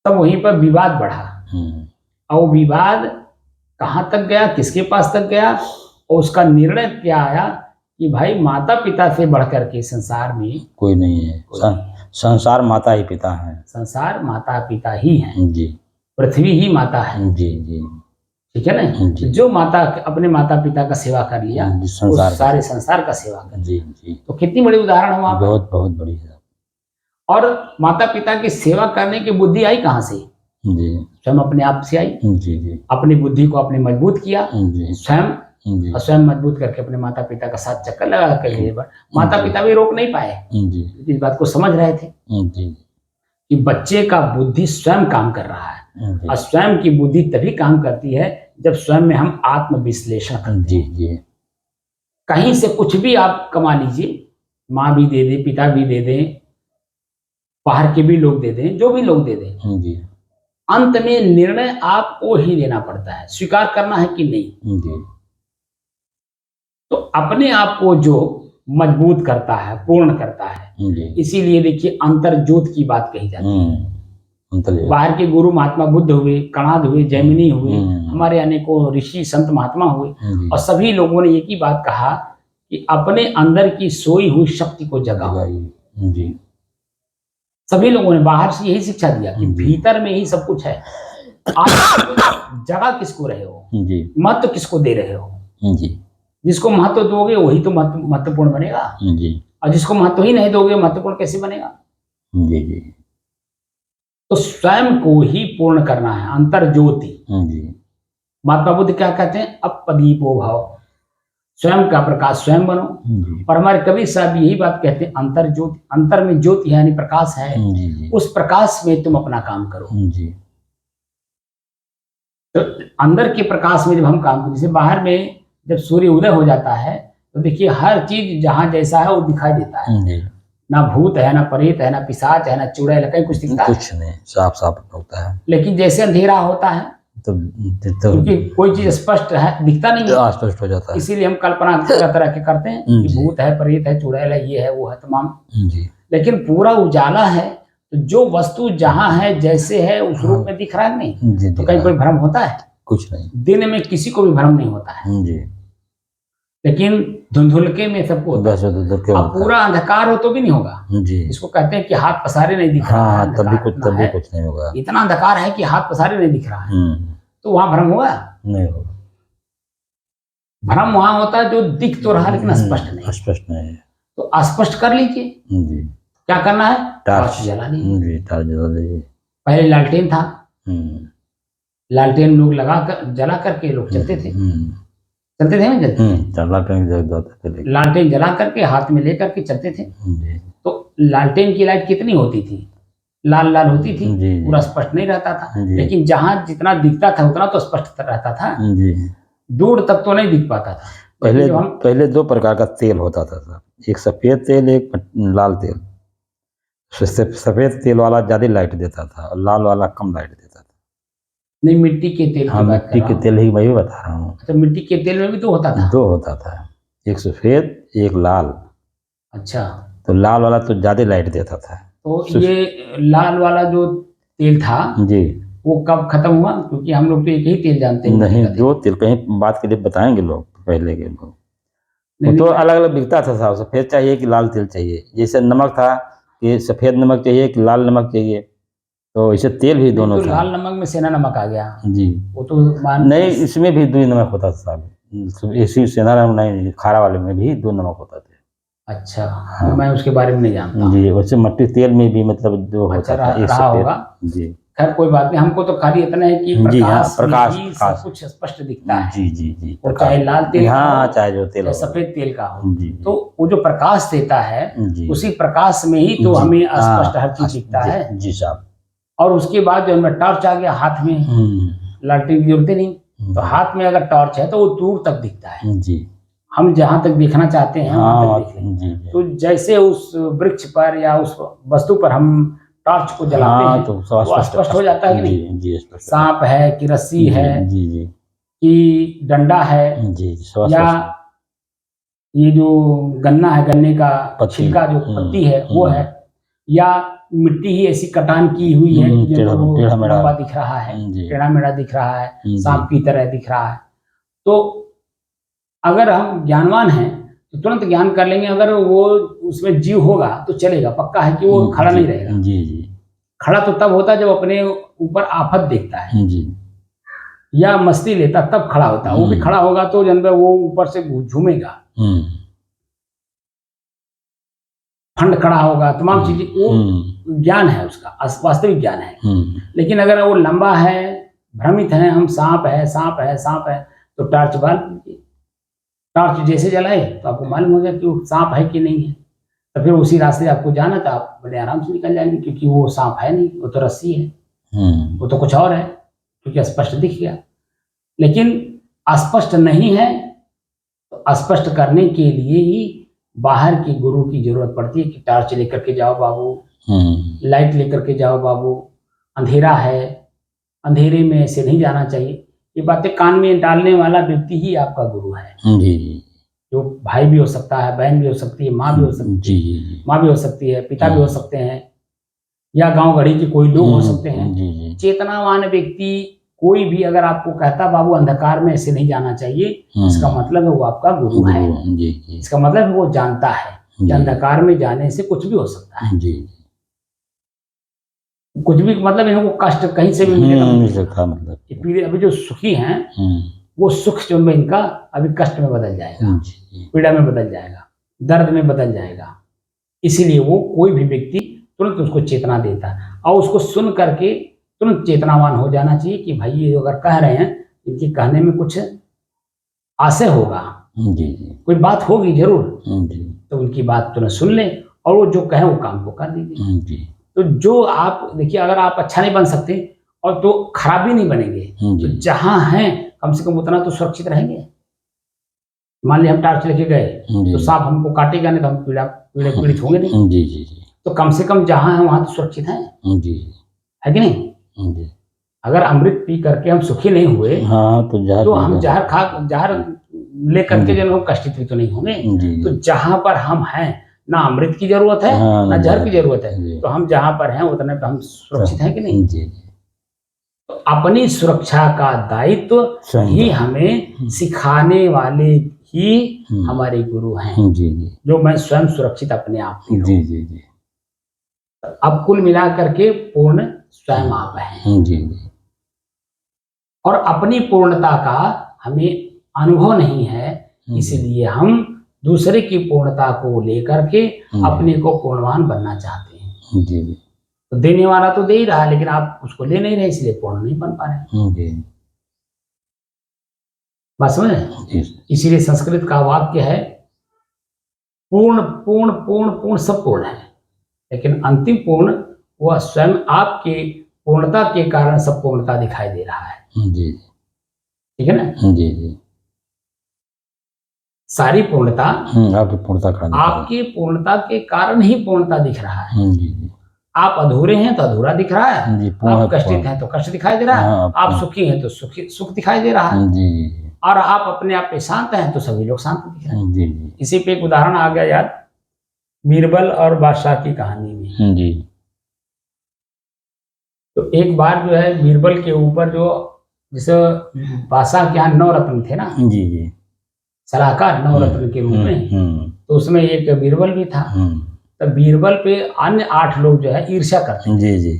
तब वहीं पर विवाद बढ़ा। हम्म, और वो विवाद कहाँ तक गया, किसके पास तक गया, और उसका निर्णय क्या आया कि भाई माता पिता से बढ़कर के संसार में कोई नहीं है। संसार माता ही पिता है। संसार माता पिता ही है, जी पृथ्वी ही माता है। जी जी ठीक है ना। जी। जो माता अपने माता पिता का सेवा कर लिया, जी, वो संसार का। सारे संसार का सेवा कर। जी जी, तो कितनी बड़ी उदाहरण हुआ। बहुत बहुत बड़ी है। और माता पिता की सेवा करने की बुद्धि आई कहाँ से? जी स्वयं अपने आप से आई। जी जी अपनी बुद्धि को अपने मजबूत किया जी स्वयं, जी और स्वयं मजबूत करके अपने माता पिता का साथ चक्कर लगा कर माता पिता भी रोक नहीं पाए, जी इस बात को समझ रहे थे जी कि बच्चे का बुद्धि स्वयं काम कर रहा है। जी और स्वयं की बुद्धि तभी काम करती है जब स्वयं में हम आत्म विश्लेषण करते जी हैं। जी कहीं से कुछ भी आप कमा लीजिए, माँ भी दे दे, पिता भी दे दें, बाहर के भी लोग दे दें, जो भी लोग दे दें, जी अंत में निर्णय आपको ही लेना पड़ता है, स्वीकार करना है कि नहीं। जी तो अपने आप को जो मजबूत करता है, पूर्ण करता है, जी। इसीलिए देखिए अंतर्ज्योत की बात कही जाती है। अंतर्ज्योत। बाहर के गुरु महात्मा बुद्ध हुए, कणाद हुए, जैमिनी हुए, हम्म। हमारे अनेकों ऋषि संत महात्मा हुए, जी। और सभी लोगों ने एक ही बात कहा कि अपने अंदर की सोई हुई शक्ति को जगाओ। जी सभी लोगों ने बाहर से यही शिक्षा दिया कि जी। भीतर में ही सब कुछ है। आप जगह किसको रहे हो, जी महत्व किसको दे रहे हो। जी जिसको महत्व दोगे वही तो महत्वपूर्ण बनेगा, जी और जिसको महत्व ही नहीं दोगे महत्वपूर्ण कैसे बनेगा। जी जी तो स्वयं को ही पूर्ण करना है, अंतर ज्योति। जी महात्मा बुद्ध क्या कहते हैं, अपदीपो भव, स्वयं का प्रकाश स्वयं बनो। जी और हमारे कबीर साहब यही बात कहते हैं, अंतर ज्योति, अंतर में ज्योति है यानी प्रकाश है, जी उस प्रकाश में तुम अपना काम करो। जी तो अंदर के प्रकाश में जब हम काम करें, जैसे बाहर में जब सूर्य उदय हो जाता है तो देखिए हर चीज जहां जैसा है वो दिखाई देता है। जी। ना भूत है, ना प्रेत है, ना पिशाच है, ना चुड़ैल है, कहीं कुछ दिखता है? कुछ नहीं, साफ साफ होता है। लेकिन जैसे अंधेरा होता है तो क्योंकि कोई चीज स्पष्ट है, दिखता नहीं है, स्पष्ट हो जाता है। इसीलिए हम कल्पना तरह तरह के करते हैं कि जी। भूत है, प्रेत है, चुड़ैल है, ये है, वो है, तमाम। जी लेकिन पूरा उजाला है, तो जो वस्तु जहां है जैसे है उस रूप में दिख रहा है नहीं, जी तो कहीं कोई भ्रम होता है? कुछ नहीं। दिन में किसी को भी भ्रम नहीं होता है, जी लेकिन धुंधुलके में सबको होता है। बस उधर अब पूरा अंधकार हो तो भी नहीं होगा। जी। इसको कहते हैं कि हाथ पसारे नहीं दिख रहा है, हाँ, तभी अंधकार कुछ इतना है, नहीं होगा। इतना अंधकार है कि हाथ पसारे नहीं दिख रहा है, तो वहां भ्रम होगा? नहीं होगा। भ्रम वहां होता है जो दिख तो रहा लेकिन स्पष्ट नहीं। स्पष्ट नहीं। तो स्पष्ट कर लीजिए। जी। क्या करना है? टॉर्च जला लीजिए। जी, टॉर्च जला लीजिए। पहले लालटेन था, हम्म। लालटेन लोग लगा कर जला करके लोग चलते थे, चलते थे ना, चलते लालटेन जला करके हाथ में लेकर के चलते थे। जी। तो लालटेन की लाइट कितनी होती थी? लाल लाल होती थी, जी। पूरा स्पष्ट नहीं रहता था, जी। लेकिन जहां जितना दिखता था उतना तो स्पष्ट रहता था, जी। दूर तक तो नहीं दिख पाता था। पहले दो प्रकार का तेल होता था सर, एक सफेद तेल, एक लाल तेल। सफेद तेल वाला ज्यादा लाइट देता था और लाल वाला कम लाइट देता था। नहीं, मिट्टी के तेल हाँ, की बात मिट्टी कर के रहा हूँ। तेल ही मैं भी बता रहा हूँ। अच्छा, मिट्टी के तेल में भी तो होता था? दो होता था, एक सफेद एक लाल। अच्छा, तो लाल वाला तो ज्यादा लाइट देता था। तो ये लाल वाला जो तेल था जी, वो कब खत्म हुआ? क्योंकि हम लोग तो एक ही तेल जानते हैं। नहीं, दो तेल कहीं बात के लिए बताएंगे लोग, पहले के लोग। वो तो अलग अलग बिकता था साहब, सफेद चाहिए कि लाल तेल चाहिए। जैसे नमक था कि सफेद नमक चाहिए कि लाल नमक चाहिए, तो इसे तेल भी दोनों तो था। लाल नमक में सेना नमक आ गया जी, वो तो नहीं, इसमें भी दो नमक होता था साहब। इसी सेना नमक नहीं, खारा वाले में भी दो नमक होता था। अच्छा, हाँ। मैं उसके बारे में नहीं जानता। जी, वैसे मट्टी तेल में भी मतलब दो अच्छा, होता था, एक रहा होगा। जी। खैर कोई बात नहीं, हमको तो खाली इतना है कि जी, हाँ, प्रकाश में ही सब कुछ स्पष्ट दिखता है। जी जी जी, और चाहे लाल तेल का हाँ, हो, चाहे जो तेल चाहे हो, सफेद तेल का हो, जी। तो वो जो प्रकाश देता है जी, उसी प्रकाश में ही तो जी, हमें हाँ, स्पष्ट हर चीज दिखता है। जी साहब। और उसके बाद जो हमें टॉर्च आ गया हाथ में, लालटेन की जरूरत ही नहीं, तो हाथ में अगर टॉर्च है तो वो दूर तक दिखता है। जी, हम जहां तक देखना चाहते हैं वहां तक देख लेंगे। जी। तो जैसे उस वृक्ष पर या उस वस्तु पर हम टॉर्च को जलाते हैं तो वो स्पष्ट हो जाता है कि नहीं? जी, स्पष्ट। सांप है कि रस्सी है जी जी कि डंडा है, जी, या ये जो गन्ना है, गन्ने का छिलका जो पत्ती है वो है, या मिट्टी ही ऐसी कटान की हुई है कि टेढ़ा जो मेढ़ा लंबा दिख रहा है, जी। टेढ़ा मेढ़ा दिख रहा है, जी। सांप की तरह दिख रहा है। तो अगर हम ज्ञानवान हैं तो तुरंत ज्ञान कर लेंगे, अगर वो उसमें जीव होगा तो चलेगा, पक्का है कि वो खड़ा नहीं रहेगा। जी जी खड़ा तो तब होता है जब अपने ऊपर आफत देखता है जी या मस्ती लेता, तब खड़ा होता है। वो भी खड़ा होगा तो जन वो ऊपर से झूमेगा, फंड खड़ा होगा, तमाम चीजें, वो ज्ञान है उसका, वास्तविक ज्ञान है। लेकिन अगर वो लंबा है, भ्रमित है, हम सांप है सांप है सांप है, तो टॉर्च बाल टॉर्च जैसे जलाए तो आपको मालूम हो गया कि वो सांप है कि नहीं है। तो फिर उसी रास्ते आपको जाना था, आप बड़े आराम से निकल जाएंगे, क्योंकि वो सांप है नहीं, वो तो रस्सी है, वो तो कुछ और है, क्योंकि स्पष्ट दिख गया। लेकिन अस्पष्ट नहीं है तो स्पष्ट करने के लिए ही बाहर की गुरु की जरूरत पड़ती है कि टॉर्च लेकर के जाओ बाबू, लाइट लेकर के जाओ बाबू, अंधेरा है, अंधेरे में ऐसे नहीं जाना चाहिए। ये बातें कान में डालने वाला व्यक्ति ही आपका गुरु है। जो भाई भी हो सकता है, बहन भी हो सकती है, माँ भी हो सकती है, माँ भी हो सकती है, पिता भी हो सकते हैं, या गांव गढ़ी के कोई लोग हो सकते हैं। चेतनावान व्यक्ति कोई भी अगर आपको कहता बाबू अंधकार में ऐसे नहीं जाना चाहिए, इसका मतलब है वो आपका गुरु है। इसका मतलब है वो जानता है कि अंधकार में जाने से कुछ भी हो सकता है। कुछ भी मतलब इनको कष्ट कहीं से भी मिल सकता, मतलब पीड़े अभी जो सुखी हैं वो सुख जो में इनका अभी कष्ट में बदल जाएगा, पीड़ा में बदल जाएगा, दर्द में बदल जाएगा। इसीलिए वो कोई भी व्यक्ति तुरंत उसको चेतना देता है, और उसको सुन करके तुरंत चेतनावान हो जाना चाहिए कि भाई ये अगर कह रहे हैं, इनके कहने में कुछ आशय होगा, कोई बात होगी जरूर, तो उनकी बात तुरंत सुन ले और वो जो कहे वो काम को कर दीजिए। तो जो आप देखिए, अगर आप अच्छा नहीं बन सकते और तो खराब भी नहीं बनेंगे, तो जहां हैं कम से कम उतना तो सुरक्षित रहेंगे। मान लिया हम टॉर्च लेके गए तो सांप हमको काटेगा नहीं, तो हम पीड़ित होंगे नहीं। तो कम से कम जहां है वहां तो सुरक्षित है कि नहीं? अगर अमृत पी करके हम सुखी नहीं हुए, तो हम जहर लेकर के जो कष्टित भी तो नहीं होंगे। तो जहां पर हम हैं ना अमृत की जरूरत है ना जहर की जरूरत है, तो हम जहां पर हैं उतने पर हम सुरक्षित हैं कि नहीं? तो अपनी सुरक्षा का दायित्व ही हमें सिखाने वाले ही हमारे गुरु हैं, जो मैं स्वयं सुरक्षित अपने आप में हूं। अब कुल मिला करके पूर्ण स्वयं आप हैं, और अपनी पूर्णता का हमें अनुभव नहीं है, इसलिए हम दूसरे की पूर्णता को लेकर के अपने को पूर्णवान बनना चाहते हैं। तो देने वाला तो दे ही रहा है, लेकिन आप उसको ले नहीं रहे, इसलिए पूर्ण नहीं बन पा रहे। बात समझ? इसीलिए संस्कृत का वाक्य है, पूर्ण पूर्ण पूर्ण पूर्ण सब पूर्ण है, लेकिन अंतिम पूर्ण वह स्वयं आपके पूर्णता के कारण सब पूर्णता दिखाई दे रहा है। ठीक है ना? सारी पूर्णता आपकी पूर्णता के कारण ही पूर्णता दिख रहा है। आप अधूरे हैं तो अधूरा दिख रहा है, आप कष्टित हैं तो कष्ट दिखाई दे रहा है, आप सुखी हैं तो सुख दिखाई दे रहा है, और आप अपने आप पे शांत हैं तो सभी लोग शांत दिख रहे हैं। इसी पे एक उदाहरण आ गया याद, बीरबल और बादशाह की कहानी में। तो एक बार जो है बीरबल के ऊपर जो, जैसे बादशाह के यहाँ 9 रत्न थे ना, सलाहकार 9 रत्न के रूप में, तो उसमें एक बीरबल भी था। तो बीरबल पे अन्य 8 लोग जो है ईर्ष्या करते थे।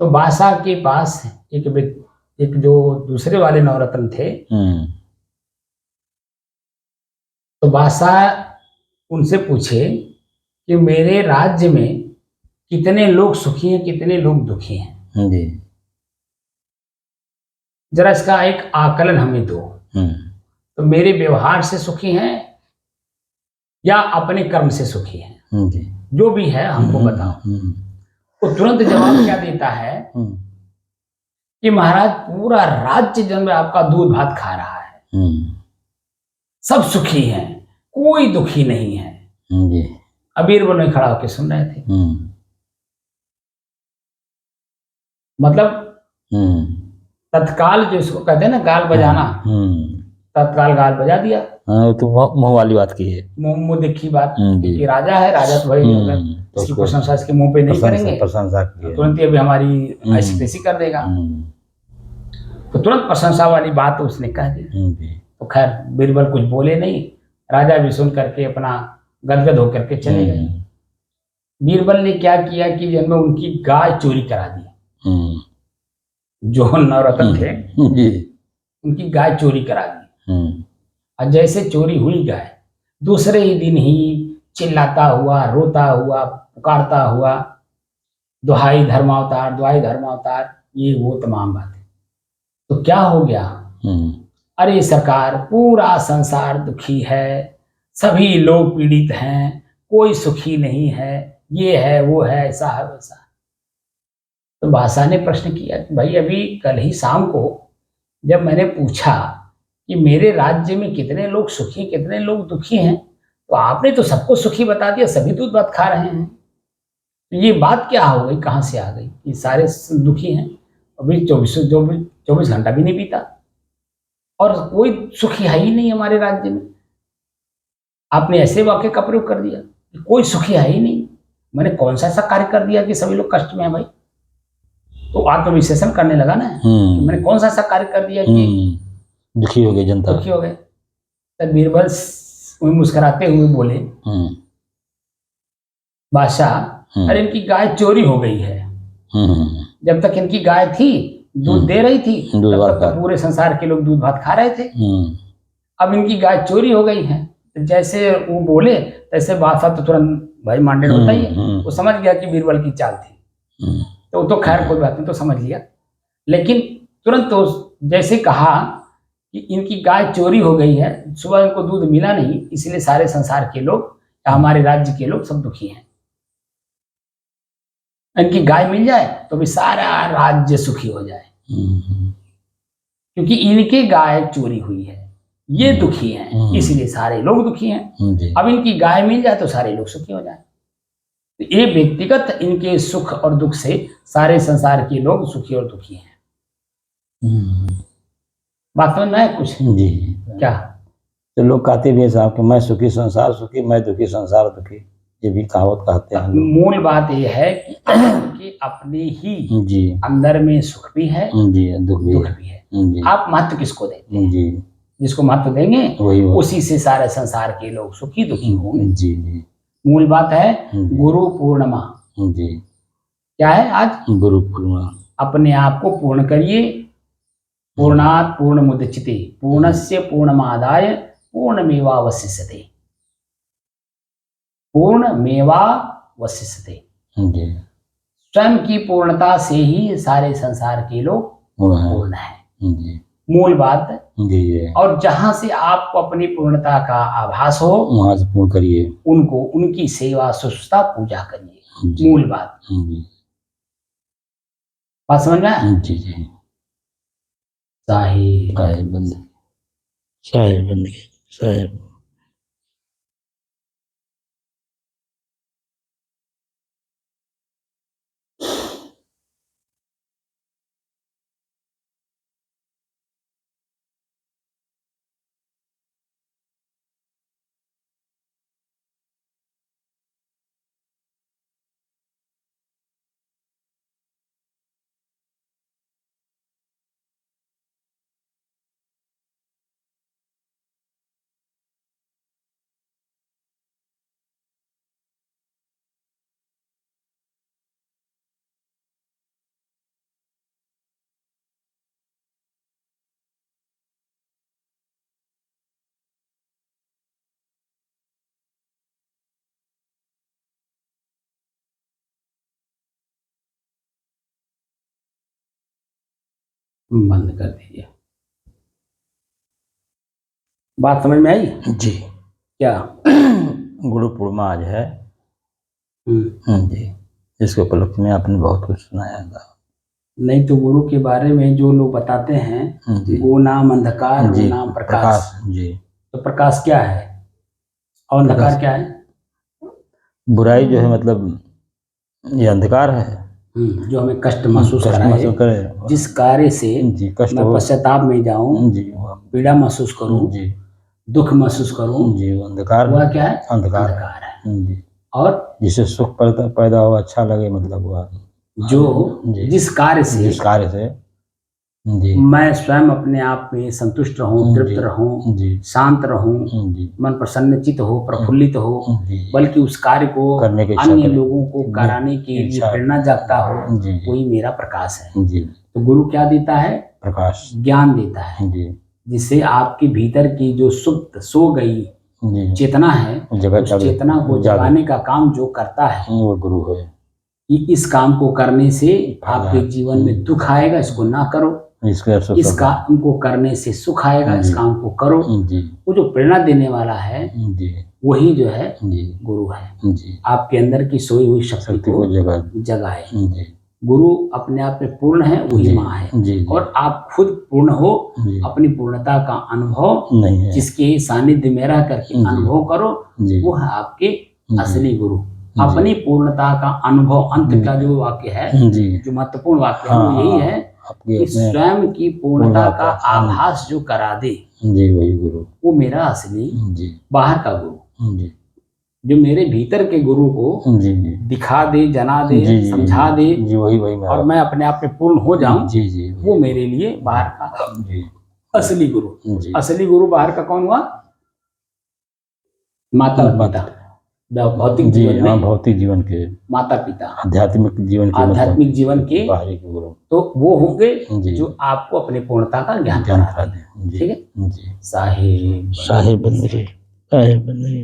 तो बादशाह के पास एक जो दूसरे वाले 9 रत्न थे, तो बादशाह उनसे पूछे कि मेरे राज्य में कितने लोग सुखी हैं, कितने लोग दुखी हैं, जरा इसका एक आकलन हमें दो। तो मेरे व्यवहार से सुखी हैं या अपने कर्म से सुखी हैं, जो भी है हमको बताओ। तो तुरंत जवाब क्या देता है कि महाराज पूरा राज्य जन्म आपका दूध भात खा रहा है, सब सुखी हैं, कोई दुखी नहीं है। बीरबल में खड़ा होकर सुन रहे थे। मतलब तत्काल जो इसको कहते हैं ना गाल बजाना, तत्काल गाल बजा दिया। हाँ, वो तो मुँह वाली बात की है। मुंह देखी बात जी। कि राजा है, राजा तो भाई अगर तो इसकी उसको प्रशंसा इसके मुंह पे नहीं करेंगे प्रशंसा की है। तुरंत ही अभी हमारी ऐसी तैसी कर देगा। तो तुरंत प्रशंसा वाली बात उसने कह दी। जी। तो खैर बीरबल कुछ बोले नहीं, राजा भी सुन करके अपना गदगद होकर के चले गए। बीरबल ने क्या किया कि जन्म उनकी गाय चोरी करा दी। जो नवरत्न थे जी। उनकी गाय चोरी करा दी। और जैसे चोरी हुई गाय, दूसरे ही दिन ही चिल्लाता हुआ, रोता हुआ, पुकारता हुआ, दुहाई धर्मावतार, दुहाई धर्मावतार, ये वो तमाम बातें। तो क्या हो गया? अरे सरकार, पूरा संसार दुखी है, सभी लोग पीड़ित हैं, कोई सुखी नहीं है, ये है वो है, ऐसा है वैसा। तो बादशाह ने प्रश्न किया कि भाई अभी कल ही शाम को जब मैंने पूछा कि मेरे राज्य में कितने लोग सुखी कितने लोग दुखी हैं, तो आपने तो सबको सुखी बता दिया, सभी दूध भात खा रहे हैं। तो ये बात क्या हो गई, कहाँ से आ गई कि सारे दुखी हैं? अभी 24 घंटा भी नहीं बीता और कोई सुखी है ही नहीं हमारे राज्य में। आपने ऐसे वाक्य का प्रयोग कर दिया कि कोई सुखी है ही नहीं। मैंने कौन सा ऐसा कार्य कर दिया कि सभी लोग कष्ट में है भाई? तो आत्मविश्लेषण करने लगा ना कि मैंने कौन सा ऐसा कार्य कर दिया कि दुखी हो गए जनता, दुखी हो गए। तब बीरबल मुस्कुराते हुए बोले, बादशाह, अरे इनकी गाय चोरी हो गई है। जब तक इनकी गाय थी दूध दे रही थी तब तक तो पूरे संसार के लोग दूध भात खा रहे थे। अब इनकी गाय चोरी हो गई है। तो जैसे वो बोले तैसे बादशाह तो तुरंत भाई मांडेड होता ही है, वो समझ गया कि बीरबल की चाल थी। तो खैर कोई बात नहीं, तो समझ लिया। लेकिन तुरंत तो जैसे कहा कि इनकी गाय चोरी हो गई है, सुबह इनको दूध मिला नहीं, इसलिए सारे संसार के लोग या हमारे राज्य के लोग सब दुखी हैं। इनकी गाय मिल जाए तो भी सारा राज्य सुखी हो जाए, क्योंकि इनके गाय चोरी हुई है, ये दुखी हैं, इसलिए सारे लोग दुखी हैं। अब इनकी गाय मिल जाए तो सारे लोग सुखी हो जाए। तो ये व्यक्तिगत इनके सुख और दुख से सारे संसार के लोग सुखी और दुखी हैं। बात समझ में आया कुछ? जी। क्या तो लोग कहते भी है साहब कि मैं सुखी संसार सुखी, मैं दुखी संसार दुखी, ये भी कहावत कहते हैं। मूल बात यह है कि अपने ही जी अंदर में सुख भी है, जी, दुख भी है। जी। आप महत्व किसको देते हैं? जी। जिसको महत्व देंगे वही उसी से सारे संसार के लोग सुखी दुखी होंगे। जी जी। मूल बात है गुरु पूर्णिमा। जी। क्या है आज? गुरु पूर्णिमा। अपने आप को पूर्ण करिए। पूर्णात् पूर्णमुदच्यते पूर्णस्य पूर्णमादाय पूर्णमेवावशिष्यते। पूर्णमेवावशिष्यते। जी। स्वयं की पूर्णता से ही सारे संसार के लोग पूर्ण है। जी। मूल बात जी। और जहां से आपको अपनी पूर्णता का आभास हो वहां से पूर्ण करिए, उनको उनकी सेवा शुश्रूषा पूजा करिए। मूल बात। बात समझ में? जी जी। साहिब बंद, साहिब बंद, साहिब। बंद कर दीजिए। बात समझ में आई? जी। क्या गुरु पूर्णिमा आज है। जी। इसके उपलक्ष्य में आपने बहुत कुछ सुनाया था। नहीं तो गुरु के बारे में जो लोग बताते हैं, वो नाम अंधकार, वो नाम प्रकाश। जी। तो प्रकाश क्या है और अंधकार क्या है? बुराई जो है मतलब ये अंधकार है, जो हमें कष्ट महसूस कराए, जिस कार्य से मैं पश्चाताप में जाऊं, पीड़ा महसूस करूं, दुख महसूस करूं, जी वो अंधकार वह क्या है? अंधकार अंधकार है। जी और जिससे सुख पैदा पैदा हो अच्छा लगे मतलब हुआ जो जी जिस कार्य से जिस कार्य से जी मैं स्वयं अपने आप में संतुष्ट रहूं, तृप्त रहूं, जी शांत रहूं, जी मन प्रसन्नचित हो, प्रफुल्लित हो, जी बल्कि उस कार्य को करने की इच्छा अन्य करें। लोगों को जी, कराने के लिए इच्छा। प्रेरणा जागता हो, जी जी वही मेरा प्रकाश है। जी तो गुरु क्या देता है? प्रकाश ज्ञान देता है, जी जिससे आपके भीतर की जो सुप्त सो गई जी चेतना है, जगह उस जागे चेतना को जागे जगाने का काम जो करता है, वो गुरु है कि इस काम को करने से फायदा आपके है। जीवन में दुख आएगा, इसको ना करो, इसके असर इस काम को करने से सुख आएगा, इस जी। काम को करो। जी वो जो प्रेरणा देने वाला है जी वही जो है जी गुरु है। जी आपके अंदर की सोई हुई शक्ति शक्ति को को जगह जगाए। जी गुरु अपने आप में पूर्ण है, वही जी माँ है। जी और आप खुद पूर्ण हो, जी अपनी पूर्णता का अनुभव नहीं है जिसके सानिध्य में रह करके जी। अनुभव करो, जी वो है आपके जी। असली गुरु। अपनी पूर्णता का अनुभव, अंत का जो वाक्य है, जी जो महत्वपूर्ण वाक्य है, हाँ वो यही है आपके कि अपने स्वयं की पूर्णता पूर्णता का का आभास जो करा दे, जी वही गुरु वो मेरा असली जी बाहर का गुरु। जी जो मेरे भीतर के गुरु को जी जी दिखा दे, जना दे, जी जी समझा दे, जी वही मेरा और मैं अपने आप में पूर्ण हो जाऊं, जी जी वो मेरे लिए बाहर का जी असली गुरु। जी असली गुरु बाहर का कौन हुआ? माता और पिता। भौतिक जी जीवन हाँ में भौतिक जीवन के माता पिता, आध्यात्मिक जीवन के आध्यात्मिक जीवन के बाहरी के गुरु तो वो होंगे जी। जो आपको अपनी पूर्णता का ज्ञान ज्ञान करा करा दें। दें जी ठीक है। जी साहेब साहेब बंदरी साहेब बंदरी